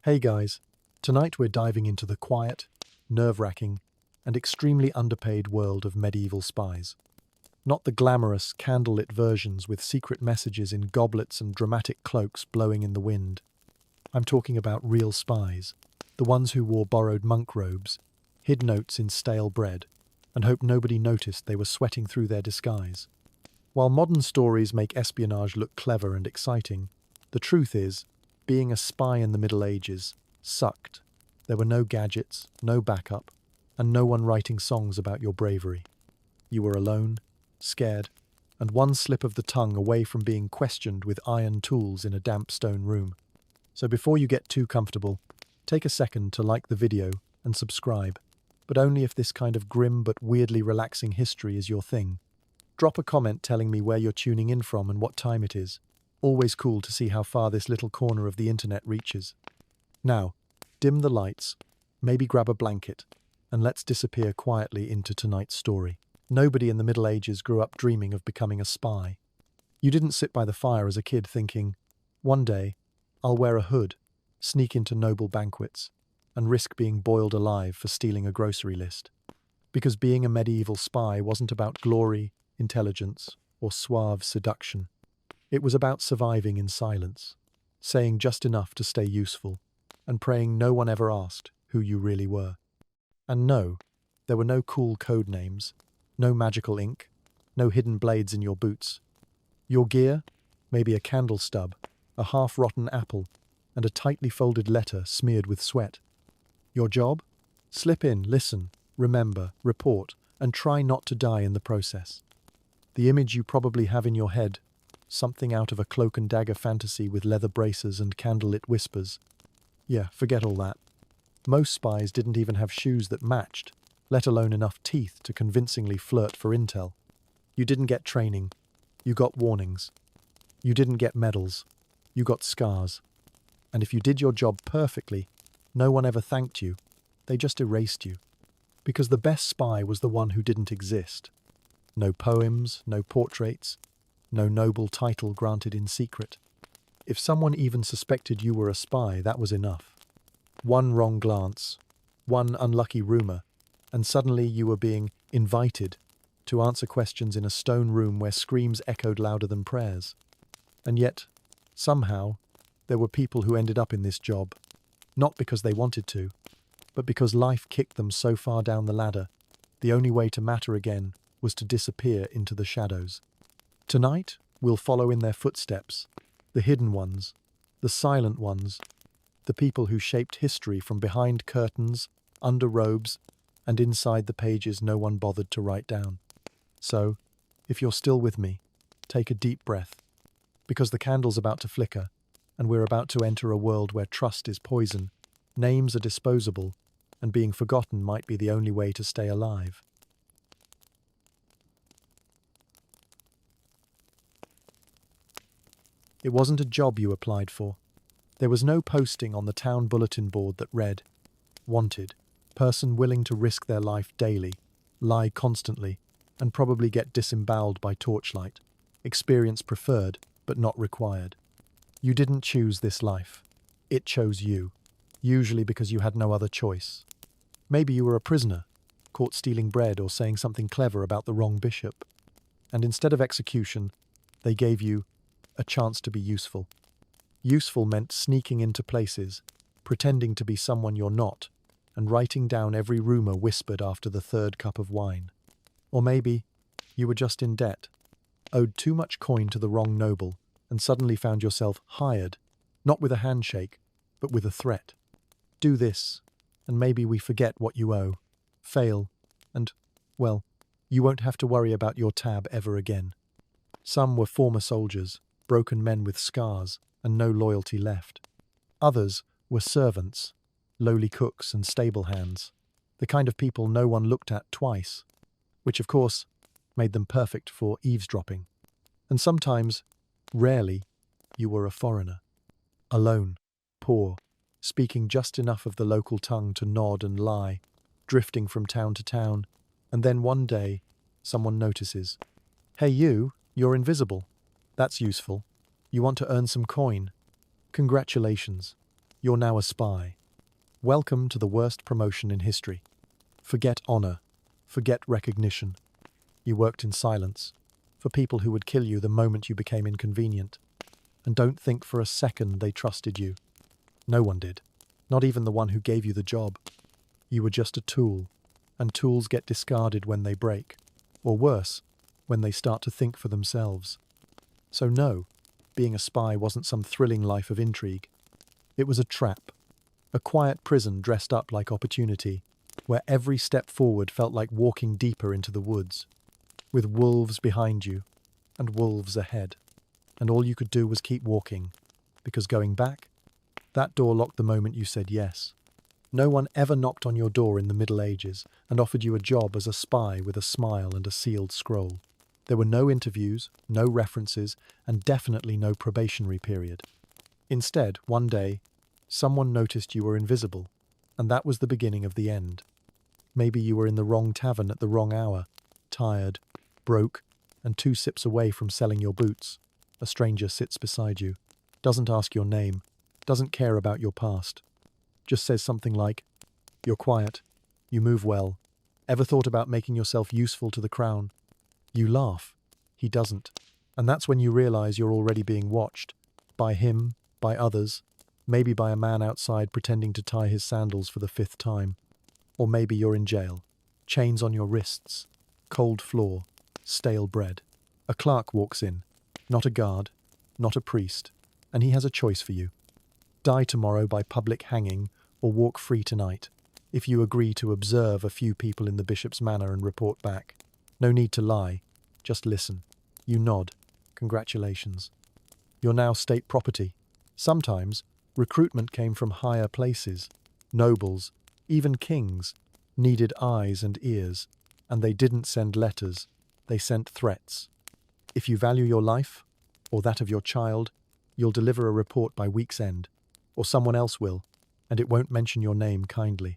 Hey guys, tonight we're diving into the quiet, nerve-wracking, and extremely underpaid world of medieval spies. Not the glamorous, candlelit versions with secret messages in goblets and dramatic cloaks blowing in the wind. I'm talking about real spies, the ones who wore borrowed monk robes, hid notes in stale bread, and hoped nobody noticed they were sweating through their disguise. While modern stories make espionage look clever and exciting, the truth is, being a spy in the Middle Ages sucked. There were no gadgets, no backup, and no one writing songs about your bravery. You were alone, scared, and one slip of the tongue away from being questioned with iron tools in a damp stone room. So before you get too comfortable, take a second to like the video and subscribe, but only if this kind of grim but weirdly relaxing history is your thing. Drop a comment telling me where you're tuning in from and what time it is. Always cool to see how far this little corner of the internet reaches. Now, dim the lights, maybe grab a blanket, and let's disappear quietly into tonight's story. Nobody in the Middle Ages grew up dreaming of becoming a spy. You didn't sit by the fire as a kid thinking, one day, I'll wear a hood, sneak into noble banquets, and risk being boiled alive for stealing a grocery list. Because being a medieval spy wasn't about glory, intelligence, or suave seduction. It was about surviving in silence, saying just enough to stay useful, and praying no one ever asked who you really were. And no, there were no cool code names, no magical ink, no hidden blades in your boots. Your gear? Maybe a candle stub, a half-rotten apple, and a tightly folded letter smeared with sweat. Your job? Slip in, listen, remember, report, and try not to die in the process. The image you probably have in your head, something out of a cloak and dagger fantasy with leather braces and candlelit whispers. Yeah, forget all that. Most spies didn't even have shoes that matched, let alone enough teeth to convincingly flirt for intel. You didn't get training. You got warnings. You didn't get medals. You got scars. And if you did your job perfectly, no one ever thanked you. They just erased you. Because the best spy was the one who didn't exist. No poems, no portraits, no noble title granted in secret. If someone even suspected you were a spy, that was enough. One wrong glance, one unlucky rumor, and suddenly you were being invited to answer questions in a stone room where screams echoed louder than prayers. And yet, somehow, there were people who ended up in this job, not because they wanted to, but because life kicked them so far down the ladder, the only way to matter again was to disappear into the shadows. Tonight, we'll follow in their footsteps, the hidden ones, the silent ones, the people who shaped history from behind curtains, under robes, and inside the pages no one bothered to write down. So, if you're still with me, take a deep breath, because the candle's about to flicker, and we're about to enter a world where trust is poison, names are disposable, and being forgotten might be the only way to stay alive. It wasn't a job you applied for. There was no posting on the town bulletin board that read, "Wanted, person willing to risk their life daily, lie constantly, and probably get disemboweled by torchlight. Experience preferred, but not required." You didn't choose this life. It chose you, usually because you had no other choice. Maybe you were a prisoner, caught stealing bread or saying something clever about the wrong bishop. And instead of execution, they gave you a chance to be useful. Useful meant sneaking into places, pretending to be someone you're not, and writing down every rumor whispered after the third cup of wine. Or maybe you were just in debt, owed too much coin to the wrong noble, and suddenly found yourself hired, not with a handshake, but with a threat. Do this, and maybe we forget what you owe, fail, and, well, you won't have to worry about your tab ever again. Some were former soldiers, broken men with scars, and no loyalty left. Others were servants, lowly cooks and stable hands, the kind of people no one looked at twice, which of course made them perfect for eavesdropping. And sometimes, rarely, you were a foreigner. Alone, poor, speaking just enough of the local tongue to nod and lie, drifting from town to town, and then one day, someone notices. "Hey you're invisible. That's useful. You want to earn some coin? Congratulations. You're now a spy. Welcome to the worst promotion in history. Forget honor. Forget recognition. You worked in silence, for people who would kill you the moment you became inconvenient. And don't think for a second they trusted you. No one did. Not even the one who gave you the job. You were just a tool, and tools get discarded when they break. Or worse, when they start to think for themselves. So no, being a spy wasn't some thrilling life of intrigue. It was a trap. A quiet prison dressed up like opportunity, where every step forward felt like walking deeper into the woods, with wolves behind you, and wolves ahead. And all you could do was keep walking, because going back, that door locked the moment you said yes. No one ever knocked on your door in the Middle Ages and offered you a job as a spy with a smile and a sealed scroll. There were no interviews, no references, and definitely no probationary period. Instead, one day, someone noticed you were invisible, and that was the beginning of the end. Maybe you were in the wrong tavern at the wrong hour, tired, broke, and 2 sips away from selling your boots. A stranger sits beside you, doesn't ask your name, doesn't care about your past. Just says something like, "You're quiet. You move well. Ever thought about making yourself useful to the crown?" You laugh. He doesn't. And that's when you realize you're already being watched. By him, by others, maybe by a man outside pretending to tie his sandals for the 5th time. Or maybe you're in jail. Chains on your wrists. Cold floor. Stale bread. A clerk walks in. Not a guard. Not a priest. And he has a choice for you. Die tomorrow by public hanging, or walk free tonight, if you agree to observe a few people in the bishop's manor and report back. No need to lie, just listen. You nod. Congratulations. You're now state property. Sometimes, recruitment came from higher places. Nobles, even kings, needed eyes and ears, and they didn't send letters, they sent threats. If you value your life, or that of your child, you'll deliver a report by week's end. Or someone else will, and it won't mention your name kindly.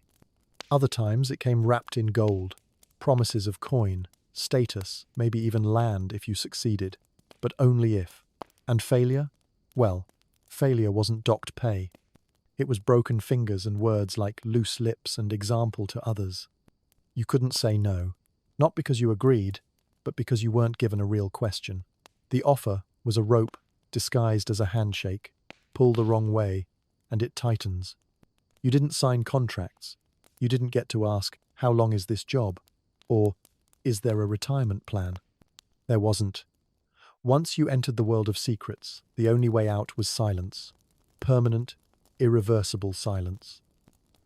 Other times it came wrapped in gold, promises of coin, status, maybe even land if you succeeded, but only if. And failure? Well, failure wasn't docked pay. It was broken fingers and words like loose lips and example to others. You couldn't say no, not because you agreed, but because you weren't given a real question. The offer was a rope disguised as a handshake. Pull the wrong way, and it tightens. You didn't sign contracts. You didn't get to ask, "How long is this job?" Or, "Is there a retirement plan?" There wasn't. Once you entered the world of secrets, the only way out was silence. Permanent, irreversible silence.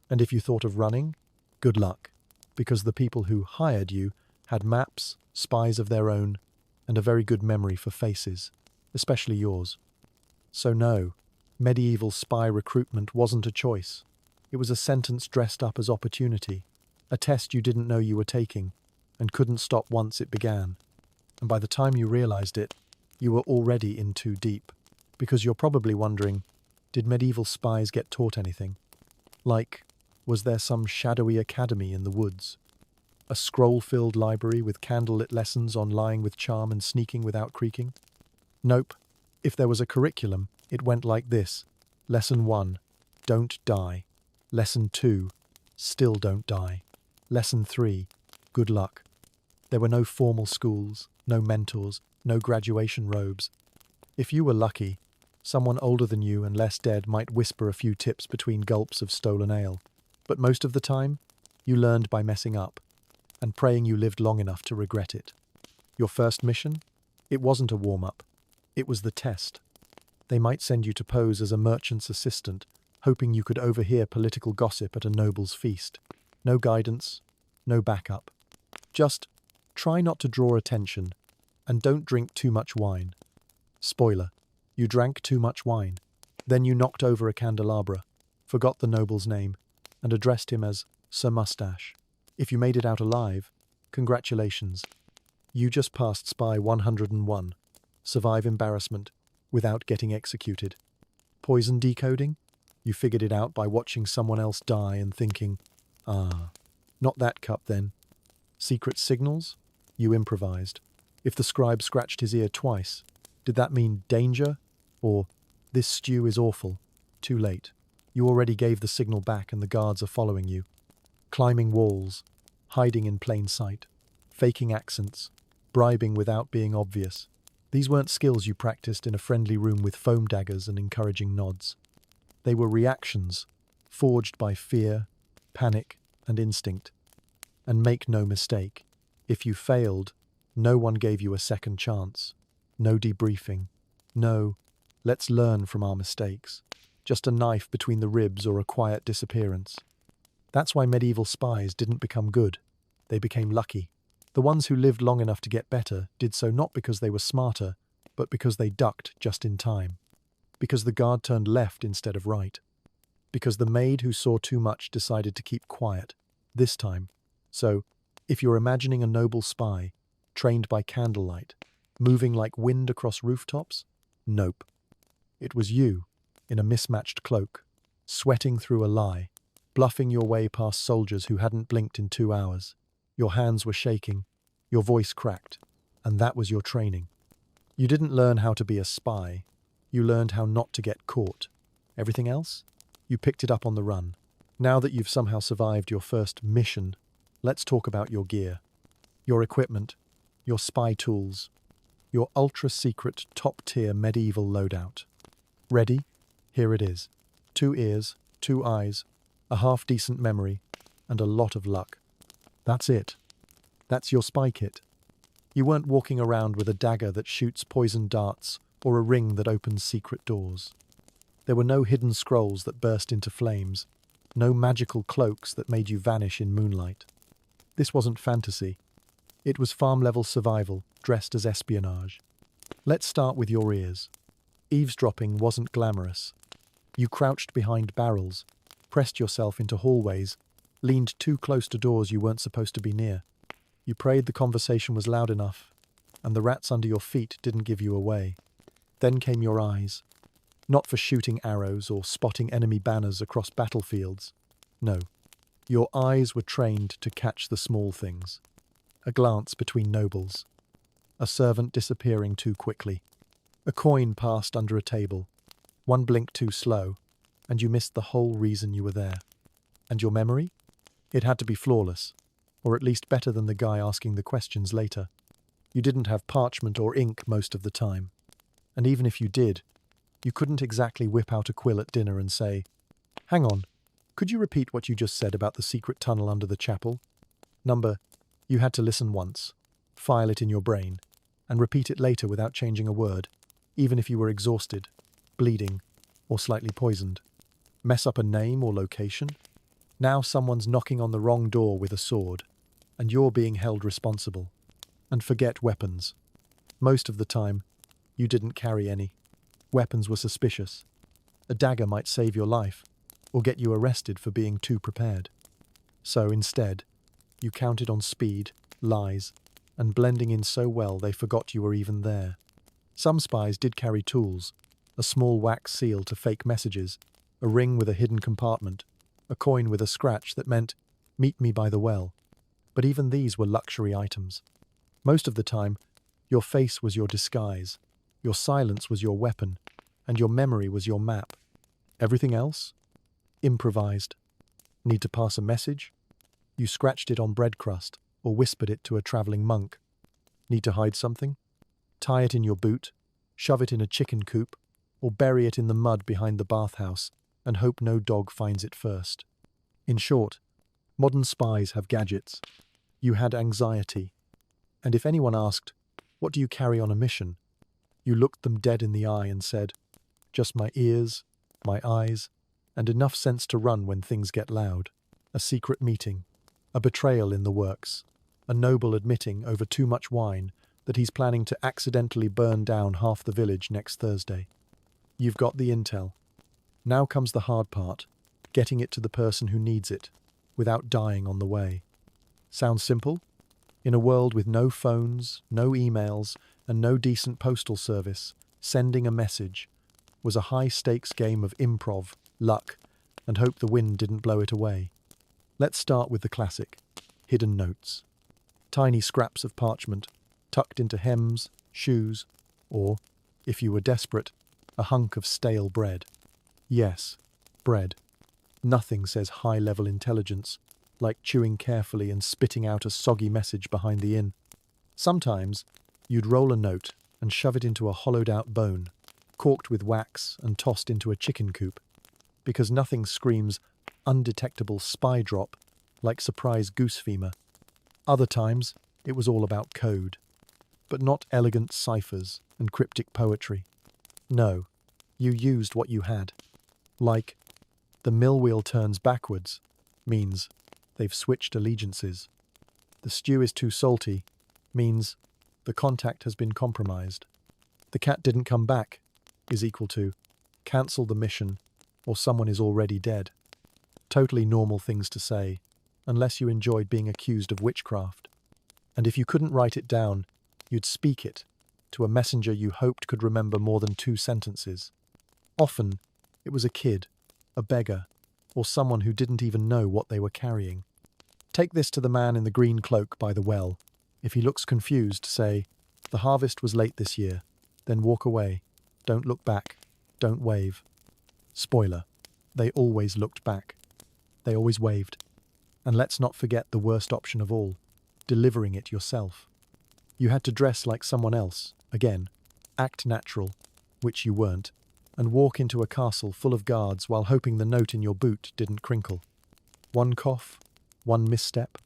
And if you thought of running, good luck, because the people who hired you had maps, spies of their own, and a very good memory for faces, especially yours. So no, medieval spy recruitment wasn't a choice. It was a sentence dressed up as opportunity, a test you didn't know you were taking, and couldn't stop once it began. And by the time you realized it, you were already in too deep, because you're probably wondering, did medieval spies get taught anything? Like, was there some shadowy academy in the woods? A scroll-filled library with candlelit lessons on lying with charm and sneaking without creaking? Nope. If there was a curriculum, it went like this. Lesson 1, don't die. Lesson 2, still don't die. Lesson 3, good luck. There were no formal schools, no mentors, no graduation robes. If you were lucky, someone older than you and less dead might whisper a few tips between gulps of stolen ale. But most of the time, you learned by messing up, and praying you lived long enough to regret it. Your first mission? It wasn't a warm-up. It was the test. They might send you to pose as a merchant's assistant, hoping you could overhear political gossip at a noble's feast. No guidance, no backup. Just try not to draw attention, and don't drink too much wine. Spoiler, you drank too much wine. Then you knocked over a candelabra, forgot the noble's name, and addressed him as Sir Mustache. If you made it out alive, congratulations. You just passed Spy 101. Survive embarrassment without getting executed. Poison decoding? You figured it out by watching someone else die and thinking, not that cup then. Secret signals? You improvised. If the scribe scratched his ear twice, did that mean danger? Or, this stew is awful, too late? You already gave the signal back and the guards are following you. Climbing walls, hiding in plain sight, faking accents, bribing without being obvious. These weren't skills you practiced in a friendly room with foam daggers and encouraging nods. They were reactions, forged by fear, panic, and instinct. And make no mistake, if you failed, no one gave you a second chance. No debriefing. No, let's learn from our mistakes. Just a knife between the ribs or a quiet disappearance. That's why medieval spies didn't become good. They became lucky. The ones who lived long enough to get better did so not because they were smarter, but because they ducked just in time. Because the guard turned left instead of right. Because the maid who saw too much decided to keep quiet, this time. So, if you're imagining a noble spy, trained by candlelight, moving like wind across rooftops, nope. It was you, in a mismatched cloak, sweating through a lie, bluffing your way past soldiers who hadn't blinked in 2 hours. Your hands were shaking, your voice cracked, and that was your training. You didn't learn how to be a spy, you learned how not to get caught. Everything else? You picked it up on the run. Now that you've somehow survived your first mission, let's talk about your gear. Your equipment, your spy tools, your ultra-secret, top-tier medieval loadout. Ready? Here it is. 2 ears, 2 eyes, a half-decent memory, and a lot of luck. That's it. That's your spy kit. You weren't walking around with a dagger that shoots poison darts or a ring that opens secret doors. There were no hidden scrolls that burst into flames, no magical cloaks that made you vanish in moonlight. This wasn't fantasy. It was farm-level survival, dressed as espionage. Let's start with your ears. Eavesdropping wasn't glamorous. You crouched behind barrels, pressed yourself into hallways, leaned too close to doors you weren't supposed to be near. You prayed the conversation was loud enough, and the rats under your feet didn't give you away. Then came your eyes. Not for shooting arrows or spotting enemy banners across battlefields. No. Your eyes were trained to catch the small things. A glance between nobles. A servant disappearing too quickly. A coin passed under a table. One blink too slow, and you missed the whole reason you were there. And your memory? It had to be flawless, or at least better than the guy asking the questions later. You didn't have parchment or ink most of the time. And even if you did, you couldn't exactly whip out a quill at dinner and say, "Hang on, could you repeat what you just said about the secret tunnel under the chapel?" You had to listen once, file it in your brain, and repeat it later without changing a word, even if you were exhausted, bleeding, or slightly poisoned. Mess up a name or location? Now someone's knocking on the wrong door with a sword, and you're being held responsible. And forget weapons. Most of the time, you didn't carry any. Weapons were suspicious. A dagger might save your life, or get you arrested for being too prepared. So instead, you counted on speed, lies, and blending in so well they forgot you were even there. Some spies did carry tools, a small wax seal to fake messages, a ring with a hidden compartment, a coin with a scratch that meant, "Meet me by the well." But even these were luxury items. Most of the time, your face was your disguise, your silence was your weapon, and your memory was your map. Everything else? Improvised. Need to pass a message? You scratched it on bread crust, or whispered it to a traveling monk. Need to hide something? Tie it in your boot, shove it in a chicken coop, or bury it in the mud behind the bathhouse and hope no dog finds it first. In short, modern spies have gadgets. You had anxiety. And if anyone asked, "What do you carry on a mission?" you looked them dead in the eye and said, "Just my ears, my eyes, and enough sense to run when things get loud." A secret meeting. A betrayal in the works. A noble admitting over too much wine that he's planning to accidentally burn down half the village next Thursday. You've got the intel. Now comes the hard part, getting it to the person who needs it, without dying on the way. Sounds simple? In a world with no phones, no emails, and no decent postal service, sending a message was a high-stakes game of improv, luck, and hope the wind didn't blow it away. Let's start with the classic, hidden notes. Tiny scraps of parchment, tucked into hems, shoes, or, if you were desperate, a hunk of stale bread. Yes, Bread. Nothing says high-level intelligence like chewing carefully and spitting out a soggy message behind the inn. Sometimes, you'd roll a note and shove it into a hollowed-out bone, corked with wax and tossed into a chicken coop, because nothing screams undetectable spy drop like surprise goose femur. Other times, it was all about code, but not elegant ciphers and cryptic poetry. No, you used what you had. Like, the mill wheel turns backwards means they've switched allegiances. The stew is too salty means the contact has been compromised. The cat didn't come back is equal to cancel the mission or someone is already dead. Totally normal things to say, unless you enjoyed being accused of witchcraft. And if you couldn't write it down, you'd speak it to a messenger you hoped could remember more than 2 sentences. Often, it was a kid, a beggar, or someone who didn't even know what they were carrying. Take this to the man in the green cloak by the well. If he looks confused, say, "The harvest was late this year." Then walk away. Don't look back. Don't wave. Spoiler, they always looked back. They always waved. And let's not forget the worst option of all, delivering it yourself. You had to dress like someone else, again, act natural, which you weren't, and walk into a castle full of guards while hoping the note in your boot didn't crinkle. One cough, one misstep,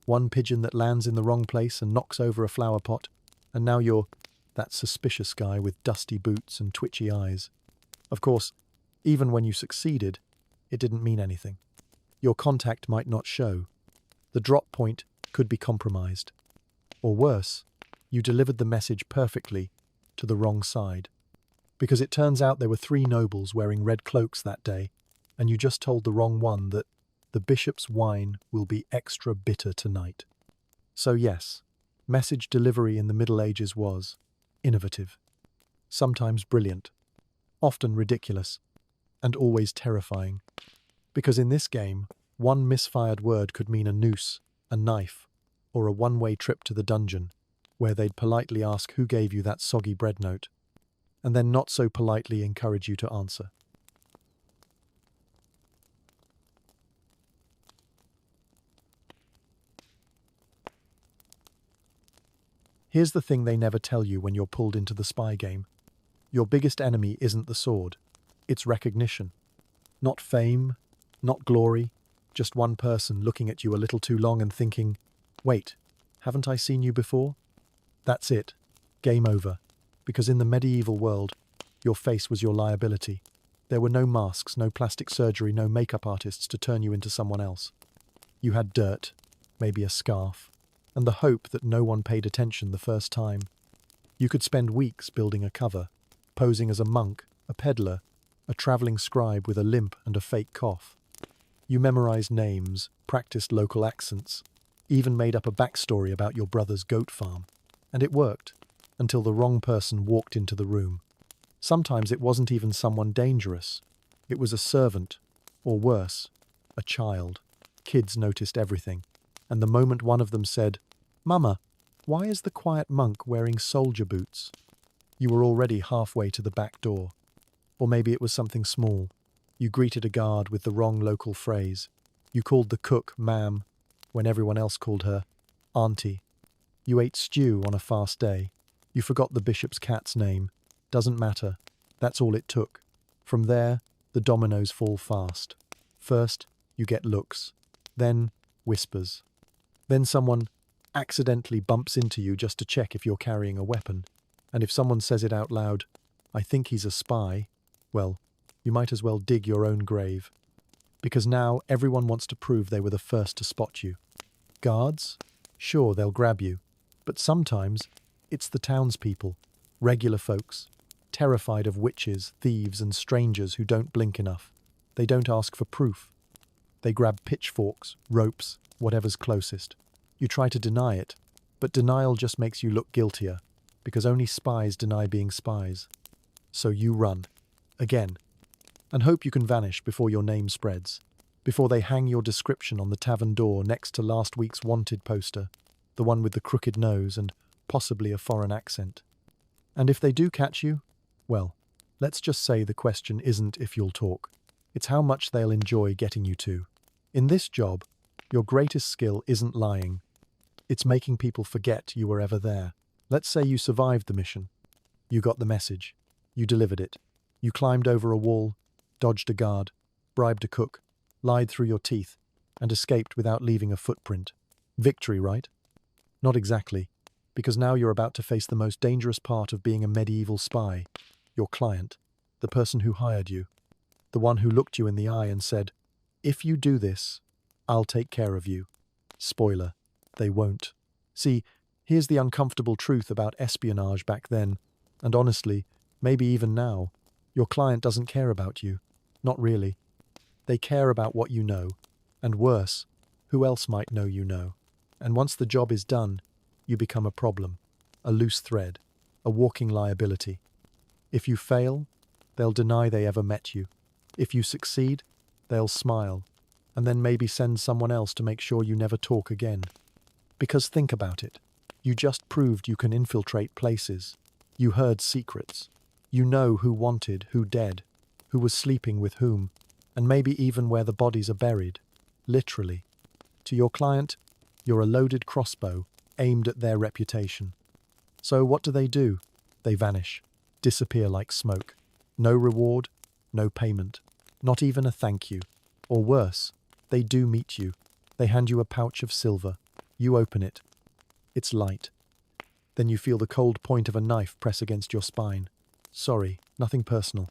one pigeon that lands in the wrong place and knocks over a flower pot, and now you're that suspicious guy with dusty boots and twitchy eyes. Of course, even when you succeeded, it didn't mean anything. Your contact might not show. The drop point could be compromised. Or worse, you delivered the message perfectly to the wrong side. Because it turns out there were 3 nobles wearing red cloaks that day, and you just told the wrong one that the bishop's wine will be extra bitter tonight. So yes, message delivery in the Middle Ages was innovative, sometimes brilliant, often ridiculous, and always terrifying. Because in this game, one misfired word could mean a noose, a knife, or a one-way trip to the dungeon, where they'd politely ask who gave you that soggy bread note, and then not so politely encourage you to answer. Here's the thing they never tell you when you're pulled into the spy game. Your biggest enemy isn't the sword, it's recognition. Not fame, not glory, just one person looking at you a little too long and thinking, "Wait, haven't I seen you before?" That's it. Game over. Because in the medieval world, your face was your liability. There were no masks, no plastic surgery, no makeup artists to turn you into someone else. You had dirt, maybe a scarf, and the hope that no one paid attention the first time. You could spend weeks building a cover, posing as a monk, a peddler, a traveling scribe with a limp and a fake cough. You memorized names, practiced local accents, even made up a backstory about your brother's goat farm. And it worked, until the wrong person walked into the room. Sometimes it wasn't even someone dangerous. It was a servant, or worse, a child. Kids noticed everything, and the moment one of them said, "Mama, why is the quiet monk wearing soldier boots?" you were already halfway to the back door. Or maybe it was something small. You greeted a guard with the wrong local phrase. You called the cook ma'am, when everyone else called her auntie. You ate stew on a fast day. You forgot the bishop's cat's name. Doesn't matter. That's all it took. From there, the dominoes fall fast. First, you get looks. Then, whispers. Then someone accidentally bumps into you just to check if you're carrying a weapon. And if someone says it out loud, "I think he's a spy," well, you might as well dig your own grave. Because now everyone wants to prove they were the first to spot you. Guards? Sure, they'll grab you. But sometimes, it's the townspeople, regular folks, terrified of witches, thieves, and strangers who don't blink enough. They don't ask for proof. They grab pitchforks, ropes, whatever's closest. You try to deny it, but denial just makes you look guiltier, because only spies deny being spies. So you run. Again. And hope you can vanish before your name spreads, before they hang your description on the tavern door next to last week's wanted poster, the one with the crooked nose and possibly a foreign accent. And if they do catch you, well, let's just say the question isn't if you'll talk. It's how much they'll enjoy getting you to. In this job, your greatest skill isn't lying. It's making people forget you were ever there. Let's say you survived the mission. You got the message. You delivered it. You climbed over a wall, dodged a guard, bribed a cook, lied through your teeth, and escaped without leaving a footprint. Victory, right? Not exactly, because now you're about to face the most dangerous part of being a medieval spy, your client, the person who hired you, the one who looked you in the eye and said, "If you do this, I'll take care of you." Spoiler, they won't. See, here's the uncomfortable truth about espionage back then, and honestly, maybe even now. Your client doesn't care about you. Not really. They care about what you know, and worse, who else might know you know. And once the job is done, you become a problem, a loose thread, a walking liability. If you fail, they'll deny they ever met you. If you succeed, they'll smile, and then maybe send someone else to make sure you never talk again. Because think about it. You just proved you can infiltrate places. You heard secrets. You know who wanted, who dead, who was sleeping with whom, and maybe even where the bodies are buried. Literally. To your client, you're a loaded crossbow aimed at their reputation. So what do? They vanish, disappear like smoke. No reward, no payment, not even a thank you. Or worse, they do meet you. They hand you a pouch of silver. You open it. It's light. Then you feel the cold point of a knife press against your spine. Sorry, nothing personal.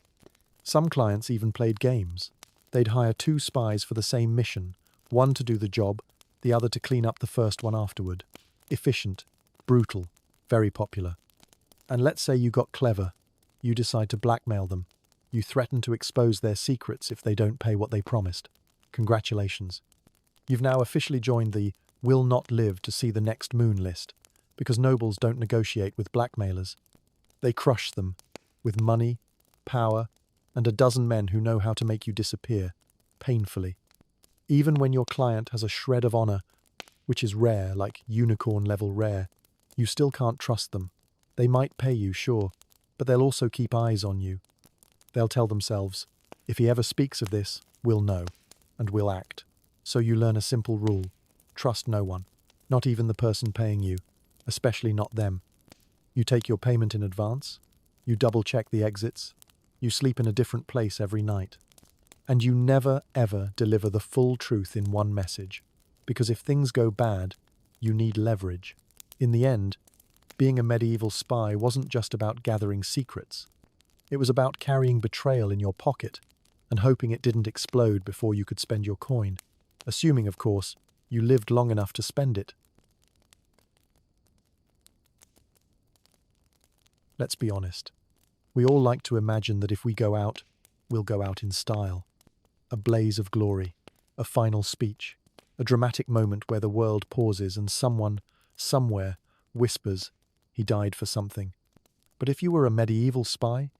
Some clients even played games. They'd hire two spies for the same mission, one to do the job, the other to clean up the first one afterward. Efficient, brutal, very popular. And let's say you got clever. You decide to blackmail them. You threaten to expose their secrets if they don't pay what they promised. Congratulations. You've now officially joined the "will not live to see the next moon" list, because nobles don't negotiate with blackmailers. They crush them, with money, power, and a dozen men who know how to make you disappear, painfully. Even when your client has a shred of honor, which is rare, like unicorn-level rare, you still can't trust them. They might pay you, sure, but they'll also keep eyes on you. They'll tell themselves, if he ever speaks of this, we'll know, and we'll act. So you learn a simple rule. Trust no one, not even the person paying you, especially not them. You take your payment in advance, you double-check the exits, you sleep in a different place every night. And you never, ever deliver the full truth in one message, because if things go bad, you need leverage. In the end, being a medieval spy wasn't just about gathering secrets. It was about carrying betrayal in your pocket and hoping it didn't explode before you could spend your coin, assuming, of course, you lived long enough to spend it. Let's be honest. We all like to imagine that if we go out, we'll go out in style. A blaze of glory, a final speech, a dramatic moment where the world pauses and someone, somewhere, whispers, he died for something. But if you were a medieval spy,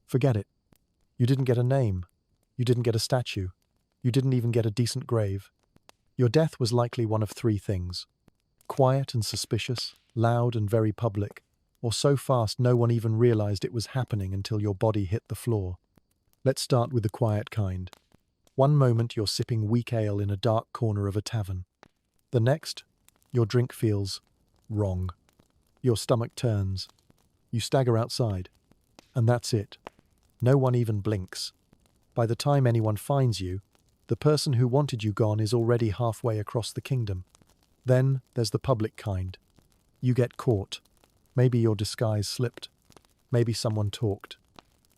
forget it. You didn't get a name. You didn't get a statue. You didn't even get a decent grave. Your death was likely one of three things: quiet and suspicious, loud and very public, or so fast no one even realized it was happening until your body hit the floor. Let's start with the quiet kind. One moment you're sipping weak ale in a dark corner of a tavern. The next, your drink feels wrong. Your stomach turns. You stagger outside. And that's it. No one even blinks. By the time anyone finds you, the person who wanted you gone is already halfway across the kingdom. Then there's the public kind. You get caught. Maybe your disguise slipped. Maybe someone talked.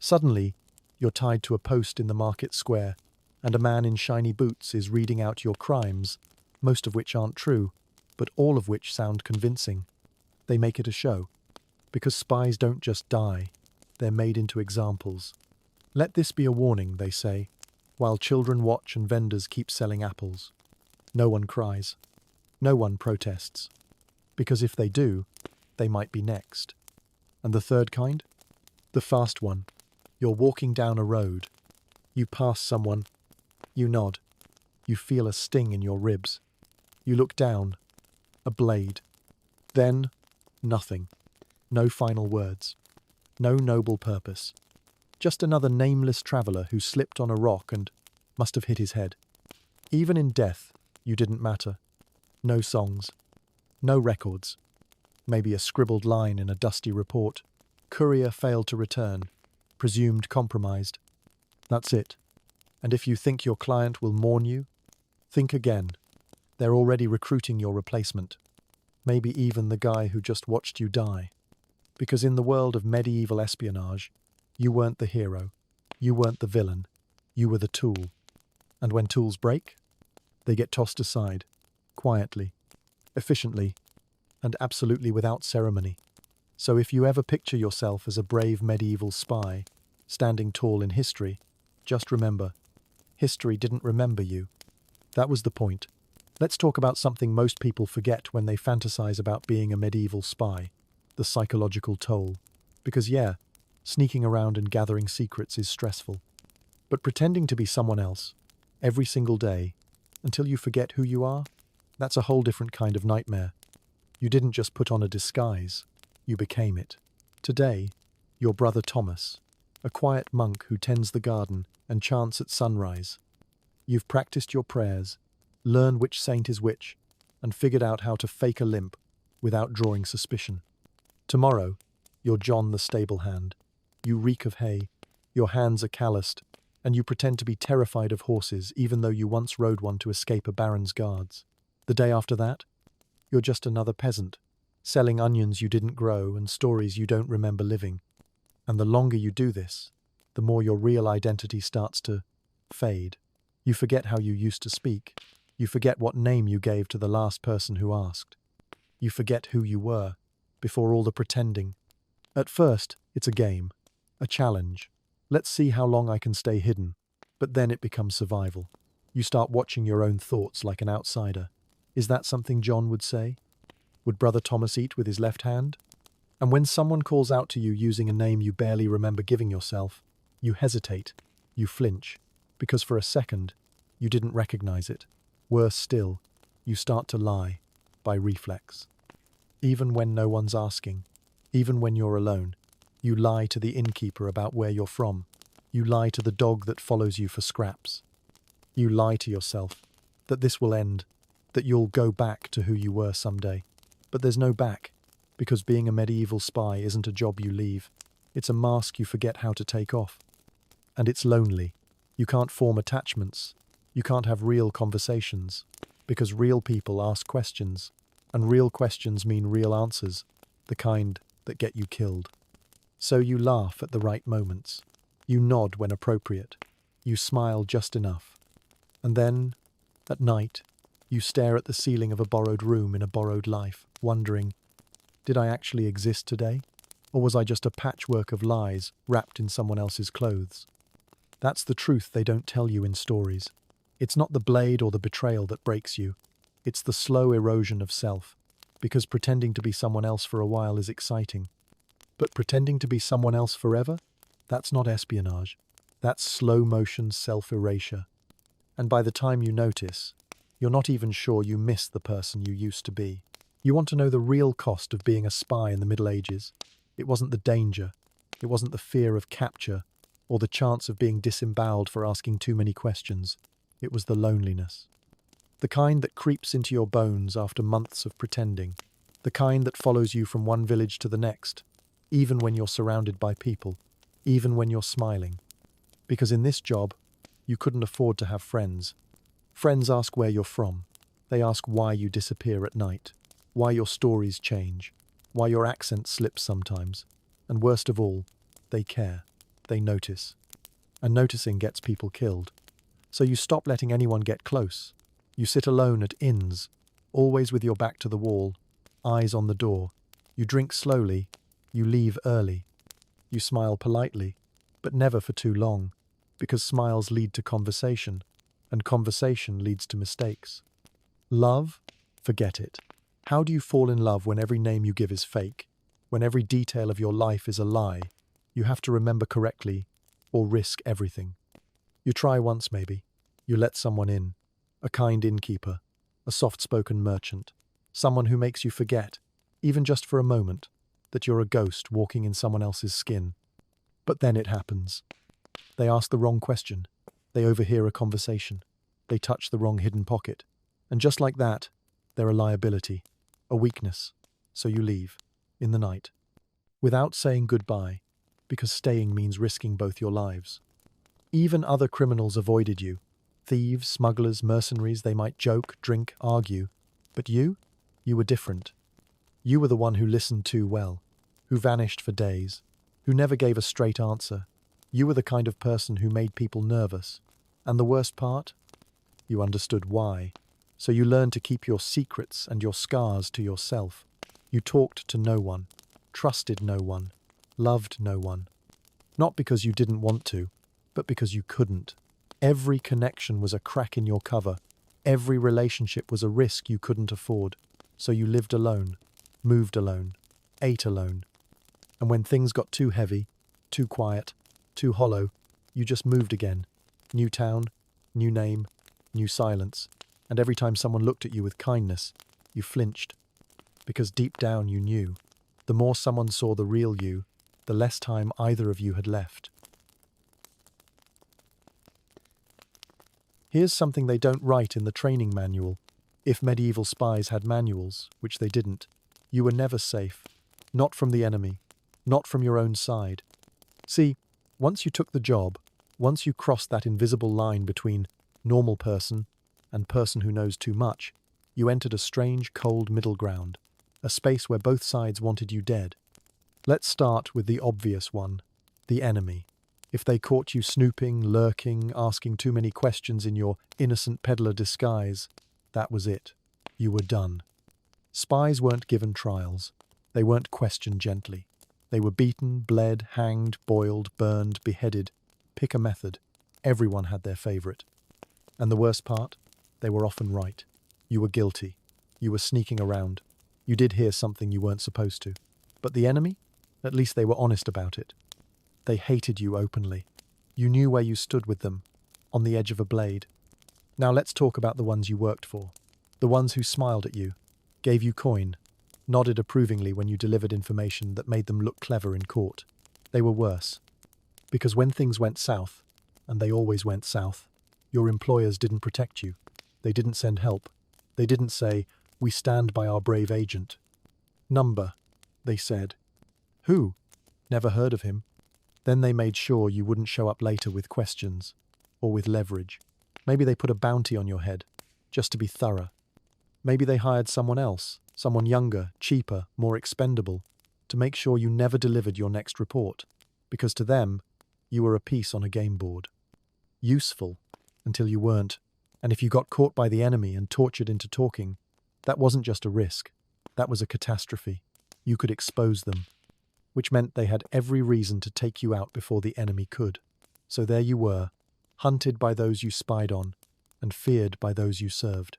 Suddenly, you're tied to a post in the market square, and a man in shiny boots is reading out your crimes, most of which aren't true, but all of which sound convincing. They make it a show. Because spies don't just die, they're made into examples. Let this be a warning, they say, while children watch and vendors keep selling apples. No one cries. No one protests. Because if they do, they might be next. And the third kind? The fast one. You're walking down a road. You pass someone. You nod. You feel a sting in your ribs. You look down. A blade. Then, nothing. No final words. No noble purpose. Just another nameless traveller who slipped on a rock and, must have hit his head. Even in death, you didn't matter. No songs. No records. Maybe a scribbled line in a dusty report. Courier failed to return. Presumed compromised. That's it. And if you think your client will mourn you, think again. They're already recruiting your replacement. Maybe even the guy who just watched you die. Because in the world of medieval espionage, you weren't the hero. You weren't the villain. You were the tool. And when tools break, they get tossed aside, quietly, efficiently, and absolutely without ceremony. So if you ever picture yourself as a brave medieval spy, standing tall in history, just remember, history didn't remember you. That was the point. Let's talk about something most people forget when they fantasize about being a medieval spy, the psychological toll. Because yeah, sneaking around and gathering secrets is stressful. But pretending to be someone else, every single day, until you forget who you are, that's a whole different kind of nightmare. You didn't just put on a disguise, you became it. Today, your brother Thomas, a quiet monk who tends the garden and chants at sunrise. You've practiced your prayers, learned which saint is which, and figured out how to fake a limp without drawing suspicion. Tomorrow, you're John the stable hand. You reek of hay, your hands are calloused, and you pretend to be terrified of horses even though you once rode one to escape a baron's guards. The day after that, you're just another peasant, selling onions you didn't grow and stories you don't remember living. And the longer you do this, the more your real identity starts to fade. You forget how you used to speak. You forget what name you gave to the last person who asked. You forget who you were, before all the pretending. At first, it's a game, a challenge. Let's see how long I can stay hidden. But then it becomes survival. You start watching your own thoughts like an outsider. Is that something John would say? Would Brother Thomas eat with his left hand? And when someone calls out to you using a name you barely remember giving yourself, you hesitate, you flinch, because for a second, you didn't recognize it. Worse still, you start to lie, by reflex. Even when no one's asking, even when you're alone, you lie to the innkeeper about where you're from. You lie to the dog that follows you for scraps. You lie to yourself that this will end, that you'll go back to who you were someday. But there's no back, because being a medieval spy isn't a job you leave. It's a mask you forget how to take off. And it's lonely. You can't form attachments. You can't have real conversations, because real people ask questions, and real questions mean real answers, the kind that get you killed. So you laugh at the right moments. You nod when appropriate. You smile just enough. And then, at night, you stare at the ceiling of a borrowed room in a borrowed life, wondering, did I actually exist today? Or was I just a patchwork of lies wrapped in someone else's clothes? That's the truth they don't tell you in stories. It's not the blade or the betrayal that breaks you. It's the slow erosion of self, because pretending to be someone else for a while is exciting. But pretending to be someone else forever? That's not espionage. That's slow-motion self-erasure. And by the time you notice, you're not even sure you miss the person you used to be. You want to know the real cost of being a spy in the Middle Ages. It wasn't the danger. It wasn't the fear of capture or the chance of being disemboweled for asking too many questions. It was the loneliness. The kind that creeps into your bones after months of pretending. The kind that follows you from one village to the next, even when you're surrounded by people, even when you're smiling. Because in this job, you couldn't afford to have friends. Friends ask where you're from. They ask why you disappear at night, why your stories change, why your accent slips sometimes. And worst of all, they care. They notice. And noticing gets people killed. So you stop letting anyone get close. You sit alone at inns, always with your back to the wall, eyes on the door. You drink slowly. You leave early. You smile politely, but never for too long, because smiles lead to conversation, and conversation leads to mistakes. Love? Forget it. How do you fall in love when every name you give is fake, when every detail of your life is a lie? You have to remember correctly, or risk everything. You try once maybe. You let someone in, a kind innkeeper, a soft-spoken merchant, someone who makes you forget, even just for a moment, that you're a ghost walking in someone else's skin. But then it happens. They ask the wrong question. They overhear a conversation. They touch the wrong hidden pocket. And just like that, they're a liability, a weakness. So you leave, in the night, without saying goodbye, because staying means risking both your lives. Even other criminals avoided you. Thieves, smugglers, mercenaries, they might joke, drink, argue. But you were different. You were the one who listened too well, who vanished for days, who never gave a straight answer. You were the kind of person who made people nervous. And the worst part? You understood why. So you learned to keep your secrets and your scars to yourself. You talked to no one, trusted no one, loved no one. Not because you didn't want to, but because you couldn't. Every connection was a crack in your cover. Every relationship was a risk you couldn't afford. So you lived alone, moved alone, ate alone. And when things got too heavy, too quiet, too hollow, you just moved again. New town, new name, new silence. And every time someone looked at you with kindness, you flinched. Because deep down you knew, the more someone saw the real you, the less time either of you had left. Here's something they don't write in the training manual. If medieval spies had manuals, which they didn't, you were never safe. Not from the enemy, not from your own side. See, once you took the job, once you crossed that invisible line between normal person and person who knows too much, you entered a strange, cold middle ground, a space where both sides wanted you dead. Let's start with the obvious one, the enemy. If they caught you snooping, lurking, asking too many questions in your innocent peddler disguise, that was it. You were done. Spies weren't given trials. They weren't questioned gently. They were beaten, bled, hanged, boiled, burned, beheaded. Pick a method. Everyone had their favorite. And the worst part? They were often right. You were guilty. You were sneaking around. You did hear something you weren't supposed to. But the enemy? At least they were honest about it. They hated you openly. You knew where you stood with them, on the edge of a blade. Now let's talk about the ones you worked for. The ones who smiled at you, gave you coin, nodded approvingly when you delivered information that made them look clever in court. They were worse. Because when things went south, and they always went south, your employers didn't protect you. They didn't send help. They didn't say, "We stand by our brave agent." "Number," they said. "Who?" "Never heard of him." Then they made sure you wouldn't show up later with questions, or with leverage. Maybe they put a bounty on your head, just to be thorough. Maybe they hired someone else, someone younger, cheaper, more expendable, to make sure you never delivered your next report, because to them, you were a piece on a game board. Useful, until you weren't. And if you got caught by the enemy and tortured into talking, that wasn't just a risk, that was a catastrophe. You could expose them, which meant they had every reason to take you out before the enemy could. So there you were, hunted by those you spied on, and feared by those you served.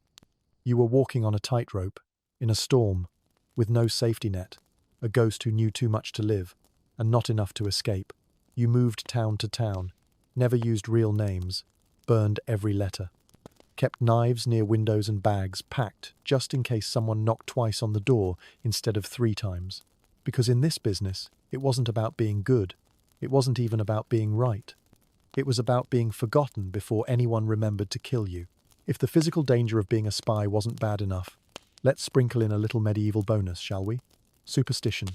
You were walking on a tightrope, in a storm, with no safety net, a ghost who knew too much to live, and not enough to escape. You moved town to town, never used real names, burned every letter, kept knives near windows and bags packed just in case someone knocked twice on the door instead of 3 times. Because in this business, it wasn't about being good. It wasn't even about being right. It was about being forgotten before anyone remembered to kill you. If the physical danger of being a spy wasn't bad enough, let's sprinkle in a little medieval bonus, shall we? Superstition.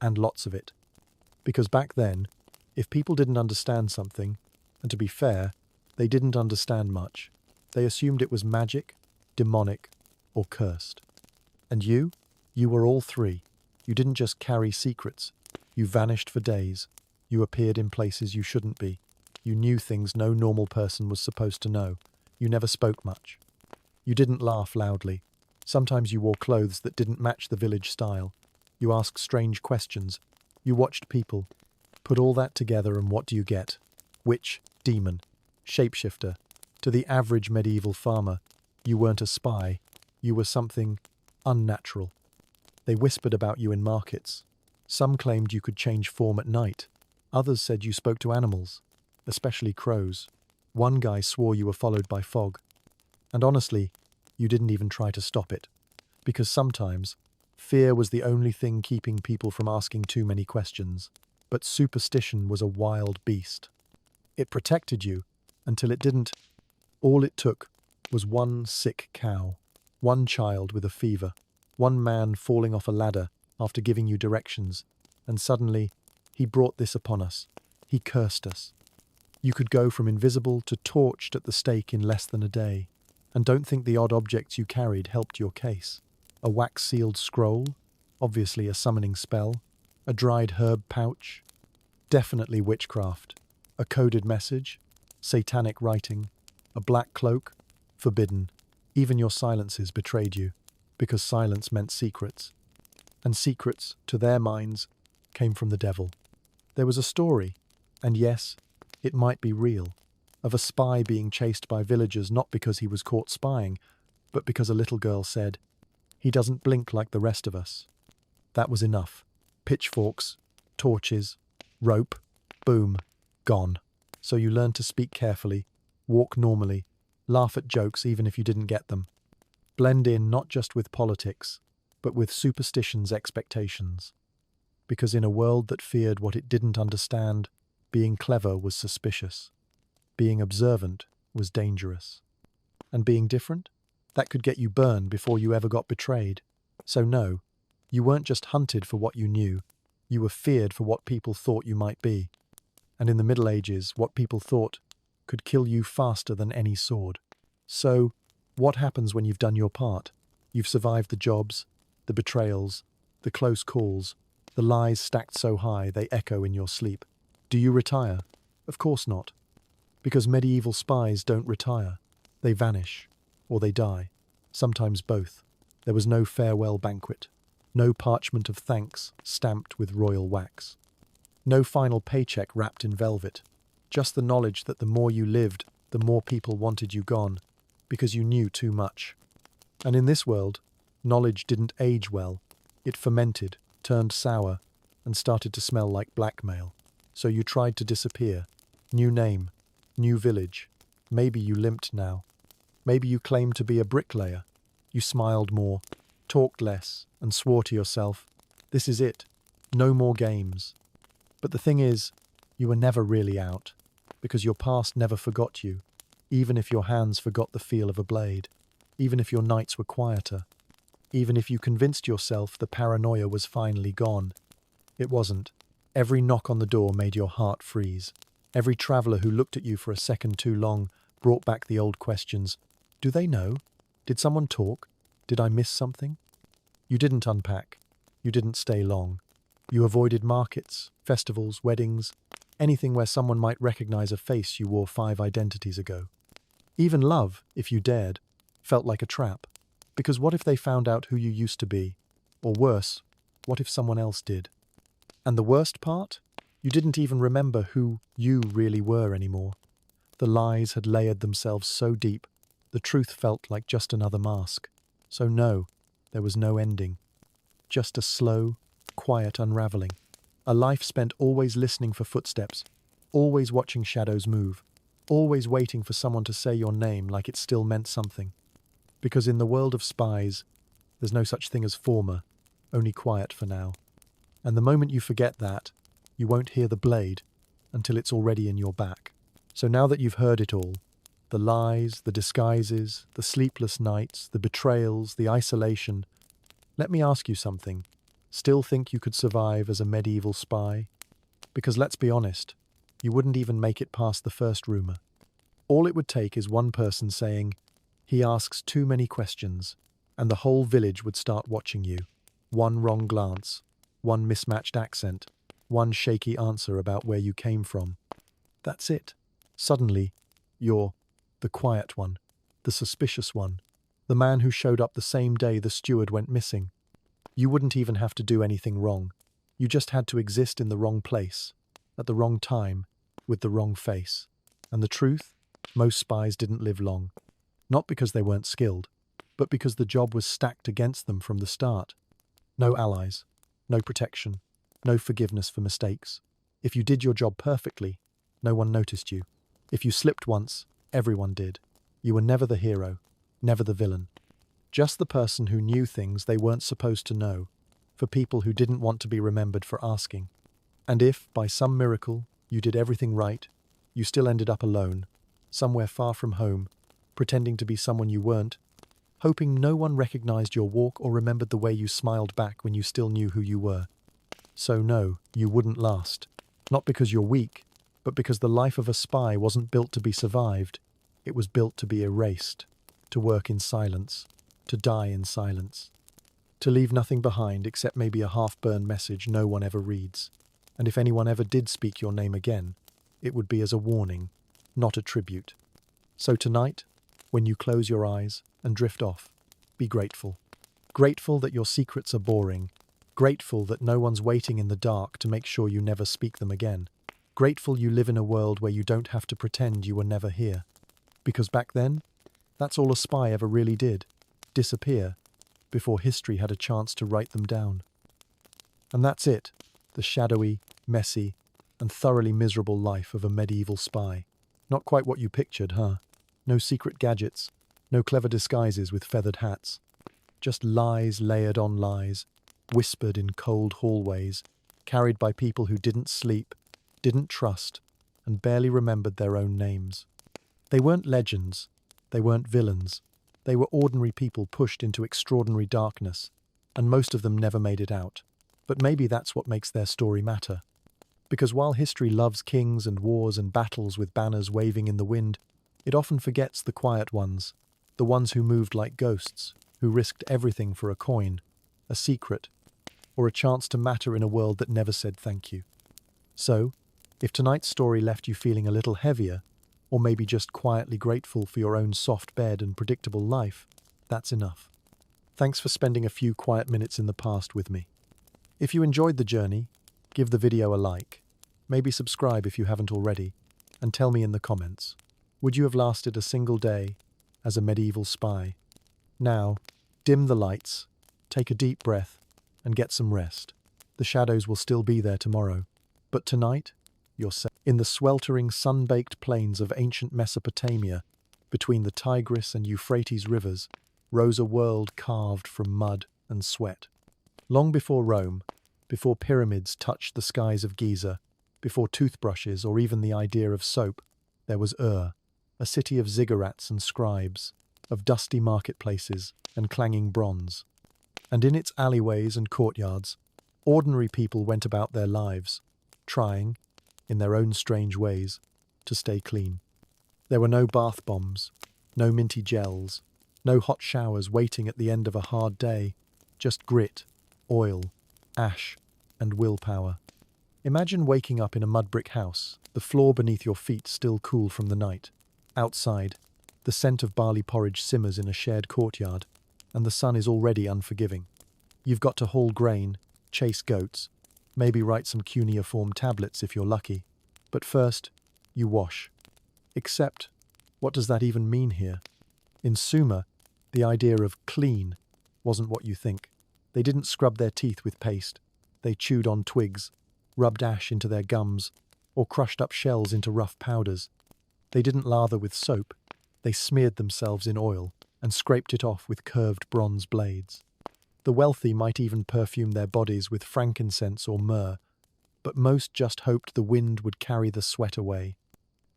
And lots of it. Because back then, if people didn't understand something, and to be fair, they didn't understand much, they assumed it was magic, demonic, or cursed. And you were all 3. You didn't just carry secrets. You vanished for days. You appeared in places you shouldn't be. You knew things no normal person was supposed to know. You never spoke much. You didn't laugh loudly. Sometimes you wore clothes that didn't match the village style. You asked strange questions. You watched people. Put all that together and what do you get? Witch, demon, shapeshifter. To the average medieval farmer, you weren't a spy. You were something unnatural. They whispered about you in markets. Some claimed you could change form at night. Others said you spoke to animals, especially crows. One guy swore you were followed by fog. And honestly, you didn't even try to stop it. Because sometimes, fear was the only thing keeping people from asking too many questions. But superstition was a wild beast. It protected you, Until it didn't. All it took was one sick cow, one child with a fever, one man falling off a ladder after giving you directions, and suddenly he brought this upon us. He cursed us. You could go from invisible to torched at the stake in less than a day. And don't think the odd objects you carried helped your case. A wax-sealed scroll, obviously a summoning spell, a dried herb pouch, definitely witchcraft, a coded message, satanic writing, a black cloak, forbidden. Even your silences betrayed you, because silence meant secrets. And secrets, to their minds, came from the devil. There was a story, and yes, it might be real, of a spy being chased by villagers not because he was caught spying, but because a little girl said, "He doesn't blink like the rest of us." That was enough. Pitchforks, torches, rope, boom, gone. So you learned to speak carefully, walk normally, laugh at jokes even if you didn't get them. Blend in not just with politics, but with superstition's expectations. Because in a world that feared what it didn't understand, being clever was suspicious. Being observant was dangerous. And being different? That could get you burned before you ever got betrayed. So no, you weren't just hunted for what you knew, you were feared for what people thought you might be. And in the Middle Ages, what people thought could kill you faster than any sword. So, what happens when you've done your part? You've survived the jobs, the betrayals, the close calls, the lies stacked so high they echo in your sleep. Do you retire? Of course not. Because medieval spies don't retire. They vanish, or they die, sometimes both. There was no farewell banquet, no parchment of thanks stamped with royal wax, no final paycheck wrapped in velvet, just the knowledge that the more you lived, the more people wanted you gone, because you knew too much. And in this world, knowledge didn't age well. It fermented, turned sour, and started to smell like blackmail. So you tried to disappear. New name, new village. Maybe you limped now. Maybe you claimed to be a bricklayer. You smiled more, talked less, and swore to yourself, "This is it. No more games." But the thing is, you were never really out, because your past never forgot you, even if your hands forgot the feel of a blade, even if your nights were quieter, even if you convinced yourself the paranoia was finally gone. It wasn't. Every knock on the door made your heart freeze. Every traveller who looked at you for a second too long brought back the old questions. Do they know? Did someone talk? Did I miss something? You didn't unpack. You didn't stay long. You avoided markets, festivals, weddings, anything where someone might recognize a face you wore 5 identities ago. Even love, if you dared, felt like a trap. Because what if they found out who you used to be? Or worse, what if someone else did? And the worst part? You didn't even remember who you really were anymore. The lies had layered themselves so deep, the truth felt like just another mask. So no, there was no ending. Just a slow, quiet unraveling. A life spent always listening for footsteps, always watching shadows move, always waiting for someone to say your name like it still meant something. Because in the world of spies, there's no such thing as former, only quiet for now. And the moment you forget that, you won't hear the blade until it's already in your back. So now that you've heard it all, the lies, the disguises, the sleepless nights, the betrayals, the isolation, let me ask you something. Still think you could survive as a medieval spy? Because let's be honest, you wouldn't even make it past the first rumor. All it would take is one person saying, "He asks too many questions," and the whole village would start watching you. One wrong glance, one mismatched accent, one shaky answer about where you came from. That's it. Suddenly, you're the quiet one, the suspicious one, the man who showed up the same day the steward went missing. You wouldn't even have to do anything wrong. You just had to exist in the wrong place, at the wrong time, with the wrong face. And the truth? Most spies didn't live long. Not because they weren't skilled, but because the job was stacked against them from the start. No allies, no protection, no forgiveness for mistakes. If you did your job perfectly, no one noticed you. If you slipped once, everyone did. You were never the hero, never the villain. Just the person who knew things they weren't supposed to know, for people who didn't want to be remembered for asking. And if, by some miracle, you did everything right, you still ended up alone, somewhere far from home, pretending to be someone you weren't, hoping no one recognized your walk or remembered the way you smiled back when you still knew who you were. So no, you wouldn't last. Not because you're weak, but because the life of a spy wasn't built to be survived. It was built to be erased, to work in silence, to die in silence, to leave nothing behind except maybe a half-burned message no one ever reads. And if anyone ever did speak your name again, it would be as a warning, not a tribute. So tonight, when you close your eyes and drift off, be grateful. Grateful that your secrets are boring. Grateful that no one's waiting in the dark to make sure you never speak them again. Grateful you live in a world where you don't have to pretend you were never here. Because back then, that's all a spy ever really did, disappear, before history had a chance to write them down. And that's it, the shadowy, messy, and thoroughly miserable life of a medieval spy. Not quite what you pictured, huh? No secret gadgets, no clever disguises with feathered hats. Just lies layered on lies, whispered in cold hallways, carried by people who didn't sleep, didn't trust, and barely remembered their own names. They weren't legends, they weren't villains, they were ordinary people pushed into extraordinary darkness, and most of them never made it out. But maybe that's what makes their story matter. Because while history loves kings and wars and battles with banners waving in the wind, it often forgets the quiet ones, the ones who moved like ghosts, who risked everything for a coin, a secret, or a chance to matter in a world that never said thank you. So, if tonight's story left you feeling a little heavier, or maybe just quietly grateful for your own soft bed and predictable life, that's enough. Thanks for spending a few quiet minutes in the past with me. If you enjoyed the journey, give the video a like, maybe subscribe if you haven't already, and tell me in the comments, would you have lasted a single day as a medieval spy? Now, dim the lights, take a deep breath, and get some rest. The shadows will still be there tomorrow, but tonight, you're safe. In the sweltering, sun-baked plains of ancient Mesopotamia, between the Tigris and Euphrates rivers, rose a world carved from mud and sweat. Long before Rome, before pyramids touched the skies of Giza, before toothbrushes or even the idea of soap, there was Ur, a city of ziggurats and scribes, of dusty marketplaces and clanging bronze. And in its alleyways and courtyards, ordinary people went about their lives, trying, in their own strange ways, to stay clean. There were no bath bombs, no minty gels, no hot showers waiting at the end of a hard day, just grit, oil, ash, and willpower. Imagine waking up in a mud brick house, the floor beneath your feet still cool from the night. Outside, the scent of barley porridge simmers in a shared courtyard, and the sun is already unforgiving. You've got to haul grain, chase goats, maybe write some cuneiform tablets if you're lucky. But first, you wash. Except, what does that even mean here? In Sumer, the idea of clean wasn't what you think. They didn't scrub their teeth with paste. They chewed on twigs, rubbed ash into their gums, or crushed up shells into rough powders. They didn't lather with soap. They smeared themselves in oil and scraped it off with curved bronze blades. The wealthy might even perfume their bodies with frankincense or myrrh, but most just hoped the wind would carry the sweat away.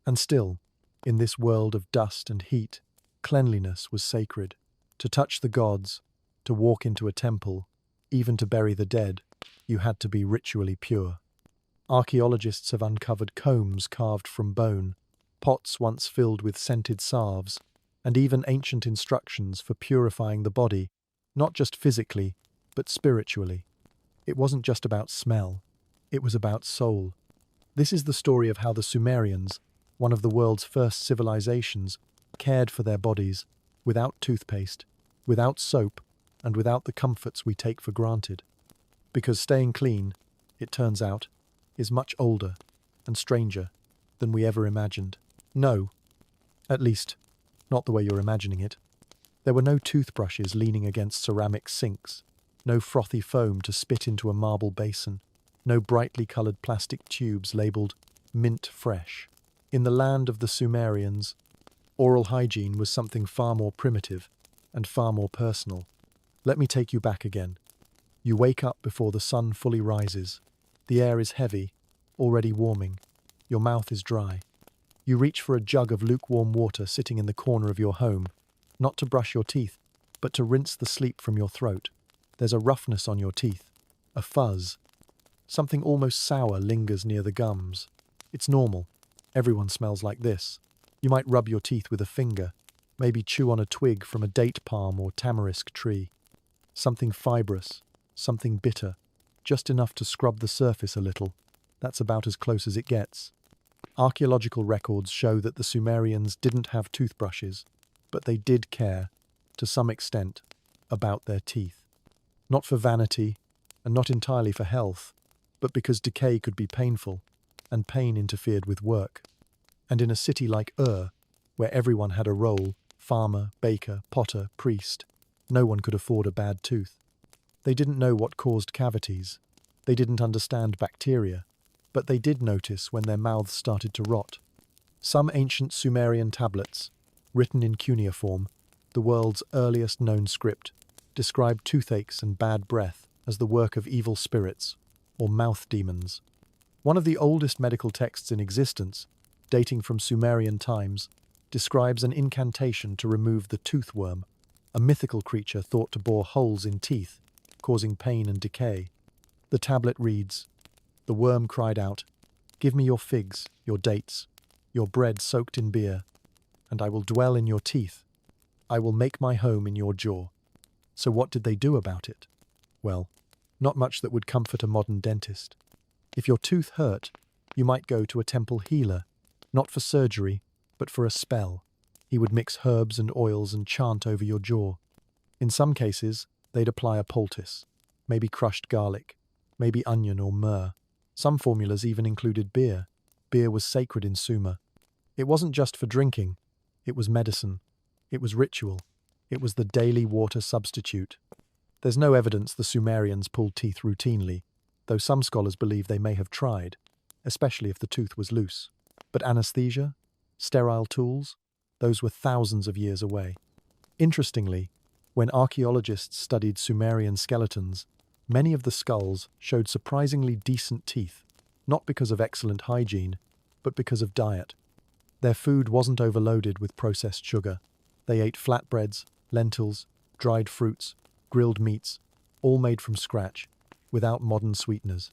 And still, in this world of dust and heat, cleanliness was sacred. To touch the gods, to walk into a temple, even to bury the dead, you had to be ritually pure. Archaeologists have uncovered combs carved from bone, pots once filled with scented salves, and even ancient instructions for purifying the body, not just physically, but spiritually. It wasn't just about smell, it was about soul. This is the story of how the Sumerians, one of the world's first civilizations, cared for their bodies, without toothpaste, without soap, and without the comforts we take for granted. Because staying clean, it turns out, is much older and stranger than we ever imagined. No, at least, not the way you're imagining it. There were no toothbrushes leaning against ceramic sinks, no frothy foam to spit into a marble basin, no brightly coloured plastic tubes labelled mint fresh. In the land of the Sumerians, oral hygiene was something far more primitive and far more personal. Let me take you back again. You wake up before the sun fully rises. The air is heavy, already warming. Your mouth is dry. You reach for a jug of lukewarm water sitting in the corner of your home, not to brush your teeth, but to rinse the sleep from your throat. There's a roughness on your teeth, a fuzz. Something almost sour lingers near the gums. It's normal. Everyone smells like this. You might rub your teeth with a finger, maybe chew on a twig from a date palm or tamarisk tree. Something fibrous, something bitter, just enough to scrub the surface a little. That's about as close as it gets. Archaeological records show that the Sumerians didn't have toothbrushes, but they did care, to some extent, about their teeth. Not for vanity, and not entirely for health, but because decay could be painful, and pain interfered with work. And in a city like where everyone had a role, farmer, baker, potter, priest, no one could afford a bad tooth. They didn't know what caused cavities. They didn't understand bacteria, but they did notice when their mouths started to rot. Some ancient Sumerian tablets, written in cuneiform, the world's earliest known script, describe toothaches and bad breath as the work of evil spirits, or mouth demons. One of the oldest medical texts in existence, dating from Sumerian times, describes an incantation to remove the toothworm, a mythical creature thought to bore holes in teeth, causing pain and decay. The tablet reads, "The worm cried out, 'Give me your figs, your dates, your bread soaked in beer, and I will dwell in your teeth. I will make my home in your jaw.'" So what did they do about it? Well, not much that would comfort a modern dentist. If your tooth hurt, you might go to a temple healer, not for surgery, but for a spell. He would mix herbs and oils and chant over your jaw. In some cases, they'd apply a poultice, maybe crushed garlic, maybe onion or myrrh. Some formulas even included beer. Beer was sacred in Sumer. It wasn't just for drinking. It was medicine. It was ritual. It was the daily water substitute. There's no evidence the Sumerians pulled teeth routinely, though some scholars believe they may have tried, especially if the tooth was loose. But anesthesia? Sterile tools? Those were thousands of years away. Interestingly, when archaeologists studied Sumerian skeletons, many of the skulls showed surprisingly decent teeth, not because of excellent hygiene, but because of diet. Their food wasn't overloaded with processed sugar. They ate flatbreads, lentils, dried fruits, grilled meats, all made from scratch, without modern sweeteners.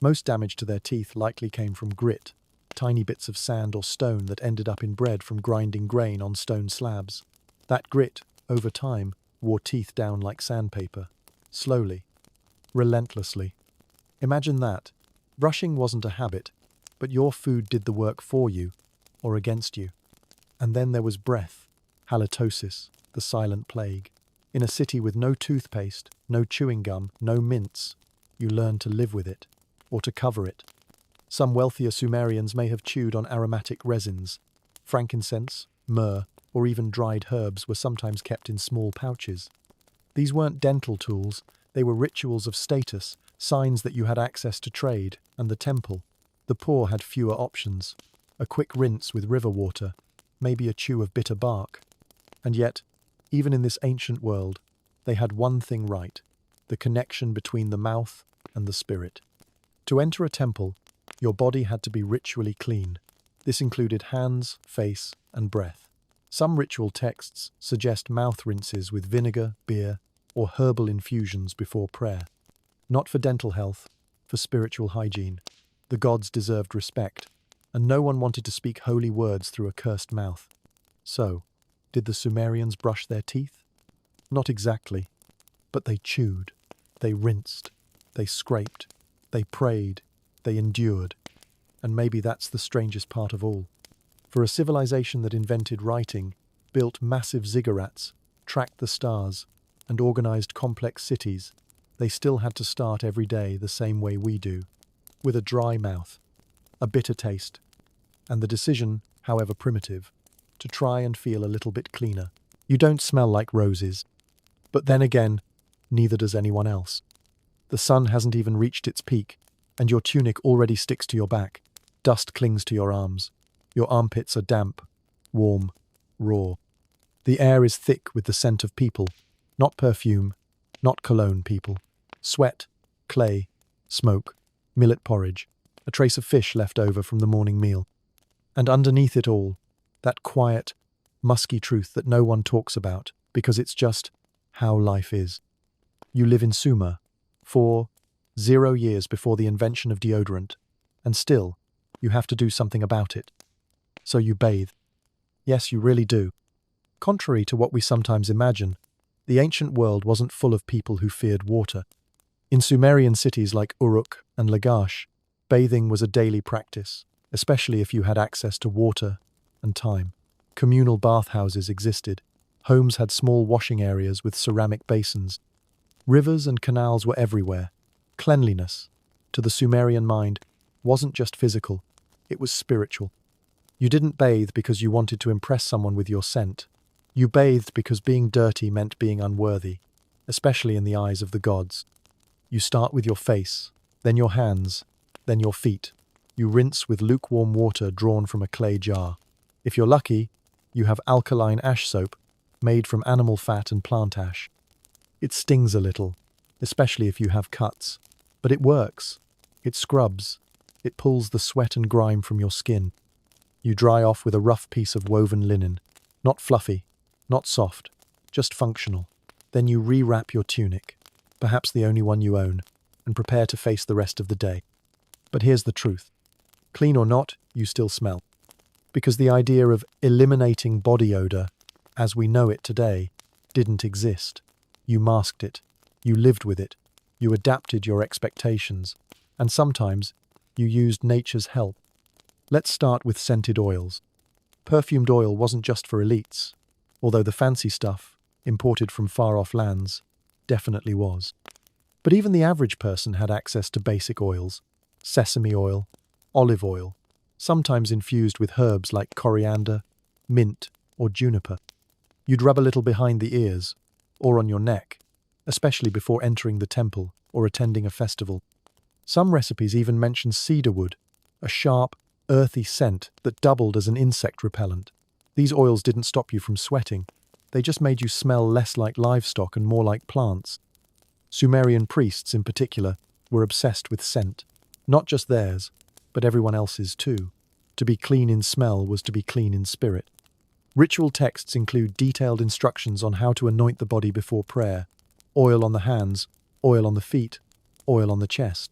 Most damage to their teeth likely came from grit, tiny bits of sand or stone that ended up in bread from grinding grain on stone slabs. That grit, over time, wore teeth down like sandpaper, slowly, relentlessly. Imagine that. Brushing wasn't a habit, but your food did the work for you, or against you. And then there was breath, halitosis, the silent plague. In a city with no toothpaste, no chewing gum, no mints, you learn to live with it, or to cover it. Some wealthier Sumerians may have chewed on aromatic resins. Frankincense, myrrh, or even dried herbs were sometimes kept in small pouches. These weren't dental tools, they were rituals of status, signs that you had access to trade and the temple. The poor had fewer options. A quick rinse with river water, maybe a chew of bitter bark. And yet, even in this ancient world, they had one thing right, the connection between the mouth and the spirit. To enter a temple, your body had to be ritually clean. This included hands, face, and breath. Some ritual texts suggest mouth rinses with vinegar, beer, or herbal infusions before prayer. Not for dental health, for spiritual hygiene. The gods deserved respect, and no one wanted to speak holy words through a cursed mouth. So, did the Sumerians brush their teeth? Not exactly, but they chewed, they rinsed, they scraped, they prayed, they endured. And maybe that's the strangest part of all. For a civilization that invented writing, built massive ziggurats, tracked the stars, and organized complex cities, they still had to start every day the same way we do, with a dry mouth, a bitter taste, and the decision, however primitive, to try and feel a little bit cleaner. You don't smell like roses, but then again, neither does anyone else. The sun hasn't even reached its peak, and your tunic already sticks to your back. Dust clings to your arms. Your armpits are damp, warm, raw. The air is thick with the scent of people, not perfume, not cologne people. Sweat, clay, smoke, millet porridge, a trace of fish left over from the morning meal. And underneath it all, that quiet, musky truth that no one talks about because it's just how life is. You live in Sumer, 0 years before the invention of deodorant, and still, you have to do something about it. So you bathe. Yes, you really do. Contrary to what we sometimes imagine, the ancient world wasn't full of people who feared water. In Sumerian cities like Uruk and Lagash, bathing was a daily practice, especially if you had access to water and time. Communal bathhouses existed. Homes had small washing areas with ceramic basins. Rivers and canals were everywhere. Cleanliness, to the Sumerian mind, wasn't just physical, it was spiritual. You didn't bathe because you wanted to impress someone with your scent. You bathed because being dirty meant being unworthy, especially in the eyes of the gods. You start with your face, then your hands, then your feet. You rinse with lukewarm water drawn from a clay jar. If you're lucky, you have alkaline ash soap made from animal fat and plant ash. It stings a little, especially if you have cuts, but it works. It scrubs. It pulls the sweat and grime from your skin. You dry off with a rough piece of woven linen, not fluffy, not soft, just functional. Then you rewrap your tunic, perhaps the only one you own, and prepare to face the rest of the day. But here's the truth. Clean or not, you still smell. Because the idea of eliminating body odor, as we know it today, didn't exist. You masked it. You lived with it. You adapted your expectations. And sometimes, you used nature's help. Let's start with scented oils. Perfumed oil wasn't just for elites, although the fancy stuff, imported from far-off lands, definitely was. But even the average person had access to basic oils: sesame oil, olive oil, sometimes infused with herbs like coriander, mint, or juniper. You'd rub a little behind the ears, or on your neck, especially before entering the temple or attending a festival. Some recipes even mention cedarwood, a sharp, earthy scent that doubled as an insect repellent. These oils didn't stop you from sweating. They just made you smell less like livestock and more like plants. Sumerian priests, in particular, were obsessed with scent. Not just theirs, but everyone else's too. To be clean in smell was to be clean in spirit. Ritual texts include detailed instructions on how to anoint the body before prayer: oil on the hands, oil on the feet, oil on the chest.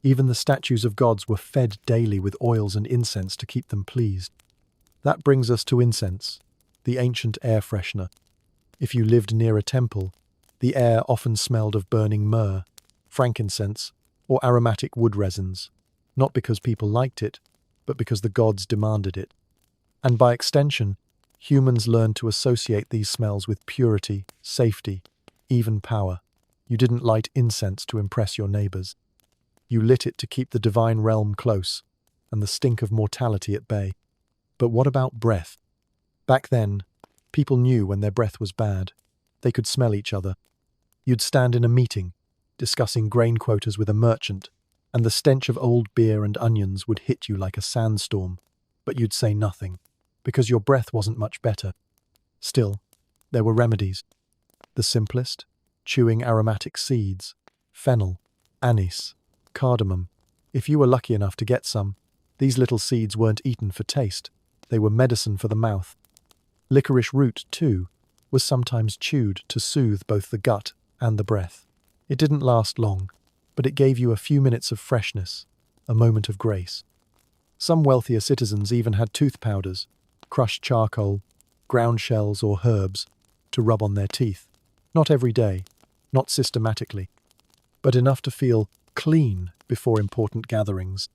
Even the statues of gods were fed daily with oils and incense to keep them pleased. That brings us to incense, the ancient air freshener. If you lived near a temple, the air often smelled of burning myrrh, frankincense, or aromatic wood resins, not because people liked it, but because the gods demanded it. And by extension, humans learned to associate these smells with purity, safety, even power. You didn't light incense to impress your neighbors. You lit it to keep the divine realm close and the stink of mortality at bay. But what about breath? Back then, people knew when their breath was bad. They could smell each other. You'd stand in a meeting, discussing grain quotas with a merchant, and the stench of old beer and onions would hit you like a sandstorm, but you'd say nothing, because your breath wasn't much better. Still, there were remedies. The simplest: chewing aromatic seeds, fennel, anise, cardamom. If you were lucky enough to get some, these little seeds weren't eaten for taste. They were medicine for the mouth. Licorice root, too, was sometimes chewed to soothe both the gut and the breath. It didn't last long, but it gave you a few minutes of freshness, a moment of grace. Some wealthier citizens even had tooth powders, crushed charcoal, ground shells or herbs, to rub on their teeth. Not every day, not systematically, but enough to feel clean before important gatherings.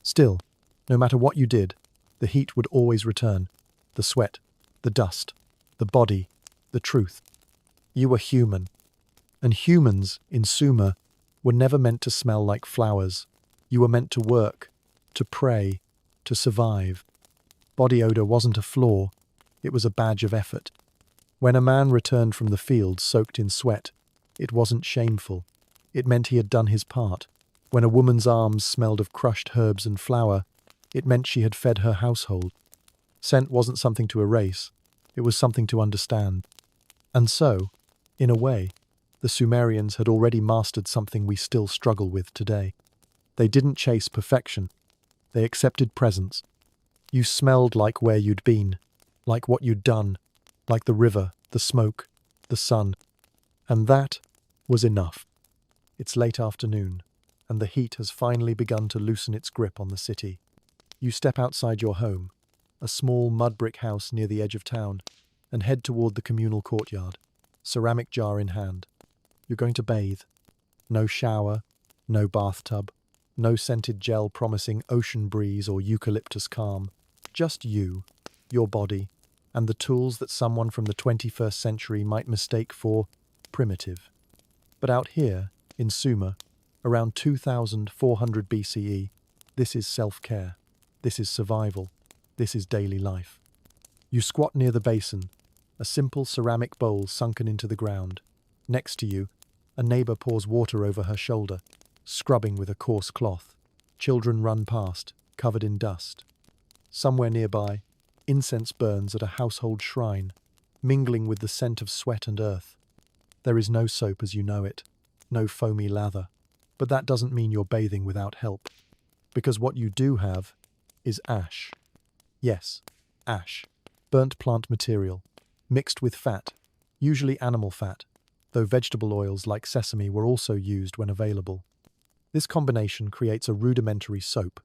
Still, no matter what you did, the heat would always return: the sweat, the dust, the body, the truth. You were human, and humans, in Sumer, were never meant to smell like flowers. You were meant to work, to pray, to survive. Body odor wasn't a flaw, it was a badge of effort. When a man returned from the field soaked in sweat, it wasn't shameful. It meant he had done his part. When a woman's arms smelled of crushed herbs and flour, it meant she had fed her household. Scent wasn't something to erase, it was something to understand. And so, in a way, the Sumerians had already mastered something we still struggle with today. They didn't chase perfection, they accepted presence. You smelled like where you'd been, like what you'd done, like the river, the smoke, the sun. And that was enough. It's late afternoon, and the heat has finally begun to loosen its grip on the city. You step outside your home, a small mud brick house near the edge of town, and head toward the communal courtyard, ceramic jar in hand. You're going to bathe. No shower, no bathtub, no scented gel promising ocean breeze or eucalyptus calm. Just you, your body, and the tools that someone from the 21st century might mistake for primitive. But out here, in Sumer, around 2400 BCE, this is self-care. This is survival. This is daily life. You squat near the basin, a simple ceramic bowl sunken into the ground. Next to you, a neighbor pours water over her shoulder, scrubbing with a coarse cloth. Children run past, covered in dust. Somewhere nearby, incense burns at a household shrine, mingling with the scent of sweat and earth. There is no soap as you know it, no foamy lather, but that doesn't mean you're bathing without help. Because what you do have is ash. Yes, ash. Burnt plant material, mixed with fat, usually animal fat, though vegetable oils like sesame were also used when available. This combination creates a rudimentary soap,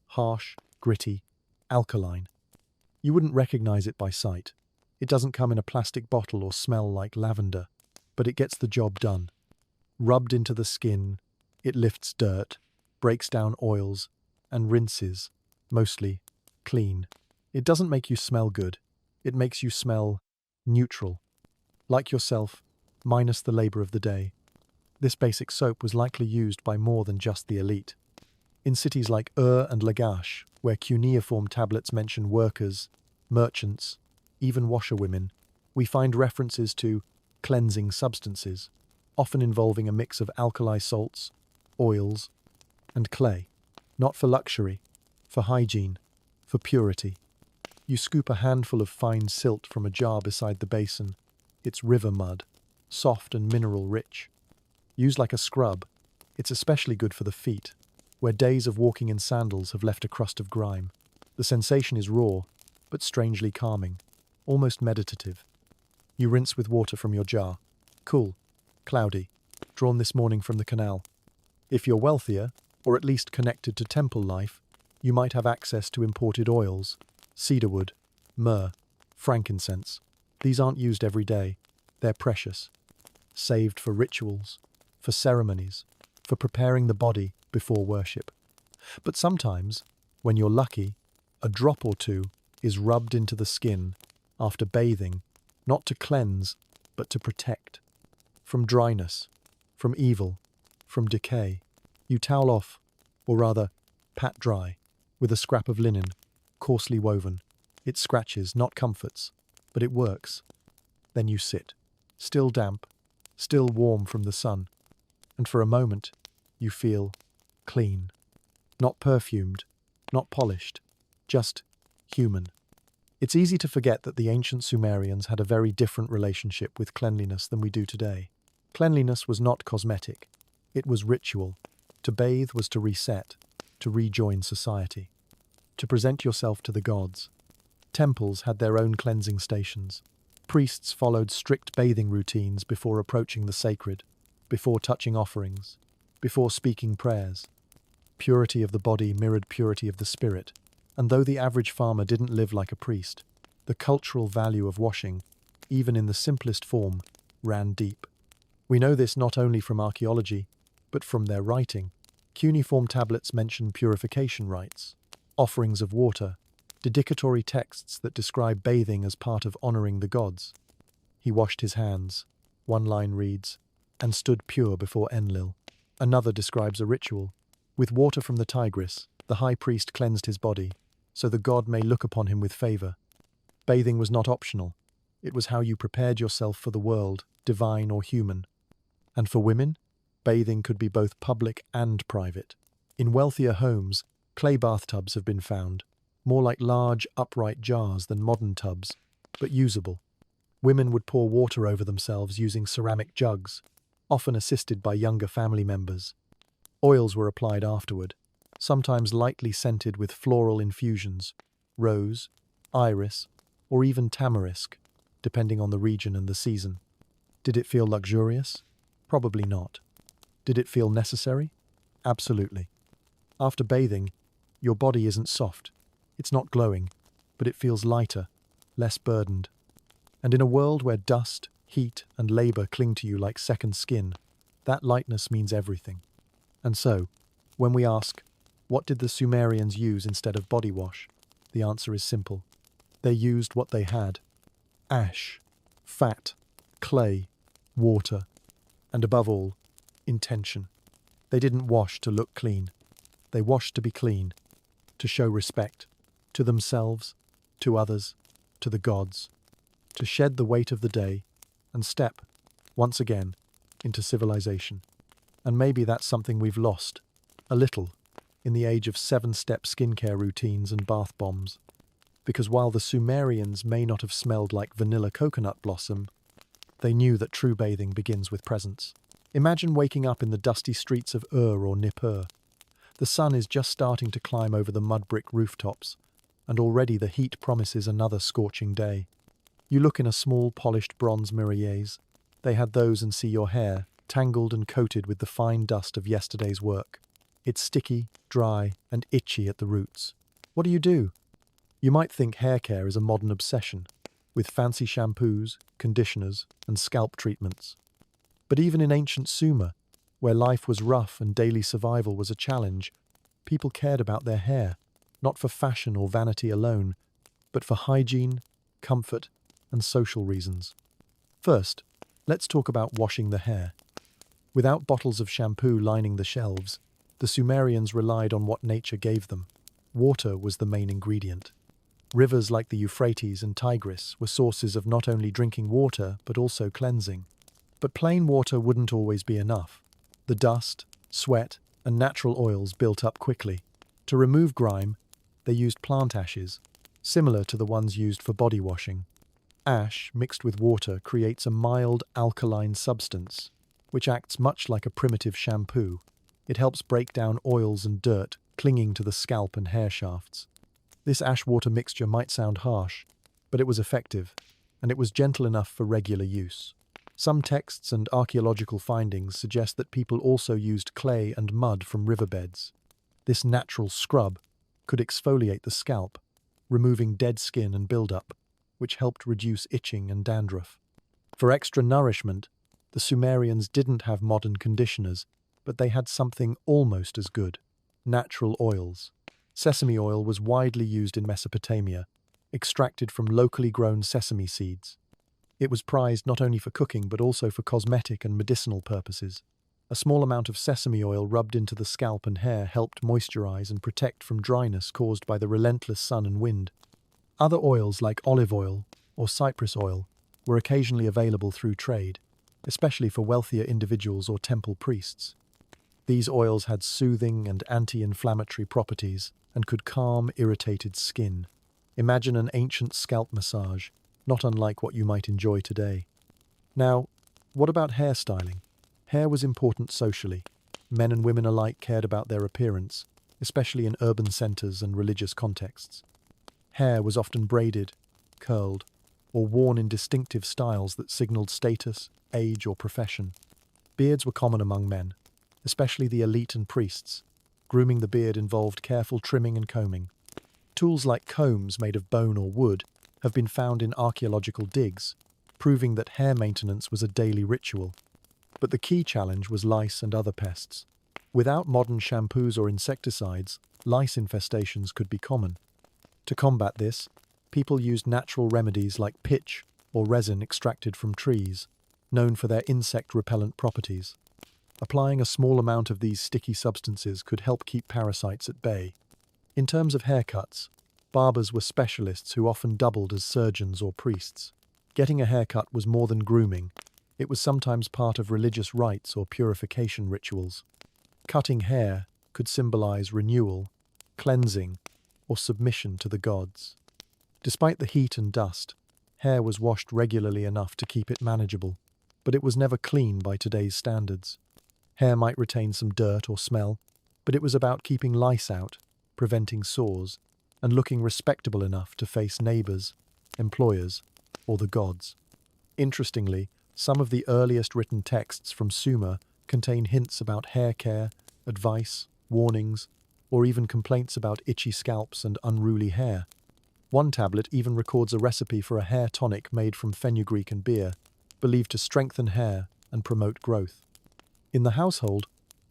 harsh, gritty, alkaline. You wouldn't recognize it by sight. It doesn't come in a plastic bottle or smell like lavender, but it gets the job done. Rubbed into the skin, it lifts dirt, breaks down oils, and rinses, mostly, clean. It doesn't make you smell good. It makes you smell neutral, like yourself, minus the labor of the day. This basic soap was likely used by more than just the elite. In cities like and Lagash, where cuneiform tablets mention workers, merchants, even washerwomen, we find references to cleansing substances, often involving a mix of alkali salts, oils, and clay. Not for luxury, for hygiene, for purity. You scoop a handful of fine silt from a jar beside the basin. It's river mud, soft and mineral-rich. Used like a scrub, it's especially good for the feet, where days of walking in sandals have left a crust of grime. The sensation is raw, but strangely calming, almost meditative. You rinse with water from your jar. Cool, cloudy, drawn this morning from the canal. If you're wealthier, or at least connected to temple life, you might have access to imported oils, cedarwood, myrrh, frankincense. These aren't used every day. They're precious, saved for rituals, for ceremonies, for preparing the body before worship. But sometimes, when you're lucky, a drop or two is rubbed into the skin after bathing, not to cleanse, but to protect. From dryness, from evil, from decay. You towel off, or rather, pat dry, with a scrap of linen, coarsely woven. It scratches, not comforts, but it works. Then you sit, still damp, still warm from the sun, and for a moment, you feel clean. Not perfumed, not polished, just human. It's easy to forget that the ancient Sumerians had a very different relationship with cleanliness than we do today. Cleanliness was not cosmetic. It was ritual. To bathe was to reset, to rejoin society, to present yourself to the gods. Temples had their own cleansing stations. Priests followed strict bathing routines before approaching the sacred, before touching offerings, before speaking prayers. Purity of the body mirrored purity of the spirit, and though the average farmer didn't live like a priest, the cultural value of washing, even in the simplest form, ran deep. We know this not only from archaeology, but from their writing. Cuneiform tablets mention purification rites, offerings of water, dedicatory texts that describe bathing as part of honoring the gods. He washed his hands, one line reads, and stood pure before Enlil. Another describes a ritual. With water from the Tigris, the high priest cleansed his body, so the god may look upon him with favor. Bathing was not optional. It was how you prepared yourself for the world, divine or human. And for women, bathing could be both public and private. In wealthier homes, clay bathtubs have been found, more like large, upright jars than modern tubs, but usable. Women would pour water over themselves using ceramic jugs, often assisted by younger family members. Oils were applied afterward, sometimes lightly scented with floral infusions, rose, iris, or even tamarisk, depending on the region and the season. Did it feel luxurious? Probably not. Did it feel necessary? Absolutely. After bathing, your body isn't soft. It's not glowing, but it feels lighter, less burdened. And in a world where dust, heat, and labor cling to you like second skin, that lightness means everything. And so, when we ask, what did the Sumerians use instead of body wash? The answer is simple. They used what they had: ash, fat, clay, water, and above all, intention. They didn't wash to look clean. They washed to be clean, to show respect, to themselves, to others, to the gods, to shed the weight of the day and step, once again, into civilization. And maybe that's something we've lost, a little, in the age of 7-step skincare routines and bath bombs. Because while the Sumerians may not have smelled like vanilla coconut blossom, they knew that true bathing begins with presence. Imagine waking up in the dusty streets of Ur or Nippur. The sun is just starting to climb over the mud brick rooftops, and already the heat promises another scorching day. You look in a small polished bronze mirrors. They had those and see your hair, tangled and coated with the fine dust of yesterday's work. It's sticky, dry, and itchy at the roots. What do? You might think hair care is a modern obsession, with fancy shampoos, conditioners, and scalp treatments. But even in ancient Sumer, where life was rough and daily survival was a challenge, people cared about their hair, not for fashion or vanity alone, but for hygiene, comfort, and social reasons. First, let's talk about washing the hair. Without bottles of shampoo lining the shelves, the Sumerians relied on what nature gave them. Water was the main ingredient. Rivers like the Euphrates and Tigris were sources of not only drinking water, but also cleansing. But plain water wouldn't always be enough. The dust, sweat, and natural oils built up quickly. To remove grime, they used plant ashes, similar to the ones used for body washing. Ash, mixed with water, creates a mild alkaline substance, which acts much like a primitive shampoo. It helps break down oils and dirt clinging to the scalp and hair shafts. This ash-water mixture might sound harsh, but it was effective, and it was gentle enough for regular use. Some texts and archaeological findings suggest that people also used clay and mud from riverbeds. This natural scrub could exfoliate the scalp, removing dead skin and buildup, which helped reduce itching and dandruff. For extra nourishment, the Sumerians didn't have modern conditioners, but they had something almost as good: natural oils. Sesame oil was widely used in Mesopotamia, extracted from locally grown sesame seeds. It was prized not only for cooking but also for cosmetic and medicinal purposes. A small amount of sesame oil rubbed into the scalp and hair helped moisturize and protect from dryness caused by the relentless sun and wind. Other oils like olive oil or cypress oil were occasionally available through trade, especially for wealthier individuals or temple priests. These oils had soothing and anti-inflammatory properties and could calm irritated skin. Imagine an ancient scalp massage, not unlike what you might enjoy today. Now, what about hairstyling? Hair was important socially. Men and women alike cared about their appearance, especially in urban centers and religious contexts. Hair was often braided, curled, or worn in distinctive styles that signaled status, age, or profession. Beards were common among men, especially the elite and priests. Grooming the beard involved careful trimming and combing. Tools like combs made of bone or wood have been found in archaeological digs, proving that hair maintenance was a daily ritual. But the key challenge was lice and other pests. Without modern shampoos or insecticides, lice infestations could be common. To combat this, people used natural remedies like pitch or resin extracted from trees, known for their insect-repellent properties. Applying a small amount of these sticky substances could help keep parasites at bay. In terms of haircuts, barbers were specialists who often doubled as surgeons or priests. Getting a haircut was more than grooming. It was sometimes part of religious rites or purification rituals. Cutting hair could symbolize renewal, cleansing, or submission to the gods. Despite the heat and dust, hair was washed regularly enough to keep it manageable, but it was never clean by today's standards. Hair might retain some dirt or smell, but it was about keeping lice out, preventing sores, and looking respectable enough to face neighbors, employers, or the gods. Interestingly, some of the earliest written texts from Sumer contain hints about hair care, advice, warnings, or even complaints about itchy scalps and unruly hair. One tablet even records a recipe for a hair tonic made from fenugreek and beer, believed to strengthen hair and promote growth. In the household,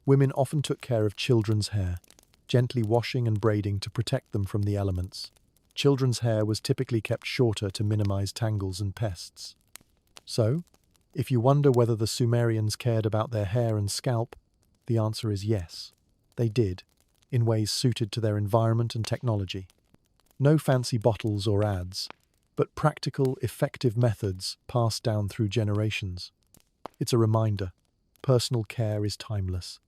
women often took care of children's hair, gently washing and braiding to protect them from the elements. Children's hair was typically kept shorter to minimize tangles and pests. So, if you wonder whether the Sumerians cared about their hair and scalp, the answer is yes, they did, in ways suited to their environment and technology. No fancy bottles or ads, but practical, effective methods passed down through generations. It's a reminder, personal care is timeless.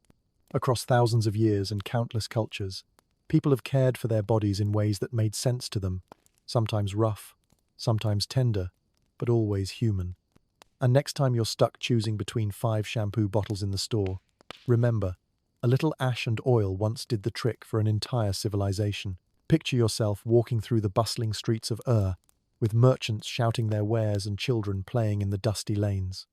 Across thousands of years and countless cultures, people have cared for their bodies in ways that made sense to them, sometimes rough, sometimes tender, but always human. And next time you're stuck choosing between 5 shampoo bottles in the store, remember, a little ash and oil once did the trick for an entire civilization. Picture yourself walking through the bustling streets of Ur, with merchants shouting their wares and children playing in the dusty lanes.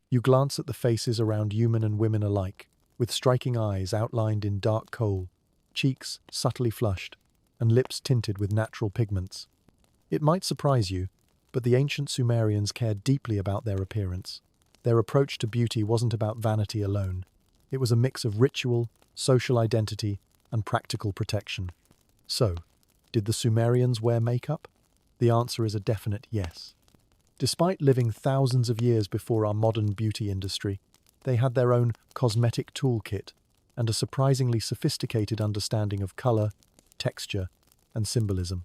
You glance at the faces around human and women alike, with striking eyes outlined in dark kohl, cheeks subtly flushed, and lips tinted with natural pigments. It might surprise you, but the ancient Sumerians cared deeply about their appearance. Their approach to beauty wasn't about vanity alone. It was a mix of ritual, social identity, and practical protection. So, did the Sumerians wear makeup? The answer is a definite yes. Despite living thousands of years before our modern beauty industry, they had their own cosmetic toolkit and a surprisingly sophisticated understanding of color, texture, and symbolism.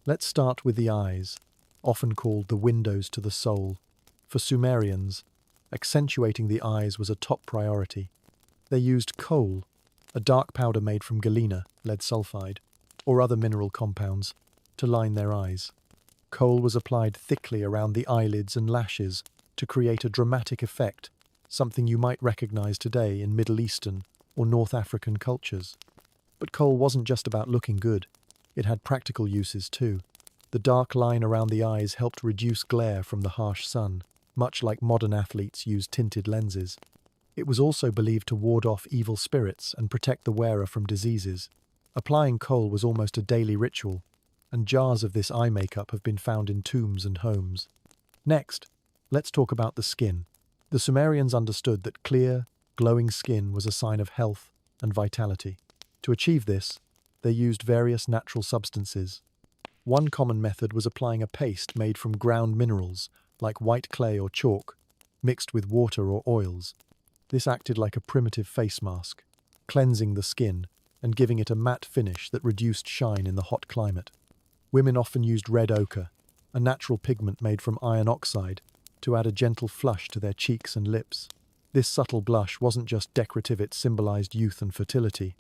Let's start with the eyes, often called the windows to the soul. For Sumerians, accentuating the eyes was a top priority. They used kohl, a dark powder made from galena, lead sulfide, or other mineral compounds, to line their eyes. Kohl was applied thickly around the eyelids and lashes to create a dramatic effect, something you might recognize today in Middle Eastern or North African cultures. But kohl wasn't just about looking good. It had practical uses too. The dark line around the eyes helped reduce glare from the harsh sun, much like modern athletes use tinted lenses. It was also believed to ward off evil spirits and protect the wearer from diseases. Applying kohl was almost a daily ritual, and jars of this eye makeup have been found in tombs and homes. Next, let's talk about the skin. The Sumerians understood that clear, glowing skin was a sign of health and vitality. To achieve this, they used various natural substances. One common method was applying a paste made from ground minerals, like white clay or chalk, mixed with water or oils. This acted like a primitive face mask, cleansing the skin and giving it a matte finish that reduced shine in the hot climate. Women often used red ochre, a natural pigment made from iron oxide, to add a gentle flush to their cheeks and lips. This subtle blush wasn't just decorative, it symbolized youth and fertility.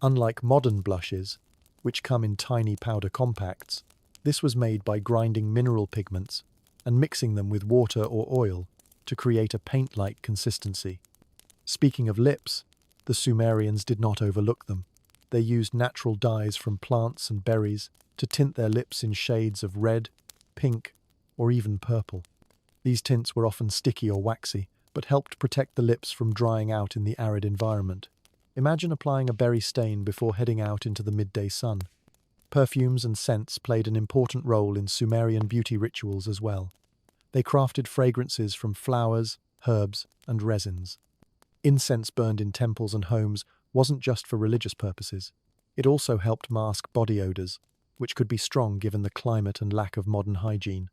Unlike modern blushes, which come in tiny powder compacts, this was made by grinding mineral pigments and mixing them with water or oil to create a paint-like consistency. Speaking of lips, the Sumerians did not overlook them. They used natural dyes from plants and berries to tint their lips in shades of red, pink, or even purple. These tints were often sticky or waxy, but helped protect the lips from drying out in the arid environment. Imagine applying a berry stain before heading out into the midday sun. Perfumes and scents played an important role in Sumerian beauty rituals as well. They crafted fragrances from flowers, herbs, and resins. Incense burned in temples and homes wasn't just for religious purposes. It also helped mask body odors, which could be strong given the climate and lack of modern hygiene.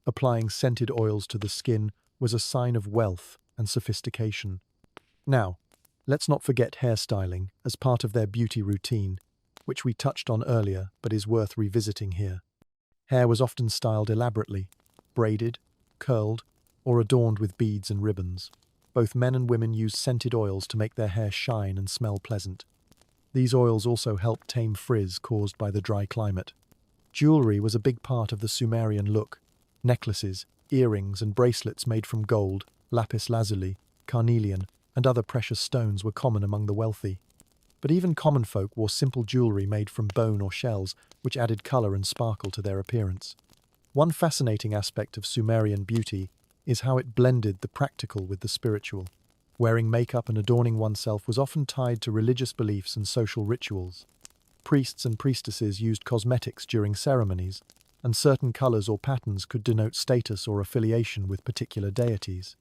Applying scented oils to the skin was a sign of wealth and sophistication. Now, let's not forget hairstyling as part of their beauty routine, which we touched on earlier but is worth revisiting here. Hair was often styled elaborately, braided, curled, or adorned with beads and ribbons. Both men and women used scented oils to make their hair shine and smell pleasant. These oils also helped tame frizz caused by the dry climate. Jewelry was a big part of the Sumerian look. Necklaces, earrings, and bracelets made from gold, lapis lazuli, carnelian, and other precious stones were common among the wealthy. But even common folk wore simple jewelry made from bone or shells, which added color and sparkle to their appearance. One fascinating aspect of Sumerian beauty is how it blended the practical with the spiritual. Wearing makeup and adorning oneself was often tied to religious beliefs and social rituals. Priests and priestesses used cosmetics during ceremonies, and certain colors or patterns could denote status or affiliation with particular deities.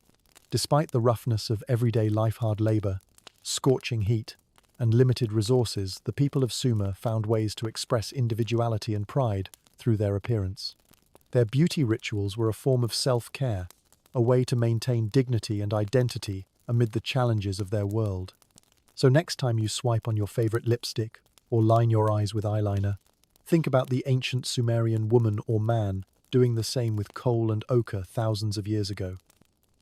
Despite the roughness of everyday life, hard labor, scorching heat, and limited resources, the people of Sumer found ways to express individuality and pride through their appearance. Their beauty rituals were a form of self-care, a way to maintain dignity and identity amid the challenges of their world. So next time you swipe on your favorite lipstick or line your eyes with eyeliner, think about the ancient Sumerian woman or man doing the same with coal and ochre thousands of years ago.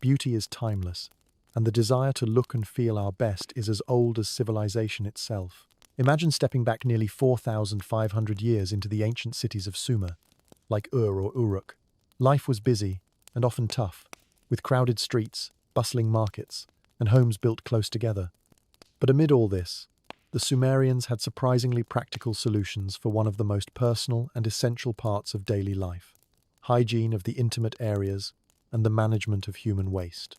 Beauty is timeless, and the desire to look and feel our best is as old as civilization itself. Imagine stepping back nearly 4,500 years into the ancient cities of Sumer, like Ur or Uruk. Life was busy and often tough, with crowded streets, bustling markets, and homes built close together. But amid all this, the Sumerians had surprisingly practical solutions for one of the most personal and essential parts of daily life: hygiene of the intimate areas and the management of human waste.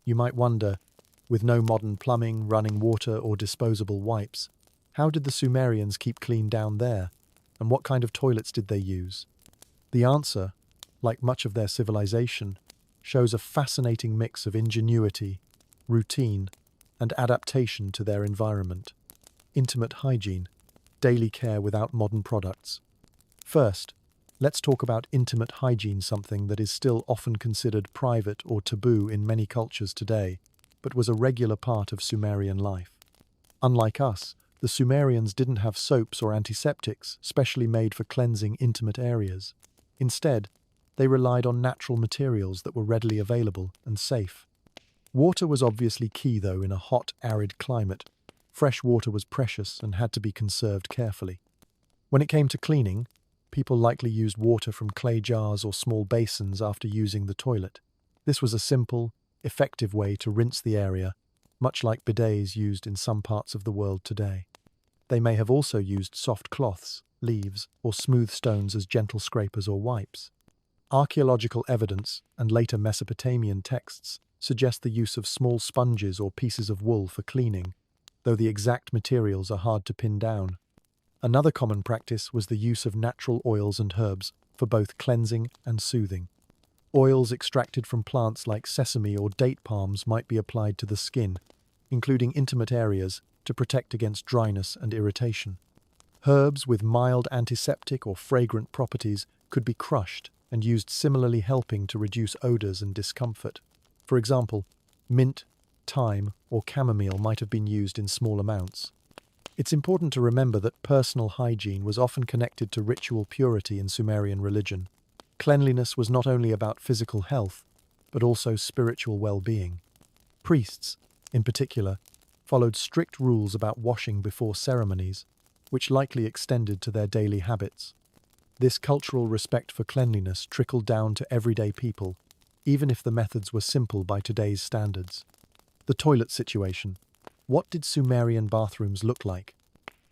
You might wonder, with no modern plumbing, running water, or disposable wipes, how did the Sumerians keep clean down there, and what kind of toilets did they use? The answer, like much of their civilization, shows a fascinating mix of ingenuity, routine, and adaptation to their environment. Intimate hygiene, daily care without modern products. First, let's talk about intimate hygiene, something that is still often considered private or taboo in many cultures today, but was a regular part of Sumerian life. Unlike us, the Sumerians didn't have soaps or antiseptics specially made for cleansing intimate areas. Instead, they relied on natural materials that were readily available and safe. Water was obviously key, though, in a hot, arid climate. Fresh water was precious and had to be conserved carefully. When it came to cleaning, people likely used water from clay jars or small basins after using the toilet. This was a simple, effective way to rinse the area, much like bidets used in some parts of the world today. They may have also used soft cloths, leaves, or smooth stones as gentle scrapers or wipes. Archaeological evidence and later Mesopotamian texts suggest the use of small sponges or pieces of wool for cleaning, though the exact materials are hard to pin down. Another common practice was the use of natural oils and herbs for both cleansing and soothing. Oils extracted from plants like sesame or date palms might be applied to the skin, including intimate areas, to protect against dryness and irritation. Herbs with mild antiseptic or fragrant properties could be crushed and used, similarly helping to reduce odors and discomfort. For example, mint, thyme, or chamomile might have been used in small amounts. It's important to remember that personal hygiene was often connected to ritual purity in Sumerian religion. Cleanliness was not only about physical health, but also spiritual well-being. Priests, in particular, followed strict rules about washing before ceremonies, which likely extended to their daily habits. This cultural respect for cleanliness trickled down to everyday people, even if the methods were simple by today's standards. The toilet situation. What did Sumerian bathrooms look like?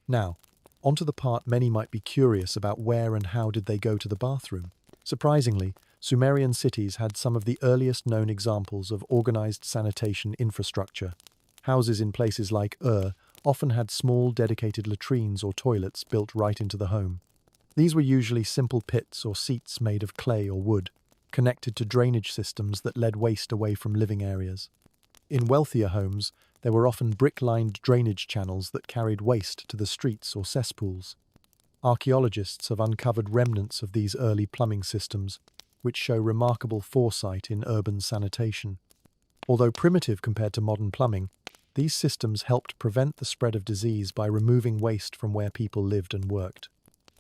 Now, onto the part many might be curious about: where and how did they go to the bathroom? Surprisingly, Sumerian cities had some of the earliest known examples of organized sanitation infrastructure. Houses in places like Ur often had small dedicated latrines or toilets built right into the home. These were usually simple pits or seats made of clay or wood, connected to drainage systems that led waste away from living areas. In wealthier homes, there were often brick-lined drainage channels that carried waste to the streets or cesspools. Archaeologists have uncovered remnants of these early plumbing systems, which show remarkable foresight in urban sanitation. Although primitive compared to modern plumbing, these systems helped prevent the spread of disease by removing waste from where people lived and worked.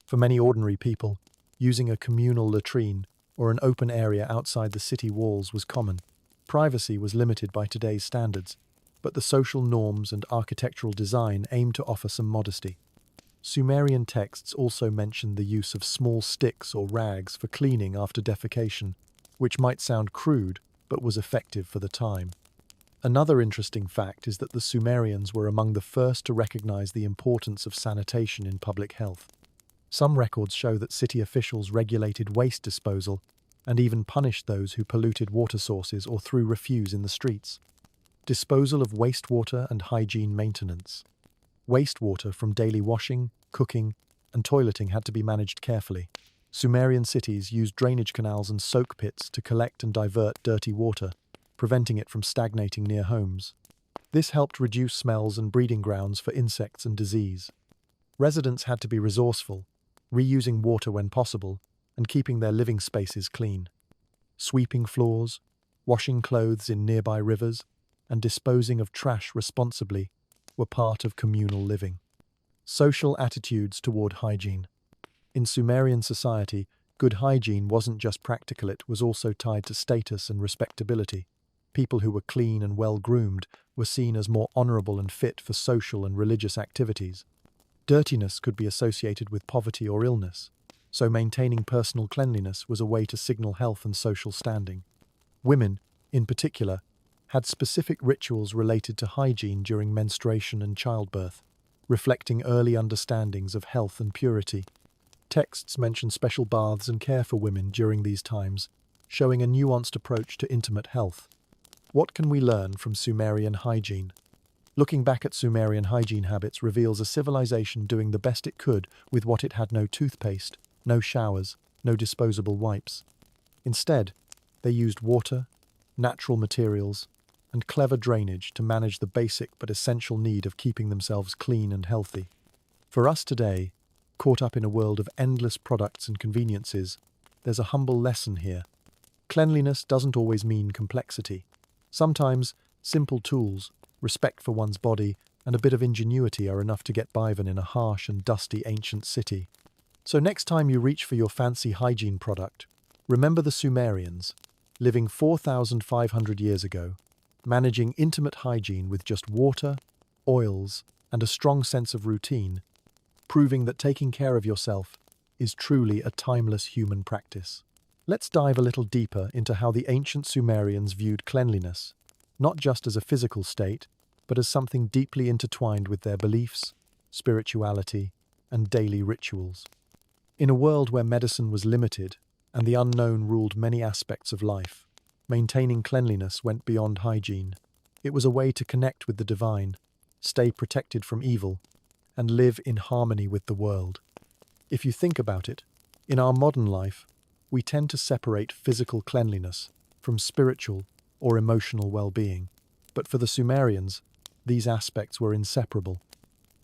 For many ordinary people, using a communal latrine or an open area outside the city walls was common. Privacy was limited by today's standards, but the social norms and architectural design aimed to offer some modesty. Sumerian texts also mention the use of small sticks or rags for cleaning after defecation, which might sound crude but was effective for the time. Another interesting fact is that the Sumerians were among the first to recognize the importance of sanitation in public health. Some records show that city officials regulated waste disposal and even punished those who polluted water sources or threw refuse in the streets. Disposal of wastewater and hygiene maintenance. Wastewater from daily washing, cooking, and toileting had to be managed carefully. Sumerian cities used drainage canals and soak pits to collect and divert dirty water, preventing it from stagnating near homes. This helped reduce smells and breeding grounds for insects and disease. Residents had to be resourceful, reusing water when possible, and keeping their living spaces clean. Sweeping floors, washing clothes in nearby rivers, and disposing of trash responsibly were part of communal living. Social attitudes toward hygiene. In Sumerian society, good hygiene wasn't just practical, it was also tied to status and respectability. People who were clean and well-groomed were seen as more honorable and fit for social and religious activities. Dirtiness could be associated with poverty or illness, so maintaining personal cleanliness was a way to signal health and social standing. Women, in particular, had specific rituals related to hygiene during menstruation and childbirth, reflecting early understandings of health and purity. Texts mention special baths and care for women during these times, showing a nuanced approach to intimate health. What can we learn from Sumerian hygiene? Looking back at Sumerian hygiene habits reveals a civilization doing the best it could with what it had: no toothpaste, no showers, no disposable wipes. Instead, they used water, natural materials, and clever drainage to manage the basic but essential need of keeping themselves clean and healthy. For us today, caught up in a world of endless products and conveniences, there's a humble lesson here. Cleanliness doesn't always mean complexity. Sometimes, simple tools, respect for one's body, and a bit of ingenuity are enough to get by even in a harsh and dusty ancient city. So next time you reach for your fancy hygiene product, remember the Sumerians, living 4,500 years ago, managing intimate hygiene with just water, oils, and a strong sense of routine, proving that taking care of yourself is truly a timeless human practice. Let's dive a little deeper into how the ancient Sumerians viewed cleanliness, not just as a physical state, but as something deeply intertwined with their beliefs, spirituality, and daily rituals. In a world where medicine was limited and the unknown ruled many aspects of life, maintaining cleanliness went beyond hygiene. It was a way to connect with the divine, stay protected from evil, and live in harmony with the world. If you think about it, in our modern life, we tend to separate physical cleanliness from spiritual or emotional well-being. But for the Sumerians, these aspects were inseparable.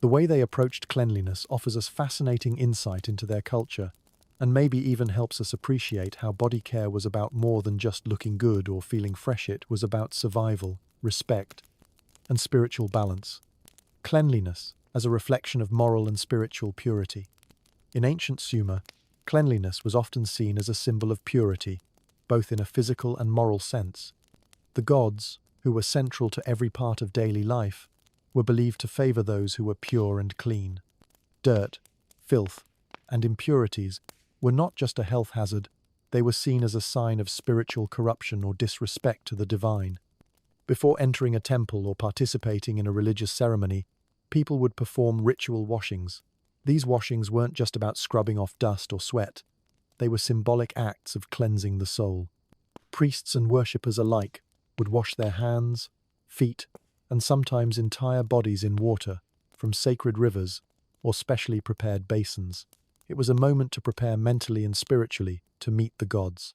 The way they approached cleanliness offers us fascinating insight into their culture, and maybe even helps us appreciate how body care was about more than just looking good or feeling fresh. It was about survival, respect, and spiritual balance. Cleanliness as a reflection of moral and spiritual purity. In ancient Sumer, cleanliness was often seen as a symbol of purity, both in a physical and moral sense. The gods, who were central to every part of daily life, were believed to favor those who were pure and clean. Dirt, filth, and impurities were not just a health hazard, they were seen as a sign of spiritual corruption or disrespect to the divine. Before entering a temple or participating in a religious ceremony, people would perform ritual washings. These washings weren't just about scrubbing off dust or sweat, they were symbolic acts of cleansing the soul. Priests and worshippers alike would wash their hands, feet, and sometimes entire bodies in water from sacred rivers or specially prepared basins. It was a moment to prepare mentally and spiritually to meet the gods.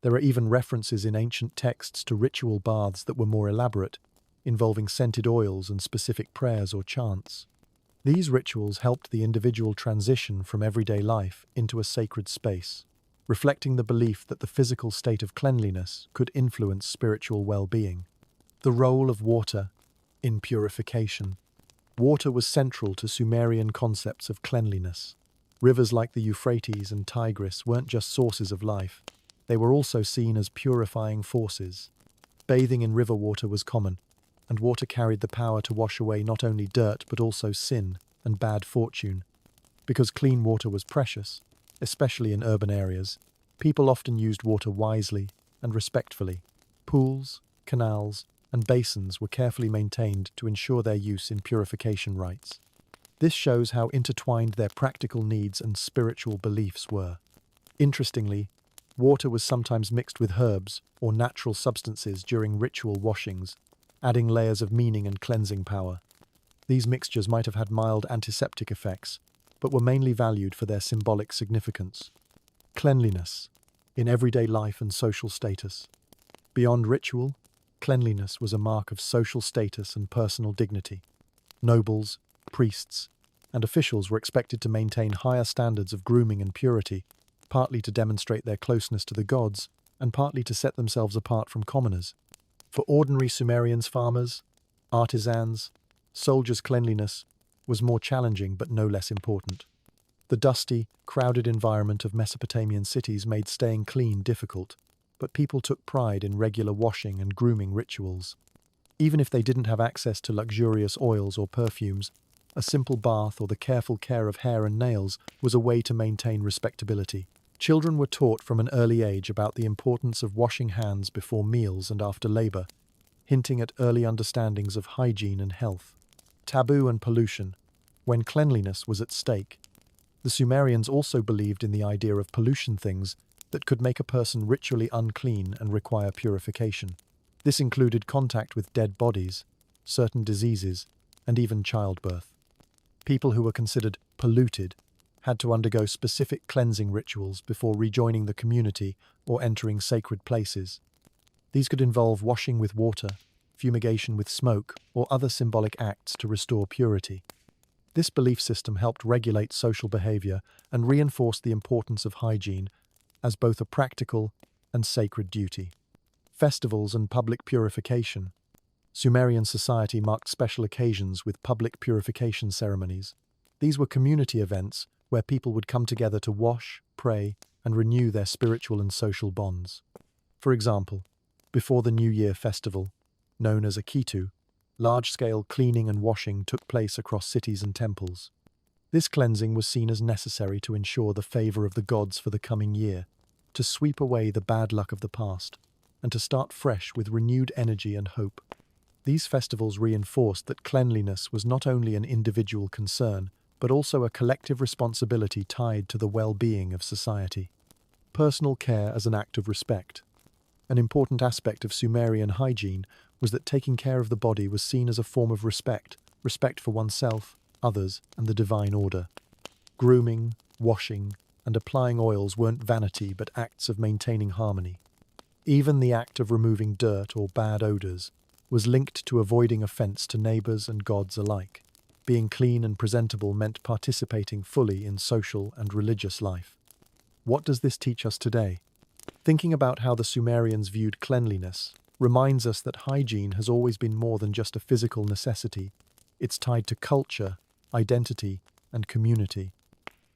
There are even references in ancient texts to ritual baths that were more elaborate, involving scented oils and specific prayers or chants. These rituals helped the individual transition from everyday life into a sacred space, reflecting the belief that the physical state of cleanliness could influence spiritual well-being. The role of water in purification. Water was central to Sumerian concepts of cleanliness. Rivers like the Euphrates and Tigris weren't just sources of life, they were also seen as purifying forces. Bathing in river water was common, and water carried the power to wash away not only dirt but also sin and bad fortune. Because clean water was precious, especially in urban areas, people often used water wisely and respectfully. Pools, canals, and basins were carefully maintained to ensure their use in purification rites. This shows how intertwined their practical needs and spiritual beliefs were. Interestingly, water was sometimes mixed with herbs or natural substances during ritual washings, adding layers of meaning and cleansing power. These mixtures might have had mild antiseptic effects, but were mainly valued for their symbolic significance. Cleanliness, in everyday life and social status. Beyond ritual, cleanliness was a mark of social status and personal dignity. Nobles, priests, and officials were expected to maintain higher standards of grooming and purity, partly to demonstrate their closeness to the gods, and partly to set themselves apart from commoners. For ordinary Sumerians, farmers, artisans, soldiers, cleanliness was more challenging but no less important. The dusty, crowded environment of Mesopotamian cities made staying clean difficult, but people took pride in regular washing and grooming rituals. Even if they didn't have access to luxurious oils or perfumes, a simple bath or the careful care of hair and nails was a way to maintain respectability. Children were taught from an early age about the importance of washing hands before meals and after labor, hinting at early understandings of hygiene and health. Taboo and pollution, when cleanliness was at stake. The Sumerians also believed in the idea of pollution things that could make a person ritually unclean and require purification. This included contact with dead bodies, certain diseases, and even childbirth. People who were considered polluted had to undergo specific cleansing rituals before rejoining the community or entering sacred places. These could involve washing with water, fumigation with smoke, or other symbolic acts to restore purity. This belief system helped regulate social behavior and reinforced the importance of hygiene as both a practical and sacred duty. Festivals and public purification. Sumerian society marked special occasions with public purification ceremonies. These were community events where people would come together to wash, pray, and renew their spiritual and social bonds. For example, before the New Year festival, known as Akitu, large-scale cleaning and washing took place across cities and temples. This cleansing was seen as necessary to ensure the favor of the gods for the coming year, to sweep away the bad luck of the past, and to start fresh with renewed energy and hope. These festivals reinforced that cleanliness was not only an individual concern, but also a collective responsibility tied to the well-being of society. Personal care as an act of respect. An important aspect of Sumerian hygiene was that taking care of the body was seen as a form of respect for oneself, others, and the divine order. Grooming, washing, and applying oils weren't vanity but acts of maintaining harmony. Even the act of removing dirt or bad odors was linked to avoiding offense to neighbors and gods alike. Being clean and presentable meant participating fully in social and religious life. What does this teach us today? Thinking about how the Sumerians viewed cleanliness reminds us that hygiene has always been more than just a physical necessity. It's tied to culture, identity, and community.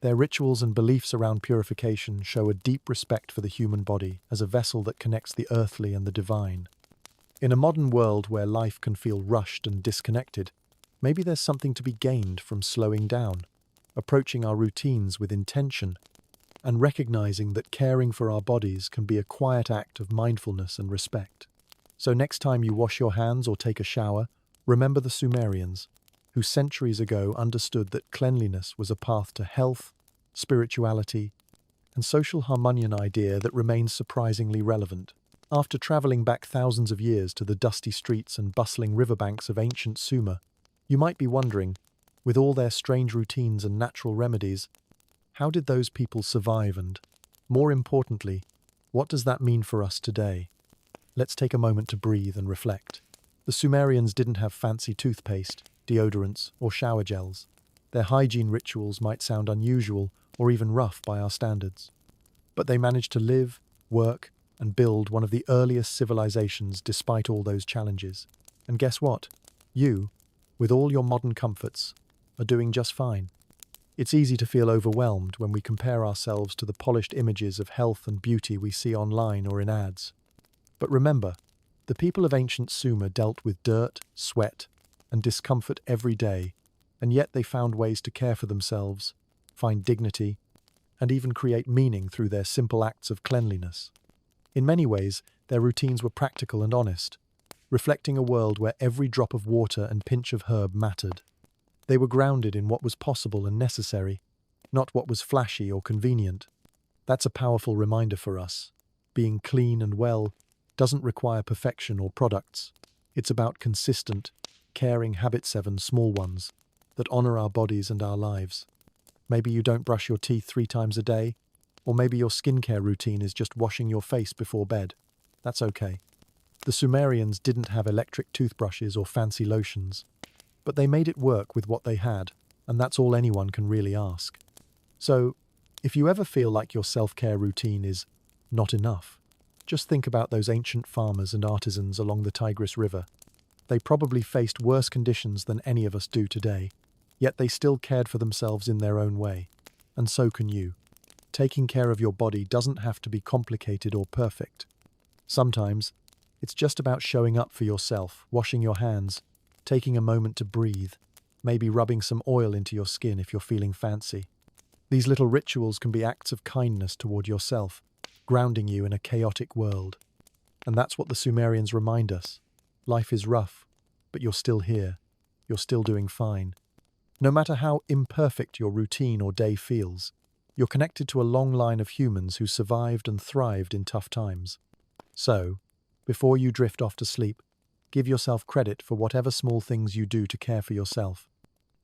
Their rituals and beliefs around purification show a deep respect for the human body as a vessel that connects the earthly and the divine. In a modern world where life can feel rushed and disconnected, maybe there's something to be gained from slowing down, approaching our routines with intention, and recognizing that caring for our bodies can be a quiet act of mindfulness and respect. So next time you wash your hands or take a shower, remember the Sumerians, who centuries ago understood that cleanliness was a path to health, spirituality, and social harmony, an idea that remains surprisingly relevant. After traveling back thousands of years to the dusty streets and bustling riverbanks of ancient Sumer, you might be wondering, with all their strange routines and natural remedies, how did those people survive and, more importantly, what does that mean for us today? Let's take a moment to breathe and reflect. The Sumerians didn't have fancy toothpaste, deodorants, or shower gels. Their hygiene rituals might sound unusual or even rough by our standards. But they managed to live, work, and build one of the earliest civilizations despite all those challenges. And guess what? You, with all your modern comforts, are doing just fine. It's easy to feel overwhelmed when we compare ourselves to the polished images of health and beauty we see online or in ads. But remember, the people of ancient Sumer dealt with dirt, sweat, and discomfort every day, and yet they found ways to care for themselves, find dignity, and even create meaning through their simple acts of cleanliness. In many ways, their routines were practical and honest, reflecting a world where every drop of water and pinch of herb mattered. They were grounded in what was possible and necessary, not what was flashy or convenient. That's a powerful reminder for us. Being clean and well doesn't require perfection or products. It's about consistent, caring habits, 7 small ones, that honor our bodies and our lives. Maybe you don't brush your teeth 3 times a day, or maybe your skincare routine is just washing your face before bed. That's okay. The Sumerians didn't have electric toothbrushes or fancy lotions, but they made it work with what they had, and that's all anyone can really ask. So, if you ever feel like your self-care routine is not enough, just think about those ancient farmers and artisans along the Tigris River. They probably faced worse conditions than any of us do today, yet they still cared for themselves in their own way. And so can you. Taking care of your body doesn't have to be complicated or perfect. Sometimes, it's just about showing up for yourself, washing your hands, taking a moment to breathe, maybe rubbing some oil into your skin if you're feeling fancy. These little rituals can be acts of kindness toward yourself, grounding you in a chaotic world. And that's what the Sumerians remind us. Life is rough, but you're still here. You're still doing fine. No matter how imperfect your routine or day feels, you're connected to a long line of humans who survived and thrived in tough times. So, before you drift off to sleep, give yourself credit for whatever small things you do to care for yourself.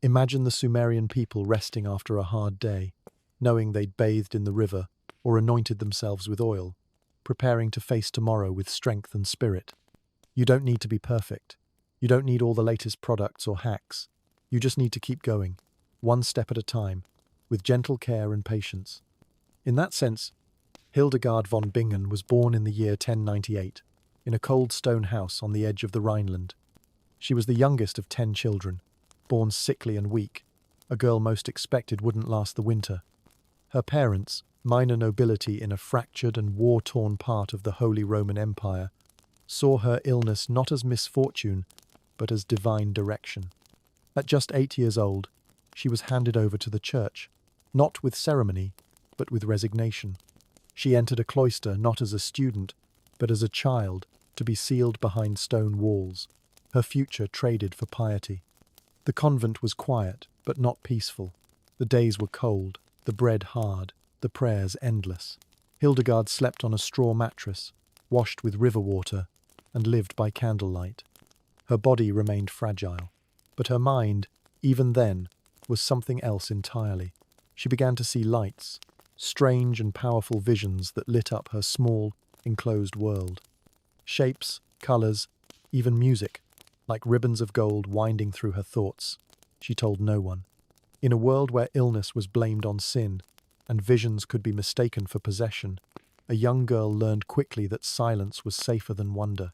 Imagine the Sumerian people resting after a hard day, knowing they'd bathed in the river or anointed themselves with oil, preparing to face tomorrow with strength and spirit. You don't need to be perfect. You don't need all the latest products or hacks. You just need to keep going, one step at a time, with gentle care and patience. In that sense, Hildegard von Bingen was born in the year 1098, in a cold stone house on the edge of the Rhineland. She was the youngest of 10 children, born sickly and weak. A girl most expected wouldn't last the winter. Her parents, minor nobility in a fractured and war-torn part of the Holy Roman Empire, saw her illness not as misfortune, but as divine direction. At just 8 years old, she was handed over to the church, not with ceremony, but with resignation. She entered a cloister not as a student, but as a child, to be sealed behind stone walls, her future traded for piety. The convent was quiet, but not peaceful. The days were cold, the bread hard, the prayers endless. Hildegard slept on a straw mattress, washed with river water, and lived by candlelight. Her body remained fragile, but her mind, even then, was something else entirely. She began to see lights, strange and powerful visions that lit up her small, enclosed world. Shapes, colours, even music, like ribbons of gold winding through her thoughts. She told no one. In a world where illness was blamed on sin, and visions could be mistaken for possession, a young girl learned quickly that silence was safer than wonder.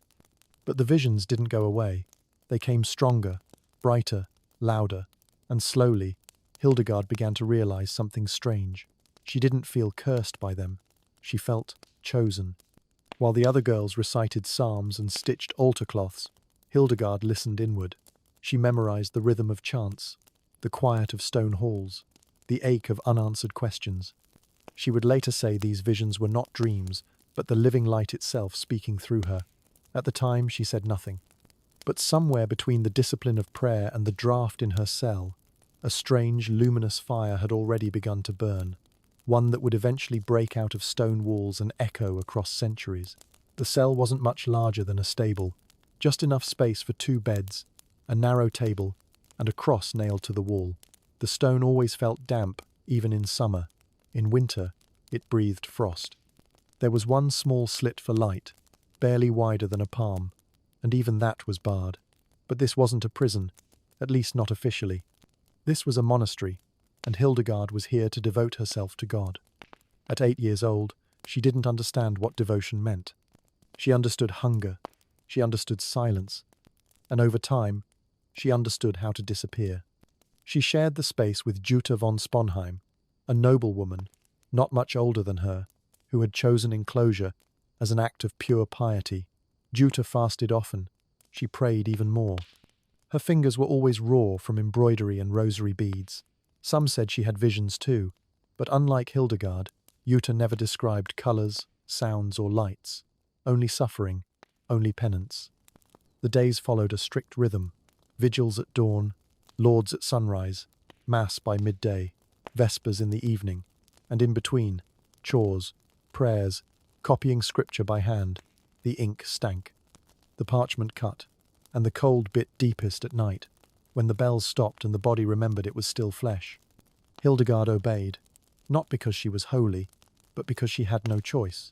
But the visions didn't go away. They came stronger, brighter, louder, and slowly, Hildegard began to realize something strange. She didn't feel cursed by them. She felt chosen. While the other girls recited psalms and stitched altar cloths, Hildegard listened inward. She memorized the rhythm of chants, the quiet of stone halls, the ache of unanswered questions. She would later say these visions were not dreams, but the living light itself speaking through her. At the time, she said nothing. But somewhere between the discipline of prayer and the draught in her cell, a strange, luminous fire had already begun to burn, one that would eventually break out of stone walls and echo across centuries. The cell wasn't much larger than a stable, just enough space for 2 beds, a narrow table, and a cross nailed to the wall. The stone always felt damp, even in summer. In winter, it breathed frost. There was one small slit for light, barely wider than a palm, and even that was barred. But this wasn't a prison, at least not officially. This was a monastery, and Hildegard was here to devote herself to God. At 8 years old, she didn't understand what devotion meant. She understood hunger, she understood silence, and over time, she understood how to disappear. She shared the space with Jutta von Sponheim, a noblewoman, not much older than her, who had chosen enclosure as an act of pure piety. Jutta fasted often. She prayed even more. Her fingers were always raw from embroidery and rosary beads. Some said she had visions too, but unlike Hildegard, Jutta never described colours, sounds or lights. Only suffering, only penance. The days followed a strict rhythm: vigils at dawn, lauds at sunrise, mass by midday, vespers in the evening, and in between, chores, prayers, copying scripture by hand. The ink stank, the parchment cut, and the cold bit deepest at night, when the bells stopped and the body remembered it was still flesh. Hildegard obeyed, not because she was holy, but because she had no choice.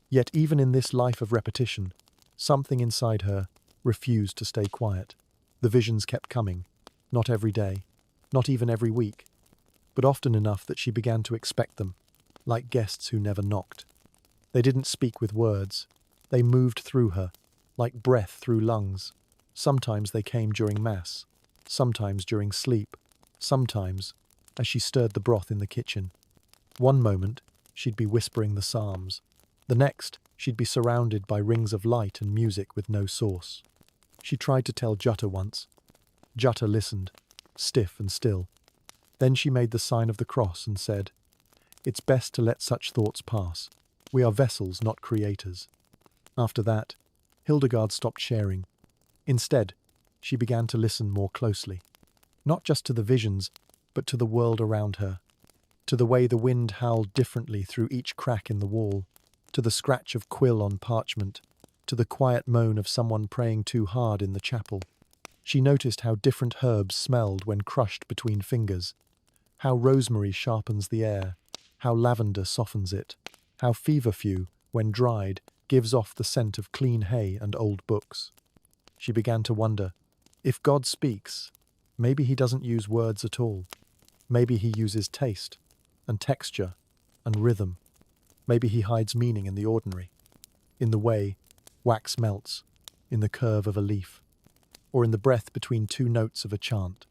Yet even in this life of repetition, something inside her refused to stay quiet. The visions kept coming, not every day, not even every week, but often enough that she began to expect them, like guests who never knocked. They didn't speak with words. They moved through her, like breath through lungs. Sometimes they came during Mass, sometimes during sleep, sometimes as she stirred the broth in the kitchen. One moment, she'd be whispering the Psalms. The next, she'd be surrounded by rings of light and music with no source. She tried to tell Jutta once. Jutta listened, stiff and still. Then she made the sign of the cross and said, "It's best to let such thoughts pass. We are vessels, not creators." After that, Hildegard stopped sharing. Instead, she began to listen more closely. Not just to the visions, but to the world around her. To the way the wind howled differently through each crack in the wall. To the scratch of quill on parchment. To the quiet moan of someone praying too hard in the chapel. She noticed how different herbs smelled when crushed between fingers. How rosemary sharpens the air. How lavender softens it. How feverfew, when dried, gives off the scent of clean hay and old books. She began to wonder, if God speaks, maybe he doesn't use words at all. Maybe he uses taste, and texture, and rhythm. Maybe he hides meaning in the ordinary, in the way wax melts, in the curve of a leaf, or in the breath between two notes of a chant.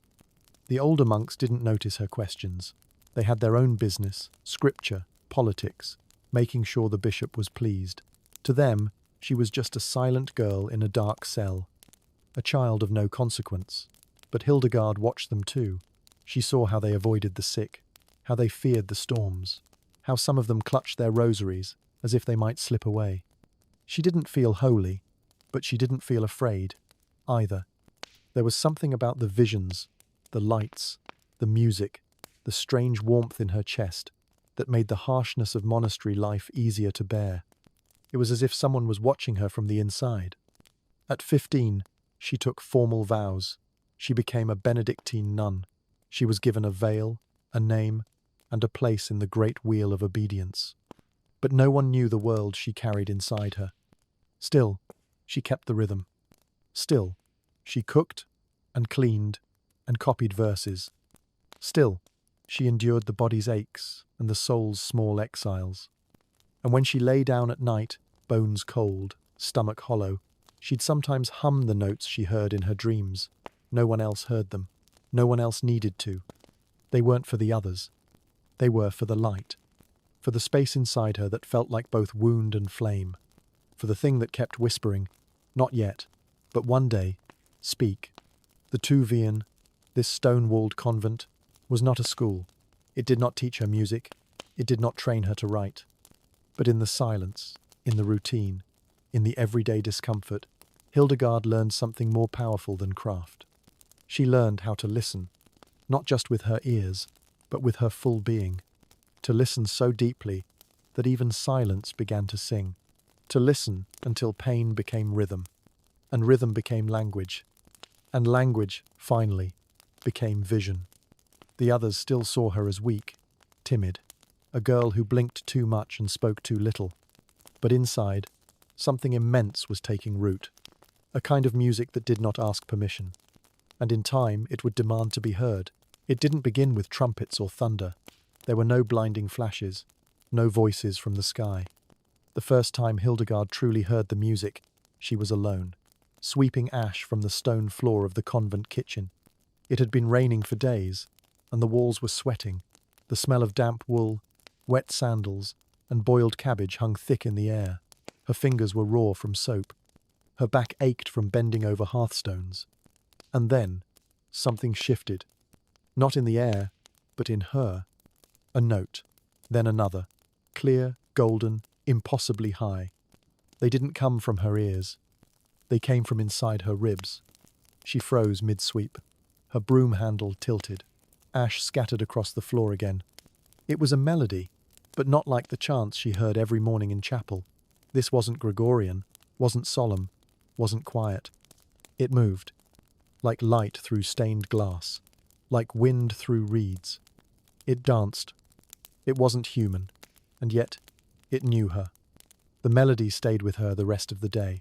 The older monks didn't notice her questions. They had their own business, scripture, politics, making sure the bishop was pleased. To them, she was just a silent girl in a dark cell, a child of no consequence. But Hildegard watched them too. She saw how they avoided the sick, how they feared the storms, how some of them clutched their rosaries as if they might slip away. She didn't feel holy, but she didn't feel afraid either. There was something about the visions, the lights, the music, the strange warmth in her chest that made the harshness of monastery life easier to bear. It was as if someone was watching her from the inside. At 15, she took formal vows. She became a Benedictine nun. She was given a veil, a name, and a place in the great wheel of obedience. But no one knew the world she carried inside her. Still, she kept the rhythm. Still, she cooked and cleaned and copied verses. Still, she endured the body's aches and the soul's small exiles. And when she lay down at night, bones cold, stomach hollow, she'd sometimes hum the notes she heard in her dreams. No one else heard them. No one else needed to. They weren't for the others. They were for the light. For the space inside her that felt like both wound and flame. For the thing that kept whispering, "Not yet, but one day, speak." The Tuvian, this stone-walled convent, was not a school. It did not teach her music. It did not train her to write. But in the silence, in the routine, in the everyday discomfort, Hildegard learned something more powerful than craft. She learned how to listen, not just with her ears, but with her full being. To listen so deeply that even silence began to sing. To listen until pain became rhythm, and rhythm became language, and language, finally, became vision. The others still saw her as weak, timid, a girl who blinked too much and spoke too little. But inside, something immense was taking root, a kind of music that did not ask permission. And in time, it would demand to be heard. It didn't begin with trumpets or thunder. There were no blinding flashes, no voices from the sky. The first time Hildegard truly heard the music, she was alone, sweeping ash from the stone floor of the convent kitchen. It had been raining for days, and the walls were sweating. The smell of damp wool, wet sandals, and boiled cabbage hung thick in the air. Her fingers were raw from soap. Her back ached from bending over hearthstones. And then, something shifted. Not in the air, but in her. A note, then another, clear, golden, impossibly high. They didn't come from her ears. They came from inside her ribs. She froze mid-sweep. Her broom handle tilted. Ash scattered across the floor again. It was a melody, but not like the chants she heard every morning in chapel. This wasn't Gregorian, wasn't solemn, wasn't quiet. It moved, like light through stained glass, like wind through reeds. It danced. It wasn't human, and yet it knew her. The melody stayed with her the rest of the day.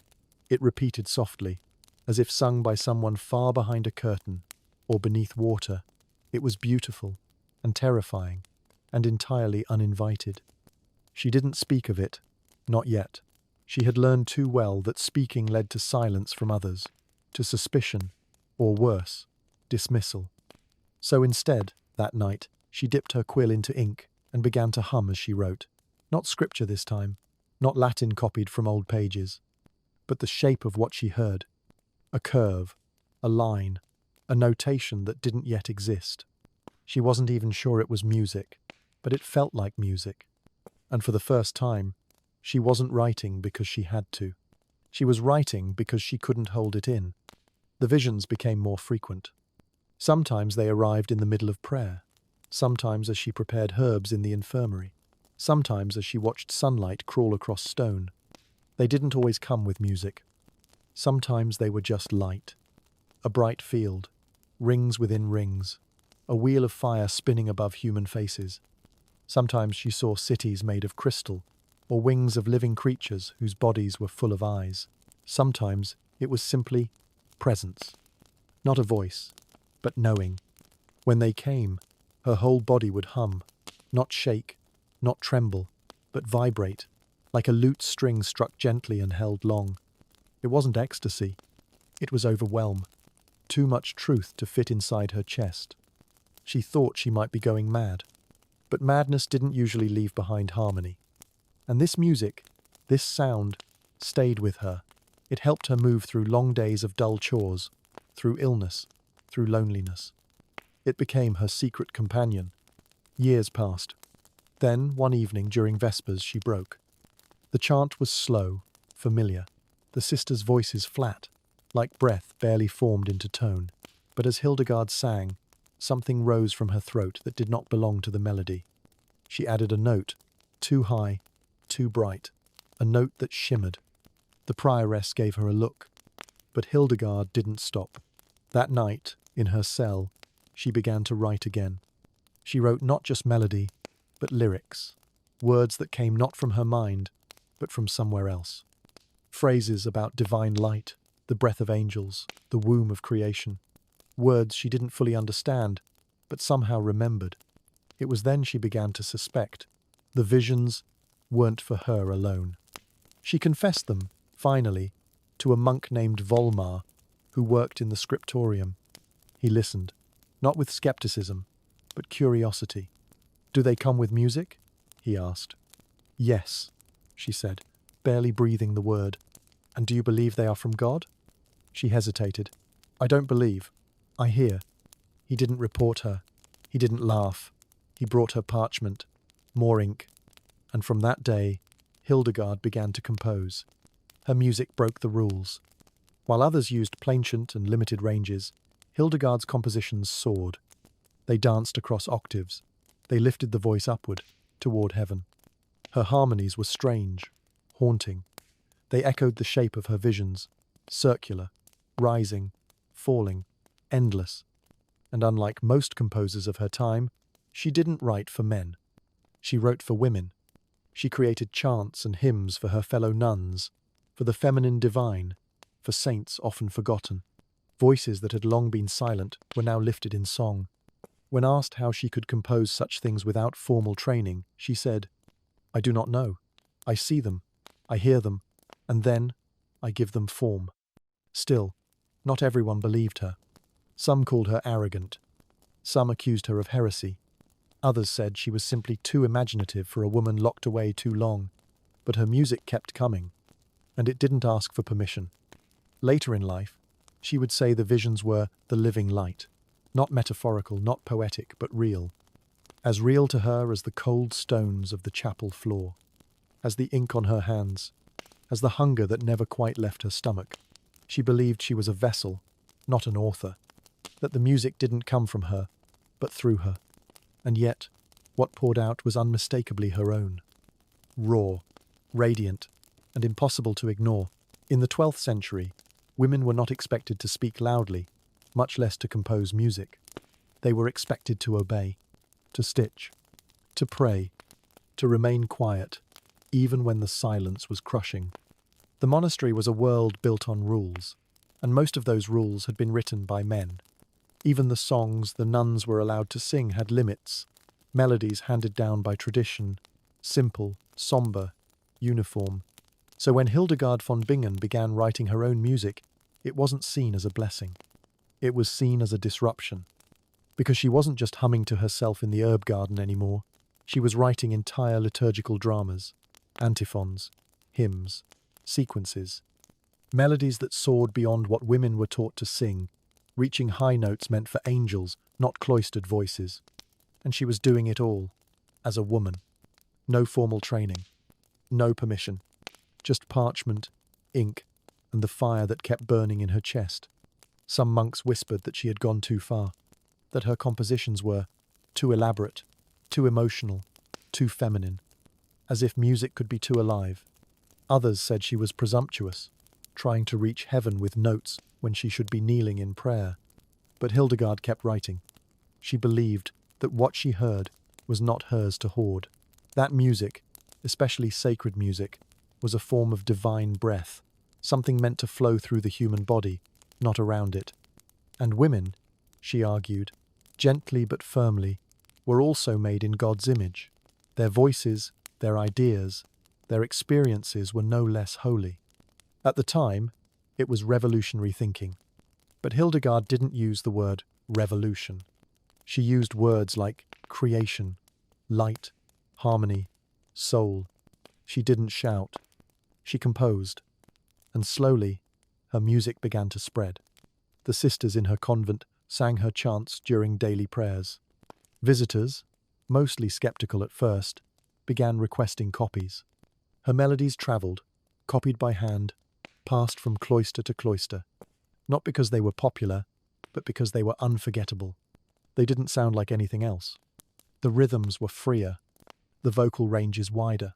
It repeated softly, as if sung by someone far behind a curtain or beneath water. It was beautiful and terrifying and entirely uninvited. She didn't speak of it, not yet. She had learned too well that speaking led to silence from others, to suspicion, or worse, dismissal. So instead, that night, she dipped her quill into ink and began to hum as she wrote. Not scripture this time, not Latin copied from old pages, but the shape of what she heard. A curve, a line, a notation that didn't yet exist. She wasn't even sure it was music, but it felt like music. And for the first time, she wasn't writing because she had to. She was writing because she couldn't hold it in. The visions became more frequent. Sometimes they arrived in the middle of prayer, sometimes as she prepared herbs in the infirmary, sometimes as she watched sunlight crawl across stone. They didn't always come with music. Sometimes they were just light. A bright field, rings within rings, a wheel of fire spinning above human faces. Sometimes she saw cities made of crystal, or wings of living creatures whose bodies were full of eyes. Sometimes it was simply presence. Not a voice, but knowing. When they came, her whole body would hum, not shake, not tremble, but vibrate, like a lute string struck gently and held long. It wasn't ecstasy. It was overwhelm. Too much truth to fit inside her chest. She thought she might be going mad. But madness didn't usually leave behind harmony. And this music, this sound, stayed with her. It helped her move through long days of dull chores, through illness, through loneliness. It became her secret companion. Years passed. Then, one evening during Vespers, she broke. The chant was slow, familiar, the sisters' voices flat, like breath barely formed into tone. But as Hildegard sang, something rose from her throat that did not belong to the melody. She added a note, too high, too bright, a note that shimmered. The prioress gave her a look, but Hildegard didn't stop. That night, in her cell, she began to write again. She wrote not just melody, but lyrics, words that came not from her mind, but from somewhere else. Phrases about divine light, the breath of angels, the womb of creation. Words she didn't fully understand, but somehow remembered. It was then she began to suspect. The visions weren't for her alone. She confessed them, finally, to a monk named Volmar, who worked in the scriptorium. He listened, not with skepticism, but curiosity. "Do they come with music?" he asked. "Yes," she said, barely breathing the word. "And do you believe they are from God?" She hesitated. "I don't believe. I hear." He didn't report her. He didn't laugh. He brought her parchment, more ink. And from that day, Hildegard began to compose. Her music broke the rules. While others used plainchant and limited ranges, Hildegard's compositions soared. They danced across octaves. They lifted the voice upward, toward heaven. Her harmonies were strange, haunting. They echoed the shape of her visions, circular, rising, falling, endless. And unlike most composers of her time, she didn't write for men. She wrote for women. She created chants and hymns for her fellow nuns, for the feminine divine, for saints often forgotten. Voices that had long been silent were now lifted in song. When asked how she could compose such things without formal training, she said, "I do not know. I see them, I hear them, and then I give them form." Still, not everyone believed her. Some called her arrogant. Some accused her of heresy. Others said she was simply too imaginative for a woman locked away too long. But her music kept coming, and it didn't ask for permission. Later in life, she would say the visions were the living light, not metaphorical, not poetic, but real. As real to her as the cold stones of the chapel floor, as the ink on her hands, as the hunger that never quite left her stomach. She believed she was a vessel, not an author, that the music didn't come from her, but through her. And yet, what poured out was unmistakably her own. Raw, radiant, and impossible to ignore. In the 12th century, women were not expected to speak loudly, much less to compose music. They were expected to obey, to stitch, to pray, to remain quiet, even when the silence was crushing. The monastery was a world built on rules, and most of those rules had been written by men. Even the songs the nuns were allowed to sing had limits, melodies handed down by tradition, simple, somber, uniform. So when Hildegard von Bingen began writing her own music, it wasn't seen as a blessing. It was seen as a disruption. Because she wasn't just humming to herself in the herb garden anymore, she was writing entire liturgical dramas, antiphons, hymns, sequences, melodies that soared beyond what women were taught to sing, reaching high notes meant for angels, not cloistered voices. And she was doing it all, as a woman. No formal training, no permission, just parchment, ink, and the fire that kept burning in her chest. Some monks whispered that she had gone too far, that her compositions were too elaborate, too emotional, too feminine, as if music could be too alive. Others said she was presumptuous, trying to reach heaven with notes when she should be kneeling in prayer. But Hildegard kept writing. She believed that what she heard was not hers to hoard. That music, especially sacred music, was a form of divine breath, something meant to flow through the human body, not around it. And women, she argued, gently but firmly, were also made in God's image. Their voices, their ideas, their experiences were no less holy. At the time, it was revolutionary thinking. But Hildegard didn't use the word revolution. She used words like creation, light, harmony, soul. She didn't shout. She composed. And slowly, her music began to spread. The sisters in her convent sang her chants during daily prayers. Visitors, mostly skeptical at first, began requesting copies. Her melodies travelled, copied by hand, passed from cloister to cloister. Not because they were popular, but because they were unforgettable. They didn't sound like anything else. The rhythms were freer, the vocal ranges wider,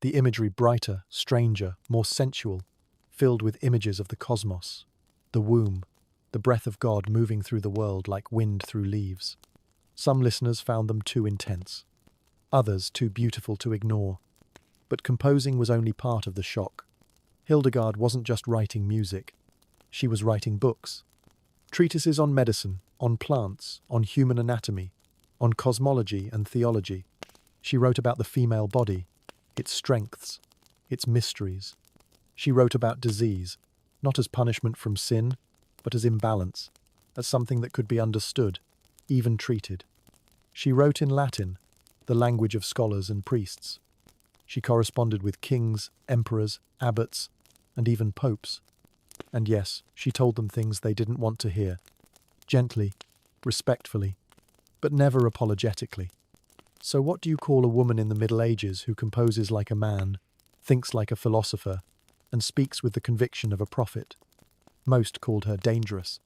the imagery brighter, stranger, more sensual, filled with images of the cosmos, the womb, the breath of God moving through the world like wind through leaves. Some listeners found them too intense, others too beautiful to ignore. But composing was only part of the shock. Hildegard wasn't just writing music. She was writing books. Treatises on medicine, on plants, on human anatomy, on cosmology and theology. She wrote about the female body, its strengths, its mysteries. She wrote about disease, not as punishment from sin, but as imbalance, as something that could be understood, even treated. She wrote in Latin, the language of scholars and priests. She corresponded with kings, emperors, abbots, and even popes. And yes, she told them things they didn't want to hear. Gently, respectfully, but never apologetically. So what do you call a woman in the Middle Ages who composes like a man, thinks like a philosopher, and speaks with the conviction of a prophet? Most called her dangerous.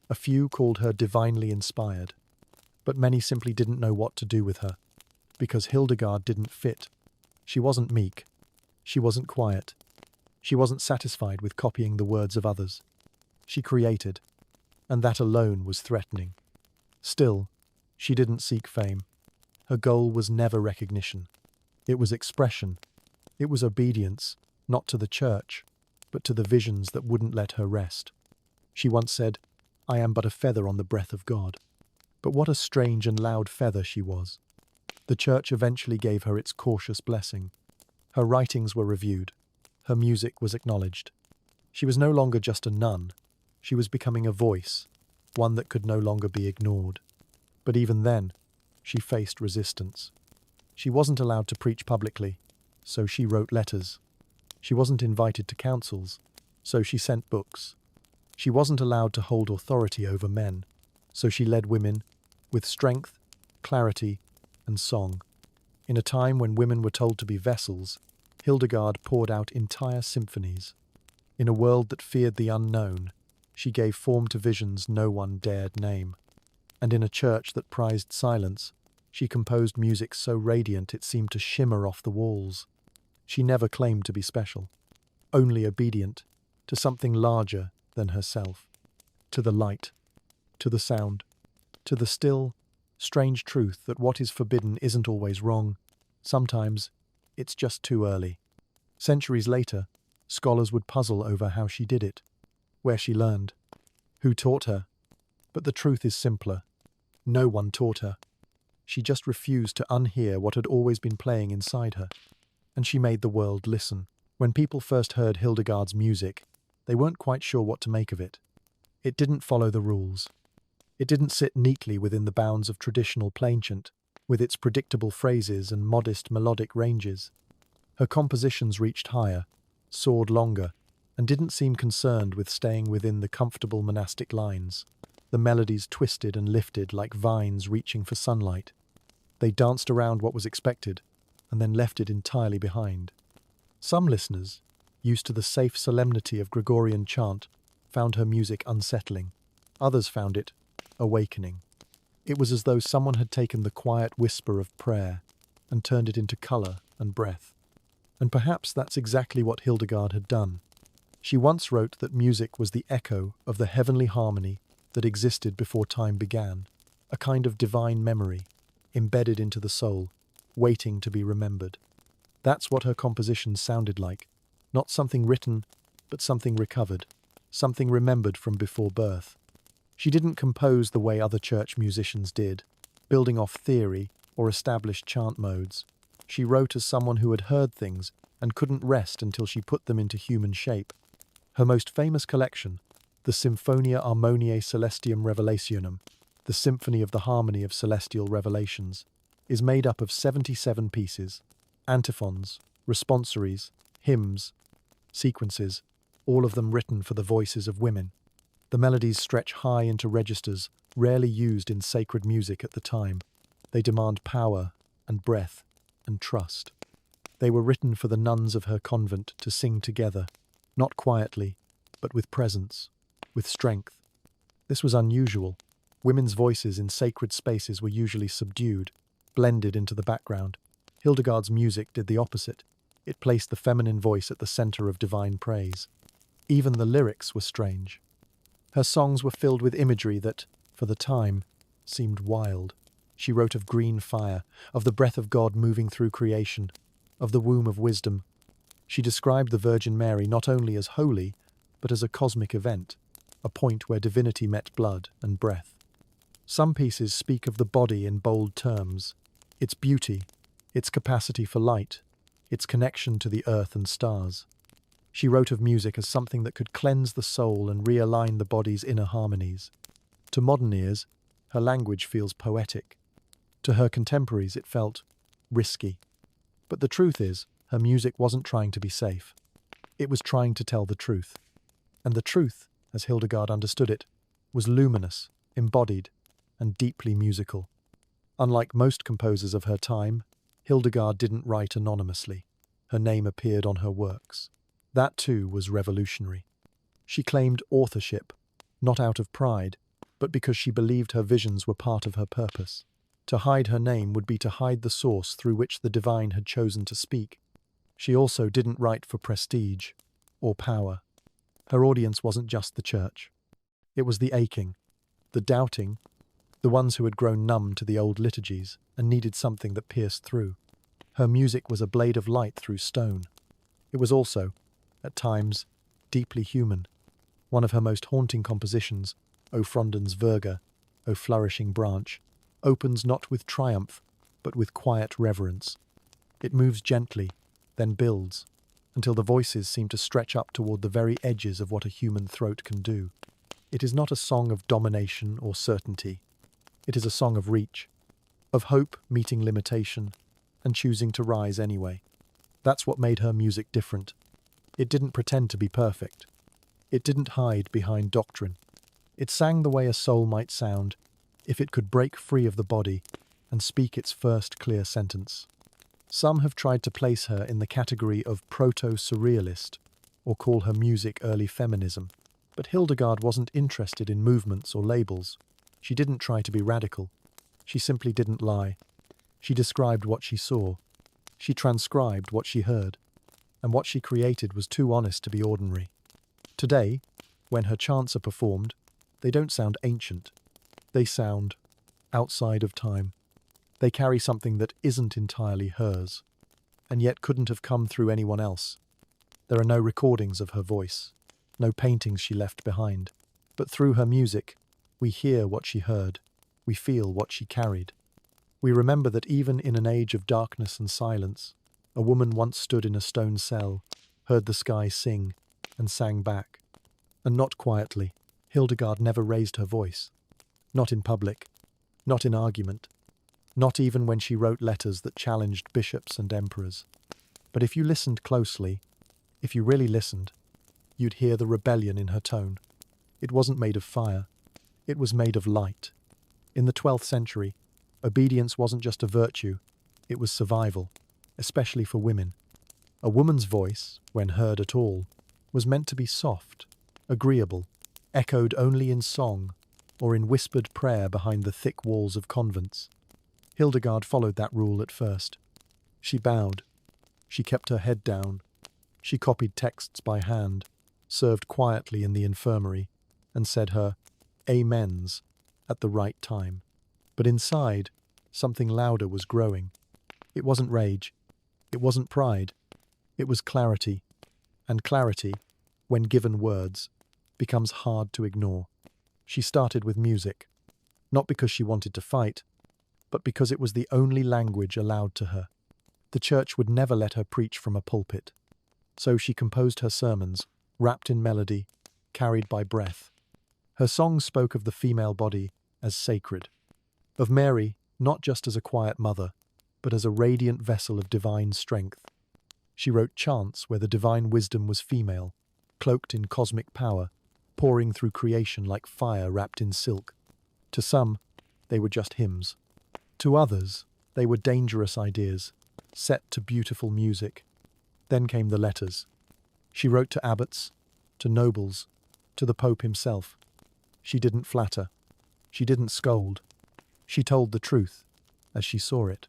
A few called her divinely inspired. But many simply didn't know what to do with her, because Hildegard didn't fit. She wasn't meek. She wasn't quiet. She wasn't satisfied with copying the words of others. She created, and that alone was threatening. Still, she didn't seek fame. Her goal was never recognition. It was expression. It was obedience, not to the church, but to the visions that wouldn't let her rest. She once said, "I am but a feather on the breath of God." But what a strange and loud feather she was. The church eventually gave her its cautious blessing. Her writings were reviewed. Her music was acknowledged. She was no longer just a nun. She was becoming a voice, one that could no longer be ignored. But even then, she faced resistance. She wasn't allowed to preach publicly, so she wrote letters. She wasn't invited to councils, so she sent books. She wasn't allowed to hold authority over men, so she led women with strength, clarity, and song. In a time when women were told to be vessels, Hildegard poured out entire symphonies. In a world that feared the unknown, she gave form to visions no one dared name. And in a church that prized silence, she composed music so radiant it seemed to shimmer off the walls. She never claimed to be special, only obedient to something larger than herself, to the light, to the sound, to the still, strange truth that what is forbidden isn't always wrong. Sometimes it's just too early. Centuries later, scholars would puzzle over how she did it, where she learned, who taught her. But the truth is simpler. No one taught her. She just refused to unhear what had always been playing inside her. And she made the world listen. When people first heard Hildegard's music, they weren't quite sure what to make of it. It didn't follow the rules. It didn't sit neatly within the bounds of traditional plainchant, with its predictable phrases and modest melodic ranges. Her compositions reached higher, soared longer, and didn't seem concerned with staying within the comfortable monastic lines. The melodies twisted and lifted like vines reaching for sunlight. They danced around what was expected, and then left it entirely behind. Some listeners, used to the safe solemnity of Gregorian chant, found her music unsettling. Others found it awakening. It was as though someone had taken the quiet whisper of prayer and turned it into colour and breath. And perhaps that's exactly what Hildegard had done. She once wrote that music was the echo of the heavenly harmony that existed before time began, a kind of divine memory, embedded into the soul, waiting to be remembered. That's what her compositions sounded like, not something written, but something recovered, something remembered from before birth. She didn't compose the way other church musicians did, building off theory or established chant modes. She wrote as someone who had heard things and couldn't rest until she put them into human shape. Her most famous collection, the Symphonia Harmoniae Celestium Revelationum, the Symphony of the Harmony of Celestial Revelations, is made up of 77 pieces, antiphons, responsories, hymns, sequences, all of them written for the voices of women. The melodies stretch high into registers rarely used in sacred music at the time. They demand power and breath and trust. They were written for the nuns of her convent to sing together, not quietly, but with presence, with strength. This was unusual. Women's voices in sacred spaces were usually subdued, blended into the background. Hildegard's music did the opposite. It placed the feminine voice at the center of divine praise. Even the lyrics were strange. Her songs were filled with imagery that, for the time, seemed wild. She wrote of green fire, of the breath of God moving through creation, of the womb of wisdom. She described the Virgin Mary not only as holy, but as a cosmic event, a point where divinity met blood and breath. Some pieces speak of the body in bold terms, its beauty, its capacity for light, its connection to the earth and stars. She wrote of music as something that could cleanse the soul and realign the body's inner harmonies. To modern ears, her language feels poetic. To her contemporaries, it felt risky. But the truth is, her music wasn't trying to be safe. It was trying to tell the truth. And the truth, as Hildegard understood it, was luminous, embodied, and deeply musical. Unlike most composers of her time, Hildegard didn't write anonymously. Her name appeared on her works. That too was revolutionary. She claimed authorship, not out of pride, but because she believed her visions were part of her purpose. To hide her name would be to hide the source through which the divine had chosen to speak. She also didn't write for prestige or power. Her audience wasn't just the church. It was the aching, the doubting, the ones who had grown numb to the old liturgies and needed something that pierced through. Her music was a blade of light through stone. It was also, at times, deeply human. One of her most haunting compositions, O Frondens Verga, O Flourishing Branch, opens not with triumph, but with quiet reverence. It moves gently, then builds, until the voices seem to stretch up toward the very edges of what a human throat can do. It is not a song of domination or certainty. It is a song of reach, of hope meeting limitation, and choosing to rise anyway. That's what made her music different. It didn't pretend to be perfect. It didn't hide behind doctrine. It sang the way a soul might sound if it could break free of the body and speak its first clear sentence. Some have tried to place her in the category of proto-surrealist or call her music early feminism. But Hildegard wasn't interested in movements or labels. She didn't try to be radical. She simply didn't lie. She described what she saw. She transcribed what she heard. And what she created was too honest to be ordinary. Today, when her chants are performed, they don't sound ancient. They sound outside of time. They carry something that isn't entirely hers, and yet couldn't have come through anyone else. There are no recordings of her voice, no paintings she left behind, but through her music, we hear what she heard, we feel what she carried. We remember that even in an age of darkness and silence, a woman once stood in a stone cell, heard the sky sing, and sang back. And not quietly. Hildegard never raised her voice. Not in public, not in argument, not even when she wrote letters that challenged bishops and emperors. But if you listened closely, if you really listened, you'd hear the rebellion in her tone. It wasn't made of fire, it was made of light. In the 12th century, obedience wasn't just a virtue, it was survival, especially for women. A woman's voice, when heard at all, was meant to be soft, agreeable, echoed only in song or in whispered prayer behind the thick walls of convents. Hildegard followed that rule at first. She bowed. She kept her head down. She copied texts by hand, served quietly in the infirmary, and said her amens at the right time. But inside, something louder was growing. It wasn't rage. It wasn't pride. It was clarity. And clarity, when given words, becomes hard to ignore. She started with music, not because she wanted to fight, but because it was the only language allowed to her. The church would never let her preach from a pulpit. So she composed her sermons, wrapped in melody, carried by breath. Her songs spoke of the female body as sacred, of Mary not just as a quiet mother, but as a radiant vessel of divine strength. She wrote chants where the divine wisdom was female, cloaked in cosmic power, pouring through creation like fire wrapped in silk. To some, they were just hymns. To others, they were dangerous ideas, set to beautiful music. Then came the letters. She wrote to abbots, to nobles, to the Pope himself. She didn't flatter. She didn't scold. She told the truth, as she saw it.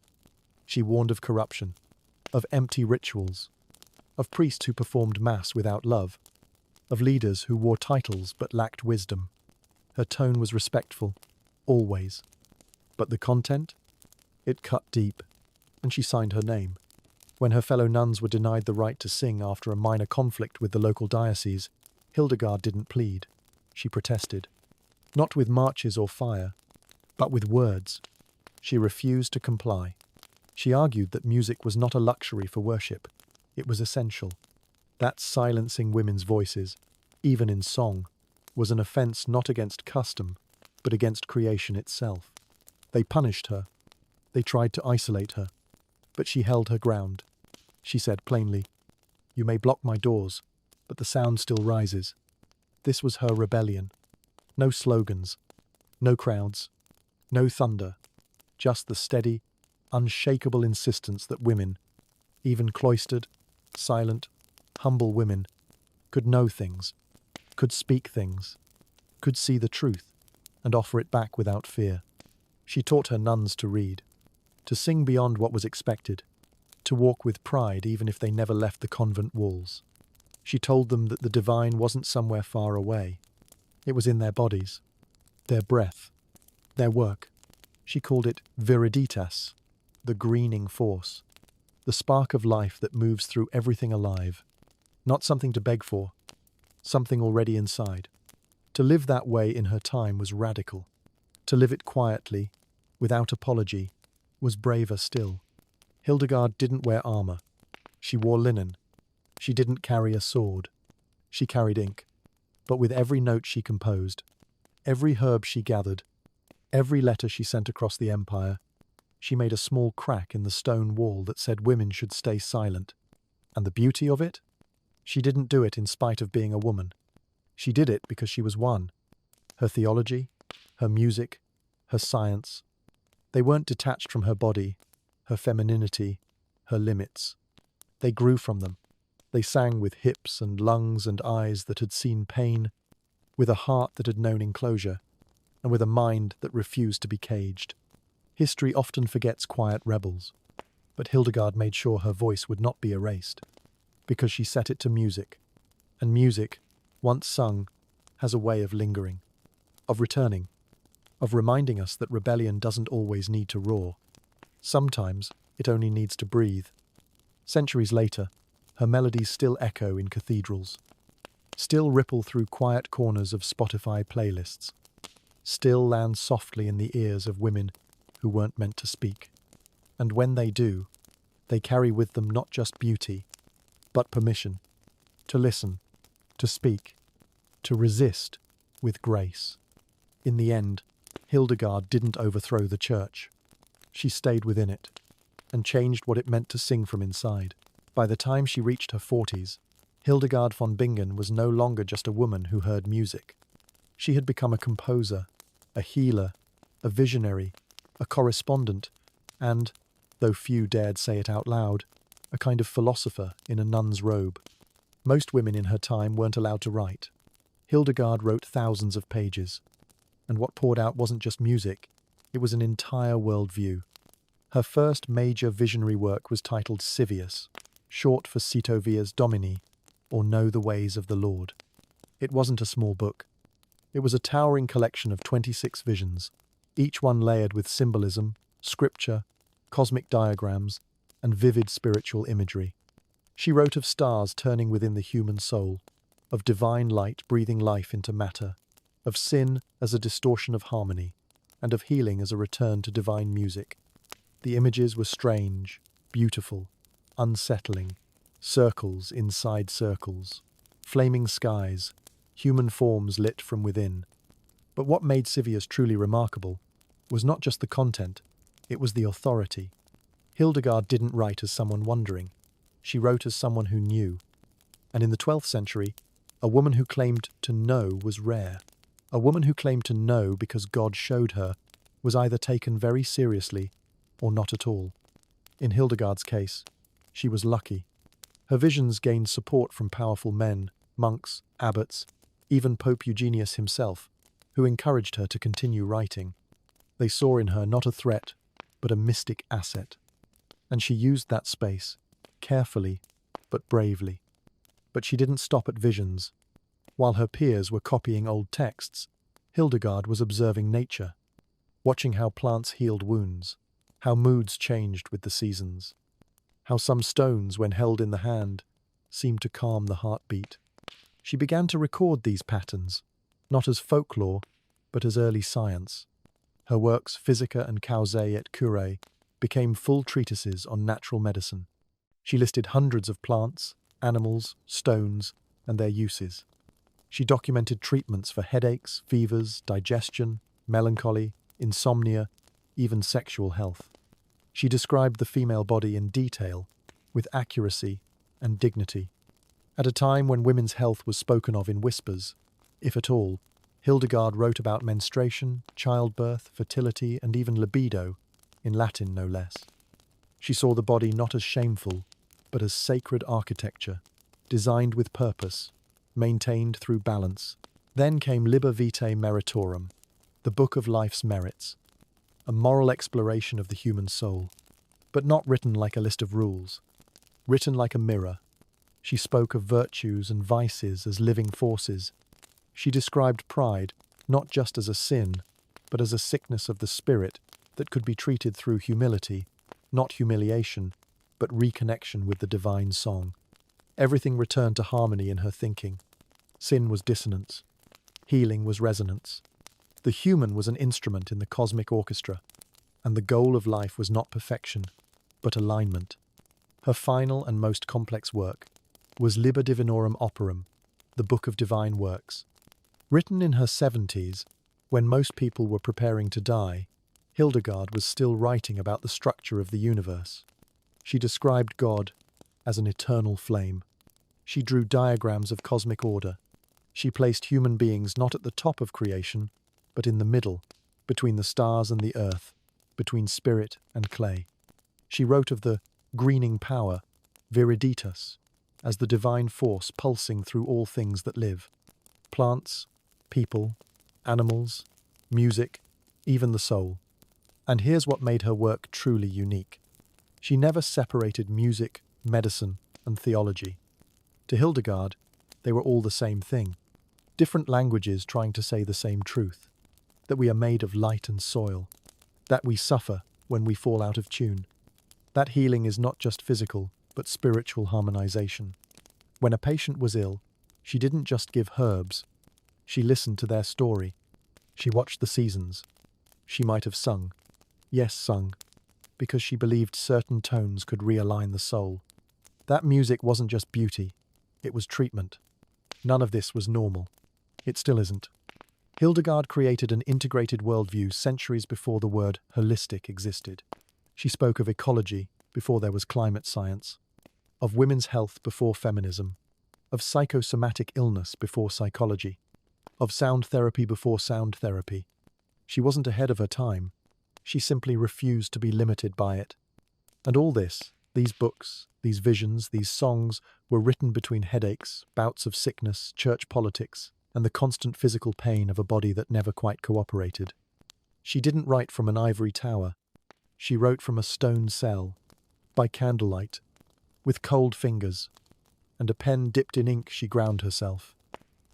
She warned of corruption, of empty rituals, of priests who performed mass without love, of leaders who wore titles but lacked wisdom. Her tone was respectful, always. But the content? It cut deep, and she signed her name. When her fellow nuns were denied the right to sing after a minor conflict with the local diocese, Hildegard didn't plead. She protested. Not with marches or fire, but with words. She refused to comply. She argued that music was not a luxury for worship. It was essential. That silencing women's voices, even in song, was an offense not against custom, but against creation itself. They punished her. They tried to isolate her. But she held her ground. She said plainly, "You may block my doors, but the sound still rises." This was her rebellion. No slogans, no crowds, no thunder, just the steady, unshakable insistence that women, even cloistered, silent, humble women, could know things, could speak things, could see the truth, and offer it back without fear. She taught her nuns to read, to sing beyond what was expected, to walk with pride even if they never left the convent walls. She told them that the divine wasn't somewhere far away. It was in their bodies, their breath, their work. She called it viriditas, the greening force, the spark of life that moves through everything alive. Not something to beg for, something already inside. To live that way in her time was radical. To live it quietly, without apology, was braver still. Hildegard didn't wear armor. She wore linen. She didn't carry a sword. She carried ink. But with every note she composed, every herb she gathered, every letter she sent across the empire, she made a small crack in the stone wall that said women should stay silent. And the beauty of it? She didn't do it in spite of being a woman. She did it because she was one. Her theology, her music, her science, they weren't detached from her body, her femininity, her limits. They grew from them. They sang with hips and lungs and eyes that had seen pain, with a heart that had known enclosure, and with a mind that refused to be caged. History often forgets quiet rebels, but Hildegard made sure her voice would not be erased, because she set it to music, and music, once sung, has a way of lingering, of returning, of reminding us that rebellion doesn't always need to roar. Sometimes it only needs to breathe. Centuries later, her melodies still echo in cathedrals, still ripple through quiet corners of Spotify playlists, still land softly in the ears of women who weren't meant to speak. And when they do, they carry with them not just beauty, but permission to listen, to speak, to resist with grace. In the end, Hildegard didn't overthrow the church. She stayed within it and changed what it meant to sing from inside. By the time she reached her 40s, Hildegard von Bingen was no longer just a woman who heard music. She had become a composer, a healer, a visionary, a correspondent, and, though few dared say it out loud, a kind of philosopher in a nun's robe. Most women in her time weren't allowed to write. Hildegard wrote thousands of pages, and what poured out wasn't just music, it was an entire worldview. Her first major visionary work was titled Civius, short for Cito Vias Domini, or Know the Ways of the Lord. It wasn't a small book. It was a towering collection of 26 visions, each one layered with symbolism, scripture, cosmic diagrams, and vivid spiritual imagery. She wrote of stars turning within the human soul, of divine light breathing life into matter, of sin as a distortion of harmony, and of healing as a return to divine music. The images were strange, beautiful, unsettling, circles inside circles, flaming skies, human forms lit from within. But what made Civius truly remarkable was not just the content, it was the authority. Hildegard didn't write as someone wondering. She wrote as someone who knew. And in the 12th century, a woman who claimed to know was rare. A woman who claimed to know because God showed her was either taken very seriously or not at all. In Hildegard's case, she was lucky. Her visions gained support from powerful men, monks, abbots, even Pope Eugenius himself, who encouraged her to continue writing. They saw in her not a threat, but a mystic asset. And she used that space, carefully, but bravely. But she didn't stop at visions. While her peers were copying old texts, Hildegard was observing nature, watching how plants healed wounds, how moods changed with the seasons, how some stones, when held in the hand, seemed to calm the heartbeat. She began to record these patterns, not as folklore, but as early science. Her works Physica and Causae et Curae became full treatises on natural medicine. She listed hundreds of plants, animals, stones, and their uses. She documented treatments for headaches, fevers, digestion, melancholy, insomnia, even sexual health. She described the female body in detail, with accuracy and dignity. At a time when women's health was spoken of in whispers, if at all, Hildegard wrote about menstruation, childbirth, fertility, and even libido, in Latin no less. She saw the body not as shameful, but as sacred architecture, designed with purpose, maintained through balance. Then came Liber Vitae Meritorum, the book of life's merits, a moral exploration of the human soul, but not written like a list of rules, written like a mirror. She spoke of virtues and vices as living forces. She described pride not just as a sin, but as a sickness of the spirit that could be treated through humility, not humiliation, but reconnection with the divine song. Everything returned to harmony in her thinking. Sin was dissonance. Healing was resonance. The human was an instrument in the cosmic orchestra, and the goal of life was not perfection, but alignment. Her final and most complex work was Liber Divinorum Operum, the Book of Divine Works. Written in her 70s, when most people were preparing to die, Hildegard was still writing about the structure of the universe. She described God as an eternal flame. She drew diagrams of cosmic order. She placed human beings not at the top of creation, but in the middle, between the stars and the earth, between spirit and clay. She wrote of the greening power, viriditas, as the divine force pulsing through all things that live. Plants, people, animals, music, even the soul. And here's what made her work truly unique. She never separated music, medicine, and theology. To Hildegard, they were all the same thing. Different languages trying to say the same truth. That we are made of light and soil. That we suffer when we fall out of tune. That healing is not just physical, but spiritual harmonization. When a patient was ill, she didn't just give herbs. She listened to their story. She watched the seasons. She might have sung. Yes, sung. Because she believed certain tones could realign the soul. That music wasn't just beauty. It was treatment. None of this was normal. It still isn't. Hildegard created an integrated worldview centuries before the word holistic existed. She spoke of ecology before there was climate science, of women's health before feminism, of psychosomatic illness before psychology, of sound therapy before sound therapy. She wasn't ahead of her time. She simply refused to be limited by it. And all this, these books, these visions, these songs, were written between headaches, bouts of sickness, church politics, and the constant physical pain of a body that never quite cooperated. She didn't write from an ivory tower. She wrote from a stone cell, by candlelight, with cold fingers, and a pen dipped in ink she ground herself.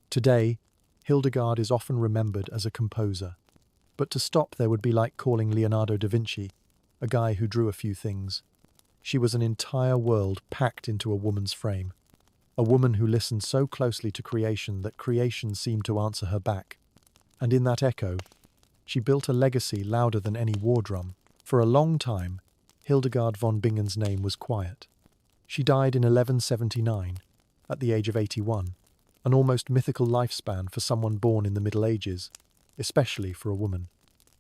Today, Hildegard is often remembered as a composer. But to stop there would be like calling Leonardo da Vinci, a guy who drew a few things. She was an entire world packed into a woman's frame. A woman who listened so closely to creation that creation seemed to answer her back. And in that echo, she built a legacy louder than any war drum. For a long time, Hildegard von Bingen's name was quiet. She died in 1179, at the age of 81, an almost mythical lifespan for someone born in the Middle Ages, especially for a woman.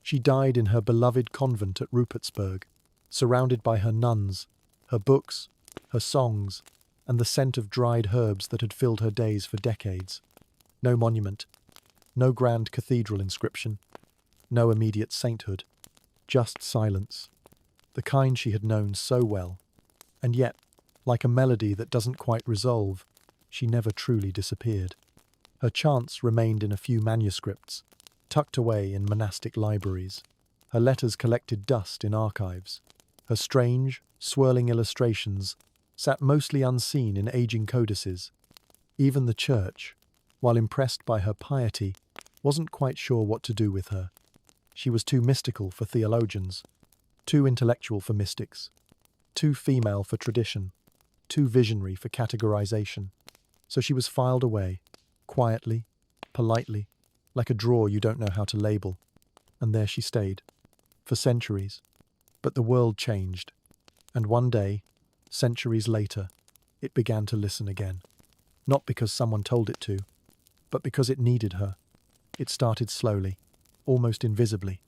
She died in her beloved convent at Rupertsberg, surrounded by her nuns, her books, her songs, and the scent of dried herbs that had filled her days for decades. No monument, no grand cathedral inscription, no immediate sainthood, just silence, the kind she had known so well. And yet, like a melody that doesn't quite resolve, she never truly disappeared. Her chants remained in a few manuscripts, tucked away in monastic libraries. Her letters collected dust in archives. Her strange, swirling illustrations sat mostly unseen in aging codices. Even the church, while impressed by her piety, wasn't quite sure what to do with her. She was too mystical for theologians, too intellectual for mystics, too female for tradition, too visionary for categorization. So she was filed away, quietly, politely, like a drawer you don't know how to label. And there she stayed, for centuries. But the world changed, and one day, centuries later, it began to listen again. Not because someone told it to, but because it needed her. It started slowly, almost invisibly.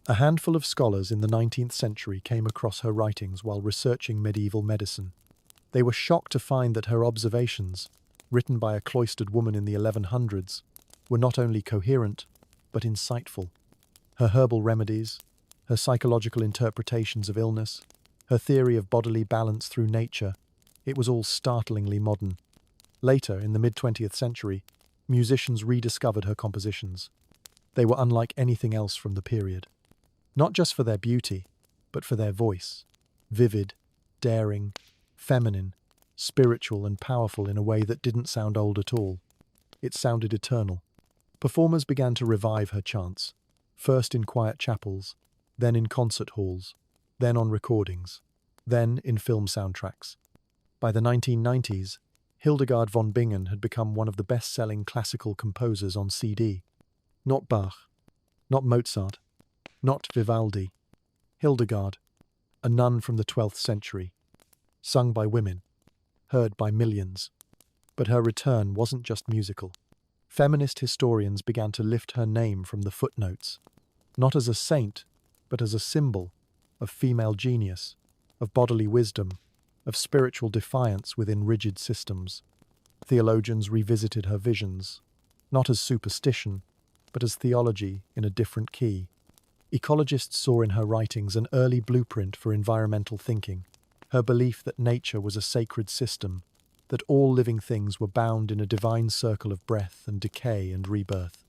A handful of scholars in the 19th century came across her writings while researching medieval medicine. They were shocked to find that her observations, written by a cloistered woman in the 1100s, were not only coherent, but insightful. Her herbal remedies, her psychological interpretations of illness, her theory of bodily balance through nature, it was all startlingly modern. Later, in the mid-20th century, musicians rediscovered her compositions. They were unlike anything else from the period. Not just for their beauty, but for their voice. Vivid, daring, feminine, spiritual and powerful in a way that didn't sound old at all. It sounded eternal. Performers began to revive her chants, first in quiet chapels, then in concert halls, then on recordings, then in film soundtracks. By the 1990s, Hildegard von Bingen had become one of the best-selling classical composers on CD. Not Bach, not Mozart, not Vivaldi. Hildegard, a nun from the 12th century, sung by women, heard by millions. But her return wasn't just musical. Feminist historians began to lift her name from the footnotes, not as a saint, but as a symbol of female genius, of bodily wisdom, of spiritual defiance within rigid systems. Theologians revisited her visions, not as superstition, but as theology in a different key. Ecologists saw in her writings an early blueprint for environmental thinking, her belief that nature was a sacred system, that all living things were bound in a divine circle of breath and decay and rebirth.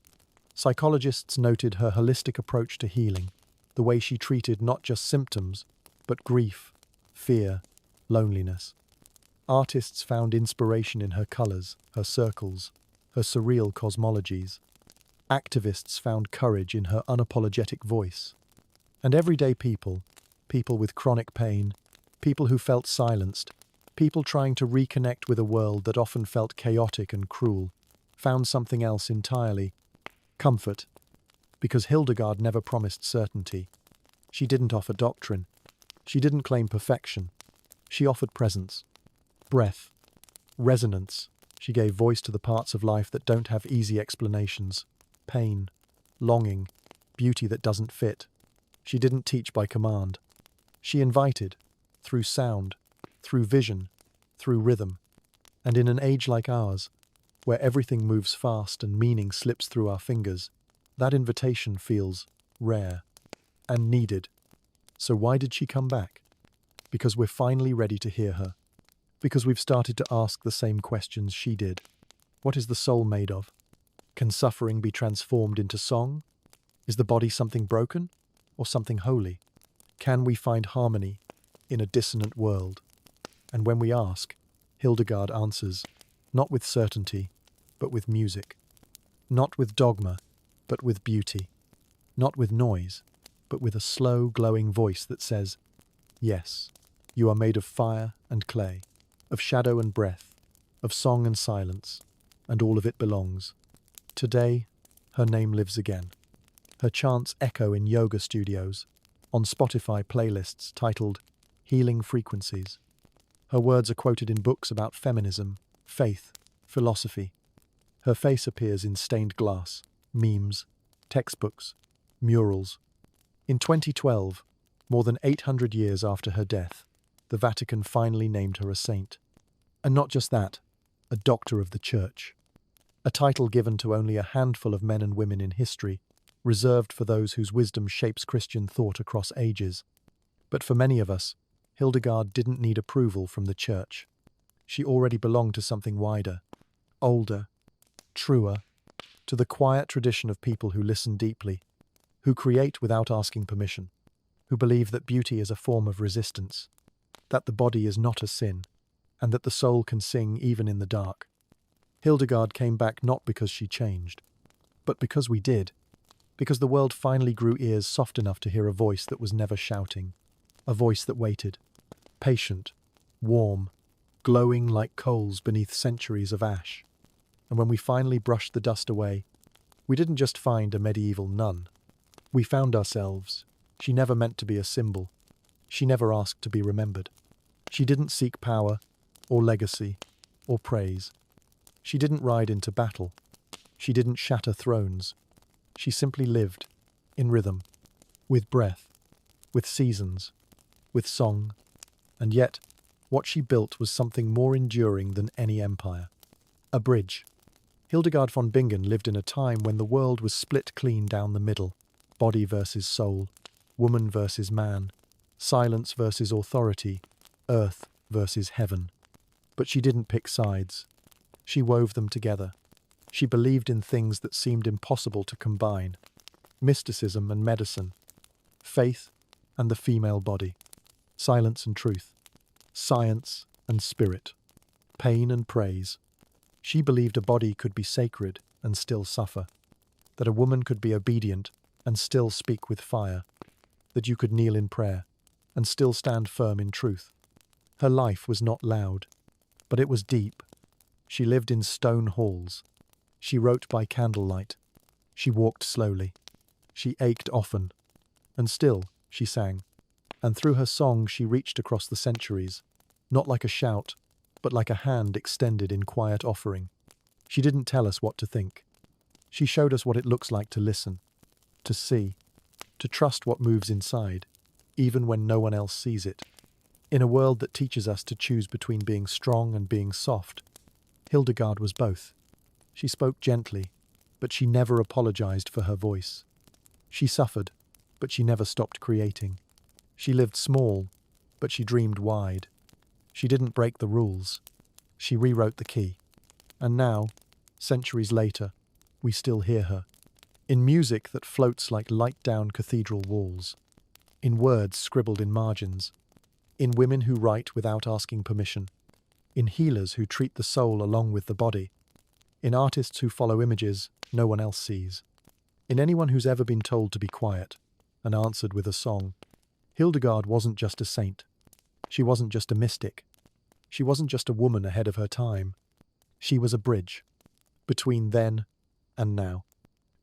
Psychologists noted her holistic approach to healing, the way she treated not just symptoms, but grief, fear, loneliness. Artists found inspiration in her colors, her circles, her surreal cosmologies. Activists found courage in her unapologetic voice. And everyday people, people with chronic pain, people who felt silenced, people trying to reconnect with a world that often felt chaotic and cruel, found something else entirely: comfort. Because Hildegard never promised certainty. She didn't offer doctrine. She didn't claim perfection. She offered presence, breath, resonance. She gave voice to the parts of life that don't have easy explanations: pain, longing, beauty that doesn't fit. She didn't teach by command. She invited, through sound, through vision, through rhythm. And in an age like ours, where everything moves fast and meaning slips through our fingers, that invitation feels rare and needed. So why did she come back? Because we're finally ready to hear her. Because we've started to ask the same questions she did. What is the soul made of? Can suffering be transformed into song? Is the body something broken or something holy? Can we find harmony in a dissonant world? And when we ask, Hildegard answers, not with certainty, but with music. Not with dogma, but with beauty. Not with noise, but with a slow, glowing voice that says, yes, you are made of fire and clay, of shadow and breath, of song and silence, and all of it belongs. Today, her name lives again. Her chants echo in yoga studios, on Spotify playlists titled Healing Frequencies. Her words are quoted in books about feminism, faith, philosophy. Her face appears in stained glass, memes, textbooks, murals. In 2012, more than 800 years after her death, the Vatican finally named her a saint. And not just that, a doctor of the Church. A title given to only a handful of men and women in history, reserved for those whose wisdom shapes Christian thought across ages. But for many of us, Hildegard didn't need approval from the Church. She already belonged to something wider, older, truer, to the quiet tradition of people who listen deeply, who create without asking permission, who believe that beauty is a form of resistance, that the body is not a sin, and that the soul can sing even in the dark. Hildegard came back not because she changed, but because we did, because the world finally grew ears soft enough to hear a voice that was never shouting, a voice that waited, patient, warm, glowing like coals beneath centuries of ash. And when we finally brushed the dust away, we didn't just find a medieval nun. We found ourselves. She never meant to be a symbol. She never asked to be remembered. She didn't seek power, or legacy, or praise. She didn't ride into battle. She didn't shatter thrones. She simply lived, in rhythm, with breath, with seasons, with song. And yet, what she built was something more enduring than any empire. A bridge. Hildegard von Bingen lived in a time when the world was split clean down the middle. Body versus soul, woman versus man, silence versus authority, earth versus heaven. But she didn't pick sides. She wove them together. She believed in things that seemed impossible to combine: mysticism and medicine, faith and the female body, silence and truth, science and spirit, pain and praise. She believed a body could be sacred and still suffer, that a woman could be obedient and still speak with fire, that you could kneel in prayer and still stand firm in truth. Her life was not loud, but it was deep. She lived in stone halls. She wrote by candlelight. She walked slowly. She ached often. And still, she sang. And through her song she reached across the centuries, not like a shout, but like a hand extended in quiet offering. She didn't tell us what to think. She showed us what it looks like to listen, to see, to trust what moves inside, even when no one else sees it. In a world that teaches us to choose between being strong and being soft, Hildegard was both. She spoke gently, but she never apologized for her voice. She suffered, but she never stopped creating. She lived small, but she dreamed wide. She didn't break the rules. She rewrote the key. And now, centuries later, we still hear her. In music that floats like light down cathedral walls. In words scribbled in margins. In women who write without asking permission. In healers who treat the soul along with the body. In artists who follow images no one else sees. In anyone who's ever been told to be quiet and answered with a song. Hildegard wasn't just a saint. She wasn't just a mystic. She wasn't just a woman ahead of her time. She was a bridge. Between then and now.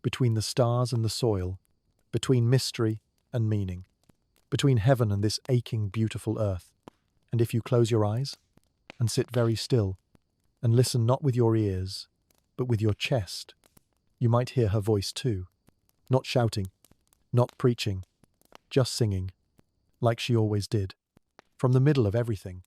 Between the stars and the soil. Between mystery and meaning. Between heaven and this aching, beautiful earth. And if you close your eyes and sit very still and listen not with your ears, but with your chest, you might hear her voice too. Not shouting, not preaching, just singing, like she always did. From the middle of everything.